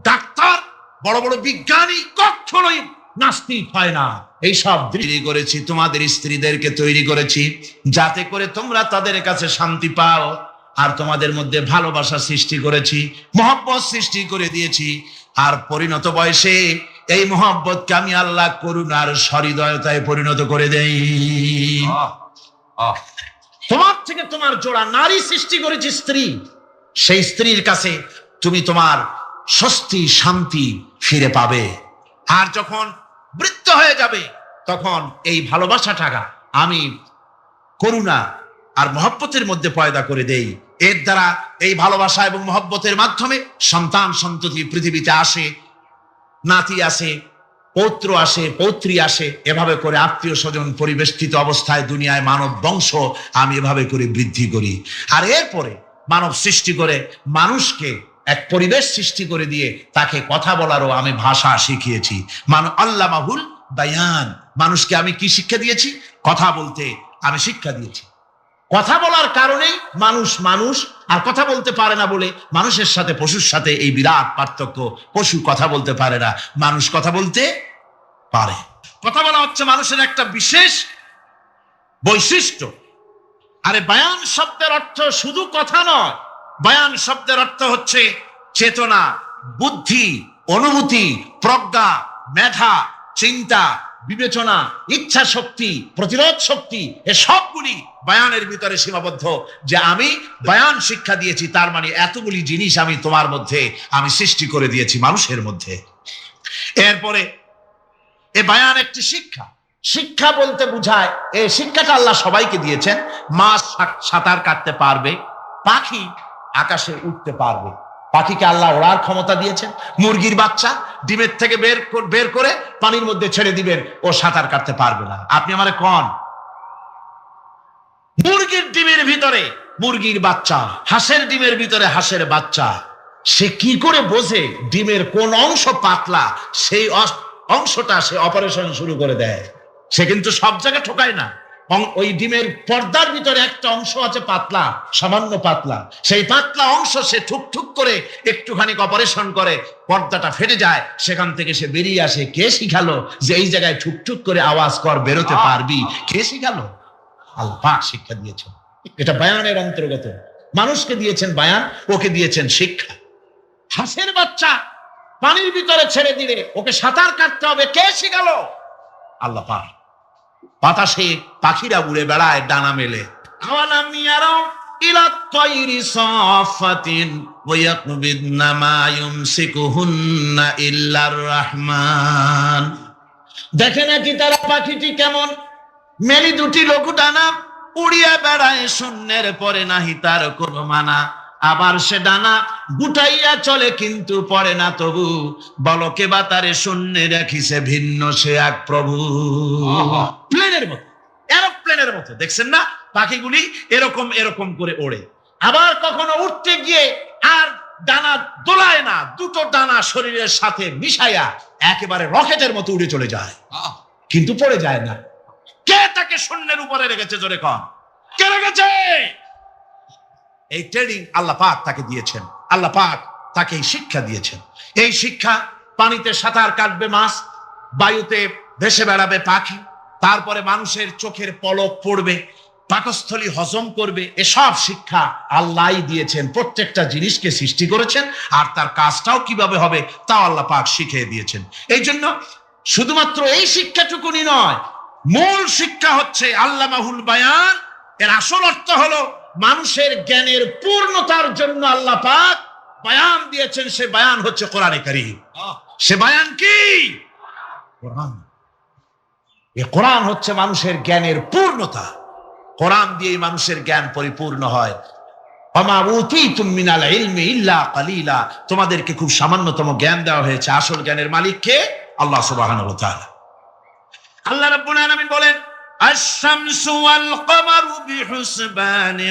ডাক্তার, বড় বড় বিজ্ঞানী কখনোই নাস্তিক হয় না। এইসব তৈরি করেছি, তোমাদের স্ত্রীদেরকে তৈরি করেছি যাতে করে তোমরা তাদের কাছে শান্তি পাও, আর তোমাদের মধ্যে ভালোবাসা সৃষ্টি করেছি, মহব্বত সৃষ্টি করে দিয়েছি। আর পরিণত বয়সে এই মহব্বতকে আমি আল্লাহ করুণার সহৃদয়তায় পরিণত করে দেই। তোমার থেকে তোমার জোড়া নারী সৃষ্টি করেছি, স্ত্রী। সেই স্ত্রীর কাছে তুমি তোমার স্বস্তি, শান্তি, ফিরে পাবে। আর যখন বৃদ্ধ হয়ে যাবে তখন এই ভালোবাসাটা আমি করুণা আর মহব্বতের মধ্যে পয়দা করে দেই। এর দ্বারা এই ভালোবাসা এবং মহব্বতের মাধ্যমে সন্তান সন্ততি পৃথিবীতে আসে, নাতি আসে, পৌত্র আসে, পৌত্রী আসে, এভাবে করে আত্মীয় স্বজন পরিবেষ্টিত অবস্থায় দুনিয়ায় মানব বংশ আমি এভাবে করে বৃদ্ধি করি। আর এরপরে মানব সৃষ্টি করে মানুষকে এক পরিবেশ সৃষ্টি করে দিয়ে তাকে কথা বলারও আমি ভাষা শিখিয়েছি। আল্লামাহুল বায়ান, মানুষকে আমি কি শিক্ষা দিয়েছি? কথা বলতে আমি শিক্ষা দিয়েছি। কথা বলার কারণেই মানুষ আর কথা বলতে পারে না বলে মানুষের সাথে পশুর সাথে এই বিরাট পার্থক্য। পশু কথা বলতে পারে না, মানুষ কথা বলতে পারে। কথা বলা হচ্ছে মানুষের একটা বিশেষ বৈশিষ্ট্য। আরে বায়ান শব্দের অর্থ শুধু কথা নয়, বায়ান শব্দের অর্থ হচ্ছে চেতনা, বুদ্ধি, অনুভূতি, প্রজ্ঞা, মেধা, চিন্তা, বিবেচনা, ইচ্ছা শক্তি, প্রতিরোধ শক্তি, এ সবগুলি বায়ানের ভিতরে সীমাবদ্ধ। যে আমি বায়ান শিক্ষা দিয়েছি, তার মানে এতগুলি জিনিস আমি তোমার মধ্যে আমি সৃষ্টি করে দিয়েছি মানুষের মধ্যে। এরপরে এ বায়ান একটি শিক্ষা। শিক্ষা বলতে বুঝায়, এই শিক্ষাটা আল্লাহ সবাইকে দিয়েছেন। মাছ সাঁতার কাটতে পারবে, পাখি আকাশে উঠতে পারবে। পাখিকে আল্লাহ ওড়ার ক্ষমতা দিয়েছেন। মুরগির বাচ্চা ডিমের থেকে বের করে পানির মধ্যে ছেড়ে দিবেন, ও সাঁতার কাটতে পারবে না। আপনি আমারে কোন মুরগির ডিমের ভিতরে মুরগির বাচ্চা, হাঁসের ডিমের ভিতরে হাঁসের বাচ্চা, সে কি করে বোঝে ডিমের কোন অংশ পাতলা? সেই অংশটা সে অপারেশন শুরু করে দেয়। সে কিন্তু সব জায়গায় ঠকায় না। ওই ডিমের পর্দার ভিতরে একটা অংশ আছে পাতলা, সামান্য পাতলা, সেই পাতলা অংশ সে ঠুক করে একটুখানি অপারেশন করে, পর্দাটা ফেটে যায়, সেখান থেকে সে বেরিয়ে আসে। কে শিখালো যে এই জায়গায় ঠুক করে আওয়াজ কর, বেরোতে পারবি? কে শিখালো? আল্লাহ শিক্ষা দিয়েছেন। এটা বায়ানের অন্তর্গত। মানুষকে দিয়েছেন বায়ান, ওকে দিয়েছেন শিক্ষা। হাঁসের বাচ্চা পানির ভিতরে ছেড়ে দিলে ওকে সাঁতার কাটতে হবে, কে শিখালো? আল্লাহ পাক। বাতাসে পাখিরা উড়ে বেড়ায় ডানা মেলে। আওয়ালাম ইয়ারাউ ইলা তায়রি সাফাতিন ওয়া ইয়াকবিদনা মা ইউমসিকুহুন্না ইল্লার রাহমান। দেখে নাকি তারা পাখিটি কেমন? মেলি দুটি লঘু ডানা, উড়িয়া বেড়ায় শূন্যের পরে নাহি তার কোনো মানা। আবার সে ডানা গুটাইয়া চলে কিন্তু পড়ে না তবু, বলকে বা তারে শূন্যে রাখিছে ভিন্ন সে এক প্রভু। প্লেনের মতো, এরোপ্লেনের মতো দেখছেন না পাখিগুলি এরকম এরকম করে ওড়ে। আবার কখনো উঠতে গিয়ে আর ডানা দোলায় না, দুটো ডানা শরীরের সাথে মিশাইয়া একেবারে রকেটের মতো উড়ে চলে যায়, কিন্তু পড়ে যায় না। কে তাকে শূন্যের উপরে রেখেছে? জোরে কন, কে রেখেছে? এই ট্রেনিং আল্লাহ পাক তাকে দিয়েছেন। আল্লাহ পাক তাকে এই শিক্ষা দিয়েছেন। এই শিক্ষা, পানিতে সাঁতার কাটবে মাছ, বায়ুতে ভেসে বেড়াবে পাখি, তারপরে মানুষের চোখের পলক পড়বে, পাকস্থলী হজম করবে, এসব শিক্ষা আল্লাহই দিয়েছেন। প্রত্যেকটা জিনিসকে সৃষ্টি করেছেন, আর তার কাজটাও কিভাবে হবে তাও আল্লাহ পাক শিখিয়ে দিয়েছেন। এই জন্য শুধুমাত্র এই শিক্ষাটুকুনি নয়, মূল শিক্ষা হচ্ছে আল্লামাহুল বায়ান। এর আসল অর্থ হলো মানুষের জ্ঞানের পূর্ণতার জন্য আল্লাহ পাক বায়ান দিয়েছেন। সে বায়ান হচ্ছে কোরআনে কারীম। সে বায়ান কি? কোরআন। এই কোরআন হচ্ছে মানুষের জ্ঞানের পূর্ণতা। কোরআন দিয়েই মানুষের জ্ঞান পরিপূর্ণ হয়। ওমা উতীতুম মিনাল ইলমি ইল্লা কালিলা, তোমাদেরকে খুব সামান্যতম জ্ঞান দেওয়া হয়েছে। আসল জ্ঞানের মালিক কে? আল্লাহ সুবহানাহু ওয়া তাআলা। আল্লাহ রাব্বুল আলামিন বলেন, আশ-শামসু ওয়াল কমারু বিহুসবানি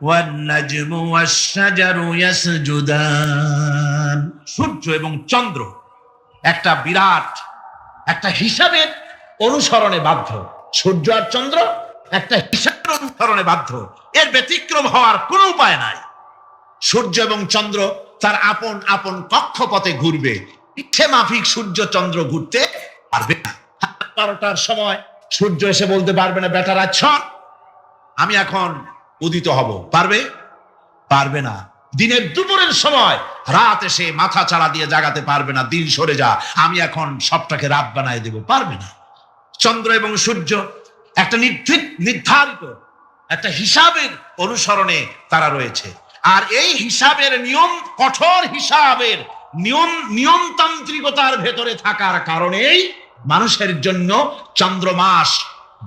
ওয়ান নাজমু ওয়াশ-শাজারু ইয়াসজুদান। সূর্য এবং চন্দ্র একটা বিরাট একটা হিসাবের অনুসরণে বাধ্য। সূর্য আর চন্দ্র একটা হিসাবের অনুসরণে বাধ্য, এর ব্যতিক্রম হওয়ার কোনো উপায় নাই। সূর্য এবং চন্দ্র তার আপন আপন কক্ষপথে ঘুরবে, ইচ্ছে মাফিক সূর্য চন্দ্র ঘুরতে পারবে না। 12টার সময় সূর্য এসে বলতে পারবে না, বেটা রাত ছন, আমি এখন উদিত হব। পারবে? পারবে না। দিনের দুপুরের সময় রাত এসে মাথা চাড়া দিয়ে জাগাতে পারবে না, দিন সরে যা, আমি এখন সবটাকে রাত বানাই দেব, পারবে না। চন্দ্র এবং সূর্য একটা নির্ধারিত একটা হিসাবের অনুসরণে তারা রয়েছে। আর এই হিসাবের নিয়ম, কঠোর হিসাবের নিয়মতান্ত্রিকতার ভেতরে থাকার কারণেই মানুষের জন্য চন্দ্র মাস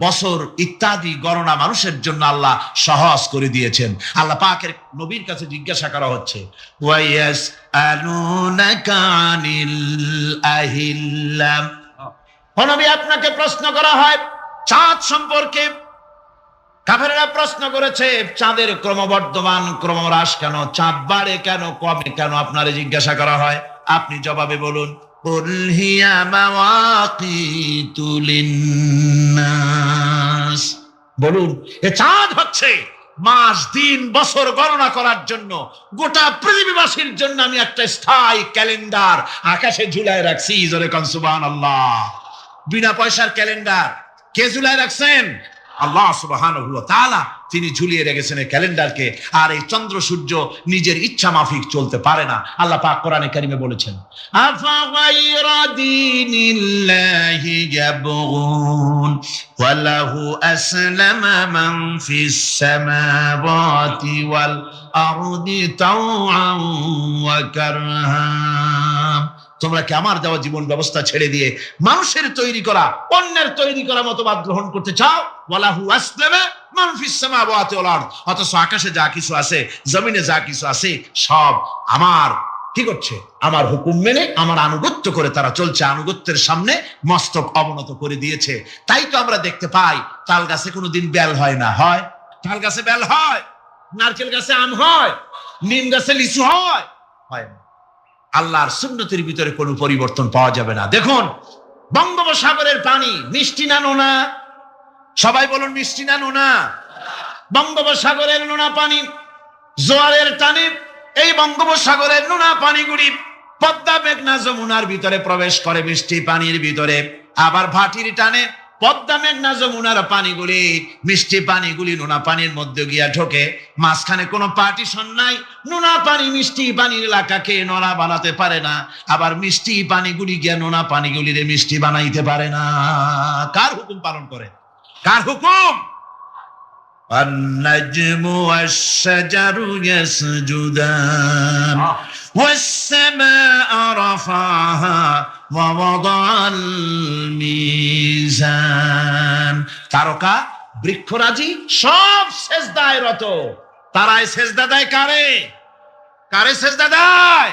বছর ইত্যাদি গণনা মানুষের জন্য আল্লাহ সহজ করে দিয়েছেন। আল্লাহ পাকের নবীর কাছে জিজ্ঞাসা করা হচ্ছে, ওয়ায়াসআলুনাকা আনিল আহিল্লাম, ও নবী আপনাকে প্রশ্ন করা হয় চাঁদ সম্পর্কে। কাফেররা প্রশ্ন করেছে চাঁদের ক্রমবর্ধমান ক্রমহ্রাস কেন, চাঁদ বাড়ে কেন, কমে কেন, আপনারে জিজ্ঞাসা করা হয়, আপনি জবাবে বলুন, কুল হিয়া মাওয়াকিতু লিন্নাস, বলুন এ চাঁদ হচ্ছে মাস দিন বছর গণনা করার জন্য, গোটা পৃথিবীবাসীর জন্য আমি একটা স্থায়ী ক্যালেন্ডার আকাশে ঝুলায় রাখছি। জোরে কোন সুবহানাল্লাহ। বিনা পয়সার ক্যালেন্ডার কে ঝুলায় রাখছেন? আল্লাহ সুবহানাহু ওয়া তাআলা তিনি ঝুলিয়ে রেখেছেন এই ক্যালেন্ডারকে। আর এই চন্দ্র সূর্য নিজের ইচ্ছা মাফিক চলতে পারে না। আল্লাহ পাক কোরআনে কারিমে বলেছেন, আফা গায়রা দীনিল্লাহি ইয়াবগুন ওয়া লাহু আসলামা মান ফিস সামাওয়াতি ওয়াল আরদি তাওআন ওয়া কারহা, তোমরা কি আমার দেওয়া জীবন ব্যবস্থা ছেড়ে দিয়ে মানুষের তৈরি করা অন্যের তৈরি করা মতবাদ গ্রহণ করতে চাও? ওয়ালাহু আসলামা মান ফিস সামাওয়াতি ওয়াল আরদ, অথচ আকাশে যা কিছু আছে জমিনে যা কিছু আছে সব আমার কি করছে? আমার হুকুম মেনে আমার আনুগত্য করে তারা চলছে, আনুগত্যের সামনে মস্তক অবনত করে দিয়েছে। তাই তো আমরা দেখতে পাই তাল গাছে কোনোদিন বেল হয় না, হয়? তাল গাছে বেল হয়, নারকেল গাছে আম হয়, নিম গাছে লিচু হয়? হয় না। আল্লাহর সুন্নতের ভিতরে কোনো পরিবর্তন পাওয়া যাবে না। দেখুন বঙ্গোপসাগরের পানি মিষ্টি না নোনা? সবাই বলুন মিষ্টি না নোনা? বঙ্গোপসাগরের নোনা পানি জোয়ারের টানে এই বঙ্গোপসাগরের নোনা পানিগুলি পদ্মা মেঘনা যমুনার ভিতরে প্রবেশ করে মিষ্টি পানির ভিতরে, আবার ভাটির টানে পদ্মা মেঘনা যমুনার পানিগুলি মিষ্টি পানিগুলি নোনা পানির মধ্যে গিয়া ঢোকে। মাঝখানে কোনো পার্টিশন নাই, নোনা পানি মিষ্টি পানির এলাকাকে নোনা বানাতে পারে না, আবার মিষ্টি পানিগুলি গিয়া নোনা পানিগুলিরে মিষ্টি বানাইতে পারে না। কার হুকুম পালন করে? কার হুকুম? النجم والشجر يسجدان والسماء رفعها ووضع الميزان, তারকা বৃক্ষরাজি সব সেজদায় রত। তারাই সেজদা দেয় কারে? কারে সেজদা দেয়?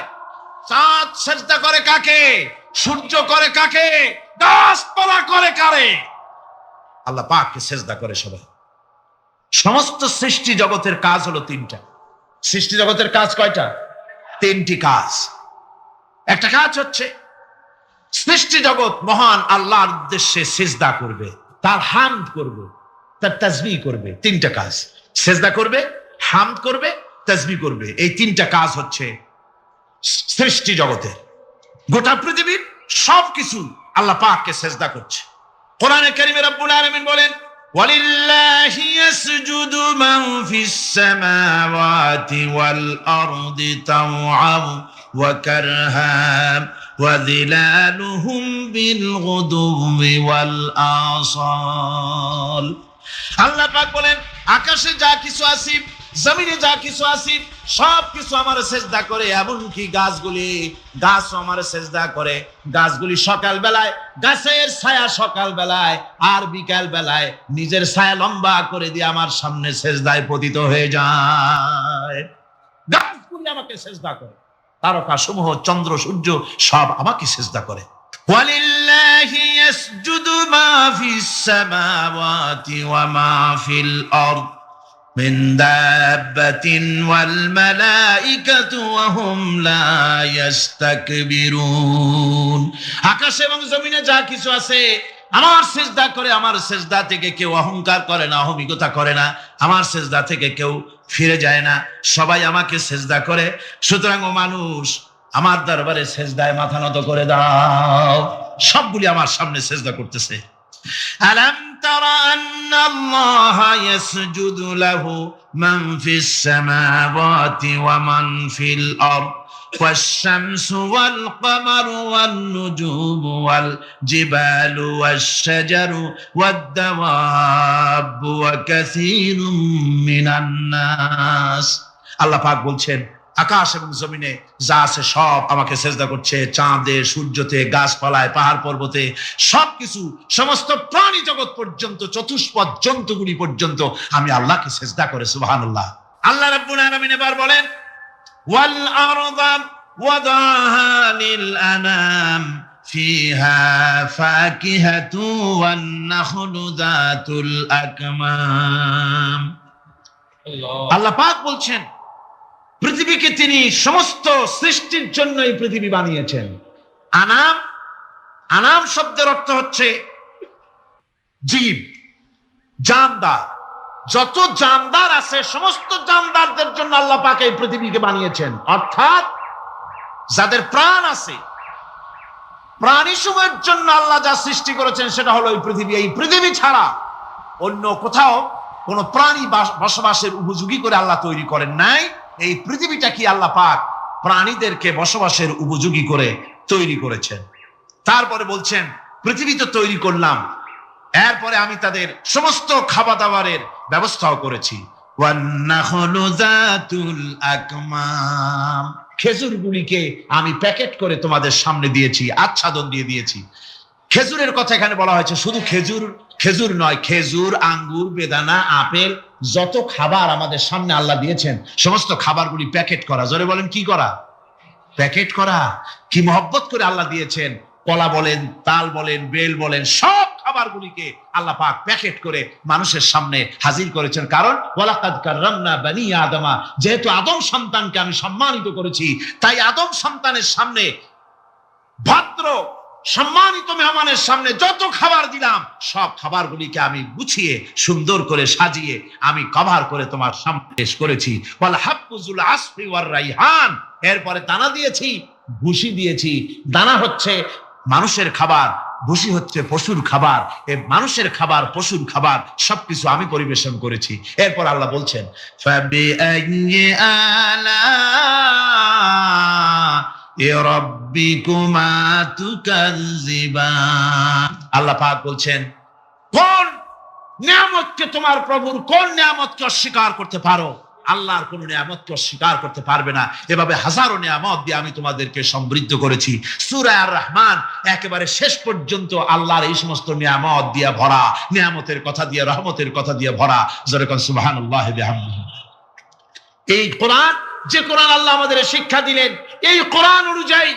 চাঁদ সেজদা করে কাকে? সূর্য করে কাকে? গাছপালা করে কারে? আল্লাহ পাককে সেজদা করে সবাই। সমস্ত সৃষ্টি জগতের কাজ হলো তিনটা। সৃষ্টি জগতের কাজ কয়টা? তিনটি কাজ। একটা কাজ হচ্ছে সৃষ্টি জগৎ মহান আল্লাহর উদ্দেশ্যে সিজদা করবে, তার হামদ করবে, তার তাসবিহ করবে। তিনটা কাজ, সিজদা করবে, হামদ করবে, তাসবিহ করবে। এই তিনটা কাজ হচ্ছে সৃষ্টি জগতের। গোটা পৃথিবীর সবকিছু আল্লাহ পাককে সিজদা করছে। কোরআনে কারীমে রব্বুল আলামিন বলেন, وَلِلَّهِ يَسْجُدُ مَنْ فِي السَّمَاوَاتِ وَالْأَرْضِ طَوْعًا وَكَرْهًا وَظِلَالُهُمْ بِالْغُدُوِّ وَالْآصَالِ। আল্লাহ পাক বলেন, আকাশে যা কিছু আছে, জমিনে যা কিছু আছে, সব কিছু আমার সেজদা করে। এমনকি গাছগুলি, গাছ আমার সেজদা করে। গাছগুলি সকাল বেলায় গাছের ছায়া সকাল বেলায় আর বিকাল বেলায় নিজের ছায়া লম্বা করে দিয়ে আমার সামনে সেজদায় পতিত হয়ে যায়। গাছগুলি আমাকে সেজদা করে, তারকা সমূহ চন্দ্র সূর্য সব আমাকে সেজদা করে। ওয়ালিল্লাহি ইয়াসজুদু মা ফিস সামাওয়াতি ওয়া মা ফিল আরদ মিন দাব্বাতিন ওয়াল মালাইকাতু ওয়া হুম লা ইস্তাকবিরুন। আকাশ এবং জমিনে যা কিছু আছে আমার সিজদা করে। আমার সিজদা থেকে কেউ অহংকার করে না, অহমিকতা করে না। আমার সিজদা থেকে কেউ ফিরে যায় না, সবাই আমাকে সিজদা করে। সুতরাং ও মানুষ, আমার দরবারে সিজদায় মাথা নত করে দাও। সবগুলি আমার সামনে সিজদা করতেছে। আলাম তারা আন্নাল্লাহা ইয়াসজুদু লাহু মান ফিস সামাওয়াতি ওয়া মান ফিল আরদ والشمس والقمر والنجوم والجبال والشجر والدواب وكثير من الناس। আল্লাহ পাক বলছেন, আকাশ এবং জমিনে যা আছে সব আমাকে সেজদা করছে, চাঁদে, সূর্যতে, গাছপালায়, পাহাড় পর্বতে, সবকিছু, সমস্ত প্রাণী জগৎ পর্যন্ত, চতুষ্পদ জন্তুগুলি পর্যন্ত আমি আল্লাহকে সেজদা করে। সুবহানাল্লাহ। আল্লাহ রাব্বুল আলামিন এবার বলেন, ওয়াল আরদা ওয়াদাহা লিল আনাম ফিহা ফাকিহাতু ওয়ান নাখলু যাতুল আকমাম। আল্লাহ পাক বলছেন, পৃথিবীকে তিনি সমস্ত সৃষ্টির জন্য এই পৃথিবী বানিয়েছেন। আনাম, আনাম শব্দের অর্থ হচ্ছে জীব, জানদার। যত জানদার আছে সমস্ত জানদারদের জন্য আল্লাহ পাক এই পৃথিবীকে বানিয়েছেন। অর্থাৎ যাদের প্রাণ আছে, প্রাণী সময়ের জন্য আল্লাহ যা সৃষ্টি করেছেন সেটা হলো এই পৃথিবী। এই পৃথিবী ছাড়া অন্য কোথাও কোন প্রাণী বসবাসের উপযোগী করে আল্লাহ তৈরি করেন নাই। এই পৃথিবীটা কি আল্লাহ পাক প্রাণীদেরকে বসবাসের উপযোগী করে তৈরি করেছেন। তারপরে বলছেন, পৃথিবী তো তৈরি করলাম, এরপরে আমি তাদের সমস্ত খাবার দাবারের ব্যবস্থাও করেছি। খেজুরগুলিকে আমি প্যাকেট করে তোমাদের সামনে দিয়েছি, আচ্ছাদন দিয়ে দিয়েছি। খেজুরের কথা এখানে বলা হয়েছে, শুধু খেজুর খেজুর নয়, খেজুর, আঙ্গুর, বেদানা, আপেল, যত খাবার আমাদের সামনে আল্লাহ দিয়েছেন সমস্ত খাবারগুলি প্যাকেট করা। জোরে বলেন, কি করা? প্যাকেট করা। কি মহব্বত করে আল্লাহ দিয়েছেন। কলা বলেন, তাল বলেন, বেল বলেন, সব খাবারগুলিকে আল্লাহ পাক প্যাকেট করে মানুষের সামনে হাজির করেছেন। কারণ ওয়ালাকাদ কাররামনা বানি আদমা, যেহেতু আদম সন্তানকে আমি সম্মানিত করেছি, তাই আদম সন্তানের সামনে, ভদ্র সম্মানিত মেহমানের সামনে যত খাবার দিলাম সব খাবারগুলিকে আমি গুছিয়ে সুন্দর করে সাজিয়ে আমি কভার করে তোমার সামনে পেশ করেছি। ওয়াল হাবযুল আসফি ওয়ার রাইহান, এরপরে দানা দিয়েছি, ভুসি দিয়েছি। দানা হচ্ছে মানুষের খাবার, ভুসি হচ্ছে পশুর খাবার। এই মানুষের খাবার, পশুর খাবার সবকিছু আমি পরিবেশন করেছি। এরপর আল্লাহ বলছেন, ফাবিআইয়ি আলা রাব্বিকুমা তুকাযযিবান। আল্লাহ পাক বলছেন, কোন নিয়ামতকে, তোমার প্রভুর কোন নিয়ামতকে অস্বীকার করতে পারো? আল্লাহর কোন নিয়ামতকে অস্বীকার করতে পারবে না। এভাবে হাজারো নিয়ামত দিয়ে আমি তোমাদেরকে সমৃদ্ধ করেছি। সূরা আর রহমান একেবারে শেষ পর্যন্ত আল্লাহর এই সমস্ত নিয়ামত দিয়ে ভরা, নিয়ামতের কথা দিয়ে, রহমতের কথা দিয়ে ভরা। জোরে কোন সুবহানাল্লাহি বিহামদিহি। এই কোরআন, যে কোরআন আল্লাহ আমাদের শিক্ষা দিলেন, এই কোরআন অনুযায়ী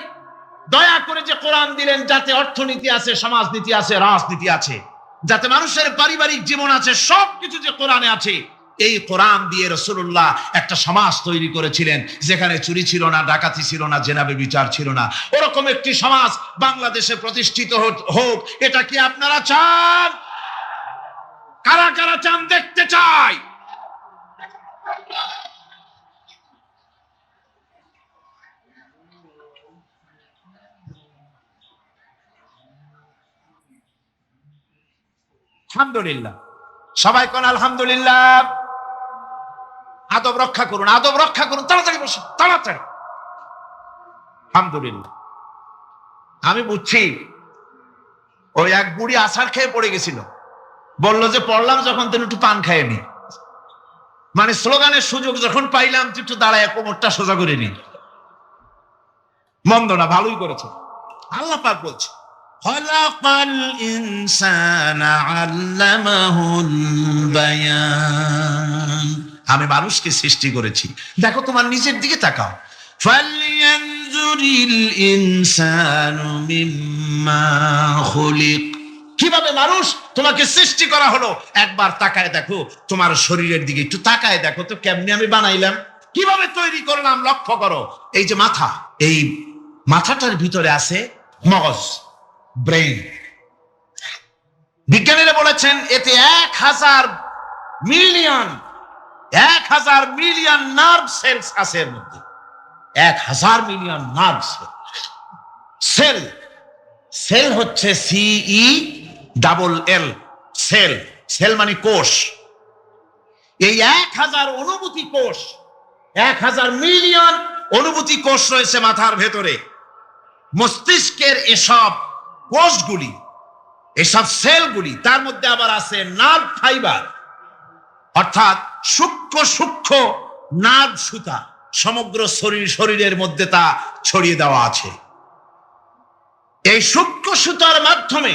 দয়া করে যে কোরআন দিলেন, যাতে অর্থনীতি আছে, সমাজনীতি আছে, রাজনীতি আছে, যাতে মানুষের পারিবারিক জীবন আছে, সবকিছু যে কোরআনে আছে। এই কোরআন দিয়ে রাসূলুল্লাহ একটা সমাজ তৈরি করেছিলেন যেখানে চুরি ছিল না, ডাকাতি ছিল না, জেনা ব্যভিচার ছিল না। ওরকম একটি সমাজ বাংলাদেশে প্রতিষ্ঠিত হোক, এটা কি আপনারা চান? কারা কারা চান? দেখতে চাই। আলহামদুলিল্লাহ। সবাই কোন আলহামদুলিল্লাহ। আদব রক্ষা করুন, আদব রক্ষা করুন। তাড়াতাড়ি বসুন, তাড়াতাড়ি। আলহামদুলিল্লাহ। আমি বুঝছি, ওই এক বুড়ি আছাড় খেয়ে পড়ে গেছিল, বলল যে পড়লাম যখন তুমি একটু পান খাইয়ে নি, মানে স্লোগানের সুযোগ যখন পাইলাম একটু দাঁড়ায় কোমরটা সোজা করে নি। মন্দ না, ভালোই করেছে। আল্লাহ পাক বলছে, খলাকাল ইনসানা আল্লামাহুল বায়ান। আমি মানুষকে সৃষ্টি করেছি। দেখো, তোমার নিজের দিকে তাকাও। ফালয়ানজুরিল ইনসানু মিম্মা খুলিক। কিভাবে মানুষ তোমাকে সৃষ্টি করা হলো, একবার তাকায় দেখো তোমার শরীরের দিকে, একটু তাকায় দেখো তো কেমনে আমি বানাইলাম, কিভাবে তৈরি করলাম, লক্ষ্য করো। এই যে মাথা, এই মাথাটার ভিতরে আছে মগজ, ব্রেইন। বিজ্ঞানীরা বলেছেন এতে 1000 মিলিয়ন নার্ভ সেলস আছে। এর মধ্যে 1000 মিলিয়ন নার্ভ সেল। সেল হচ্ছে CELL, সেল। সেল মানে কোষ। এই 1000 অনুভূতি কোষ, 1000 মিলিয়ন অনুভূতি কোষ রয়েছে মাথার ভেতরে। মস্তিষ্কের এসব কোষগুলি, এসব সেলগুলি, তার মধ্যে আবার আছে নার্ভ ফাইবার, অর্থাৎ সূক্ষ্ম সূক্ষ্ম নার্ভ সুতা, সমগ্র শরীরের মধ্যে তা ছড়িয়ে দেওয়া আছে। এই সূক্ষ্ম সুতার মাধ্যমে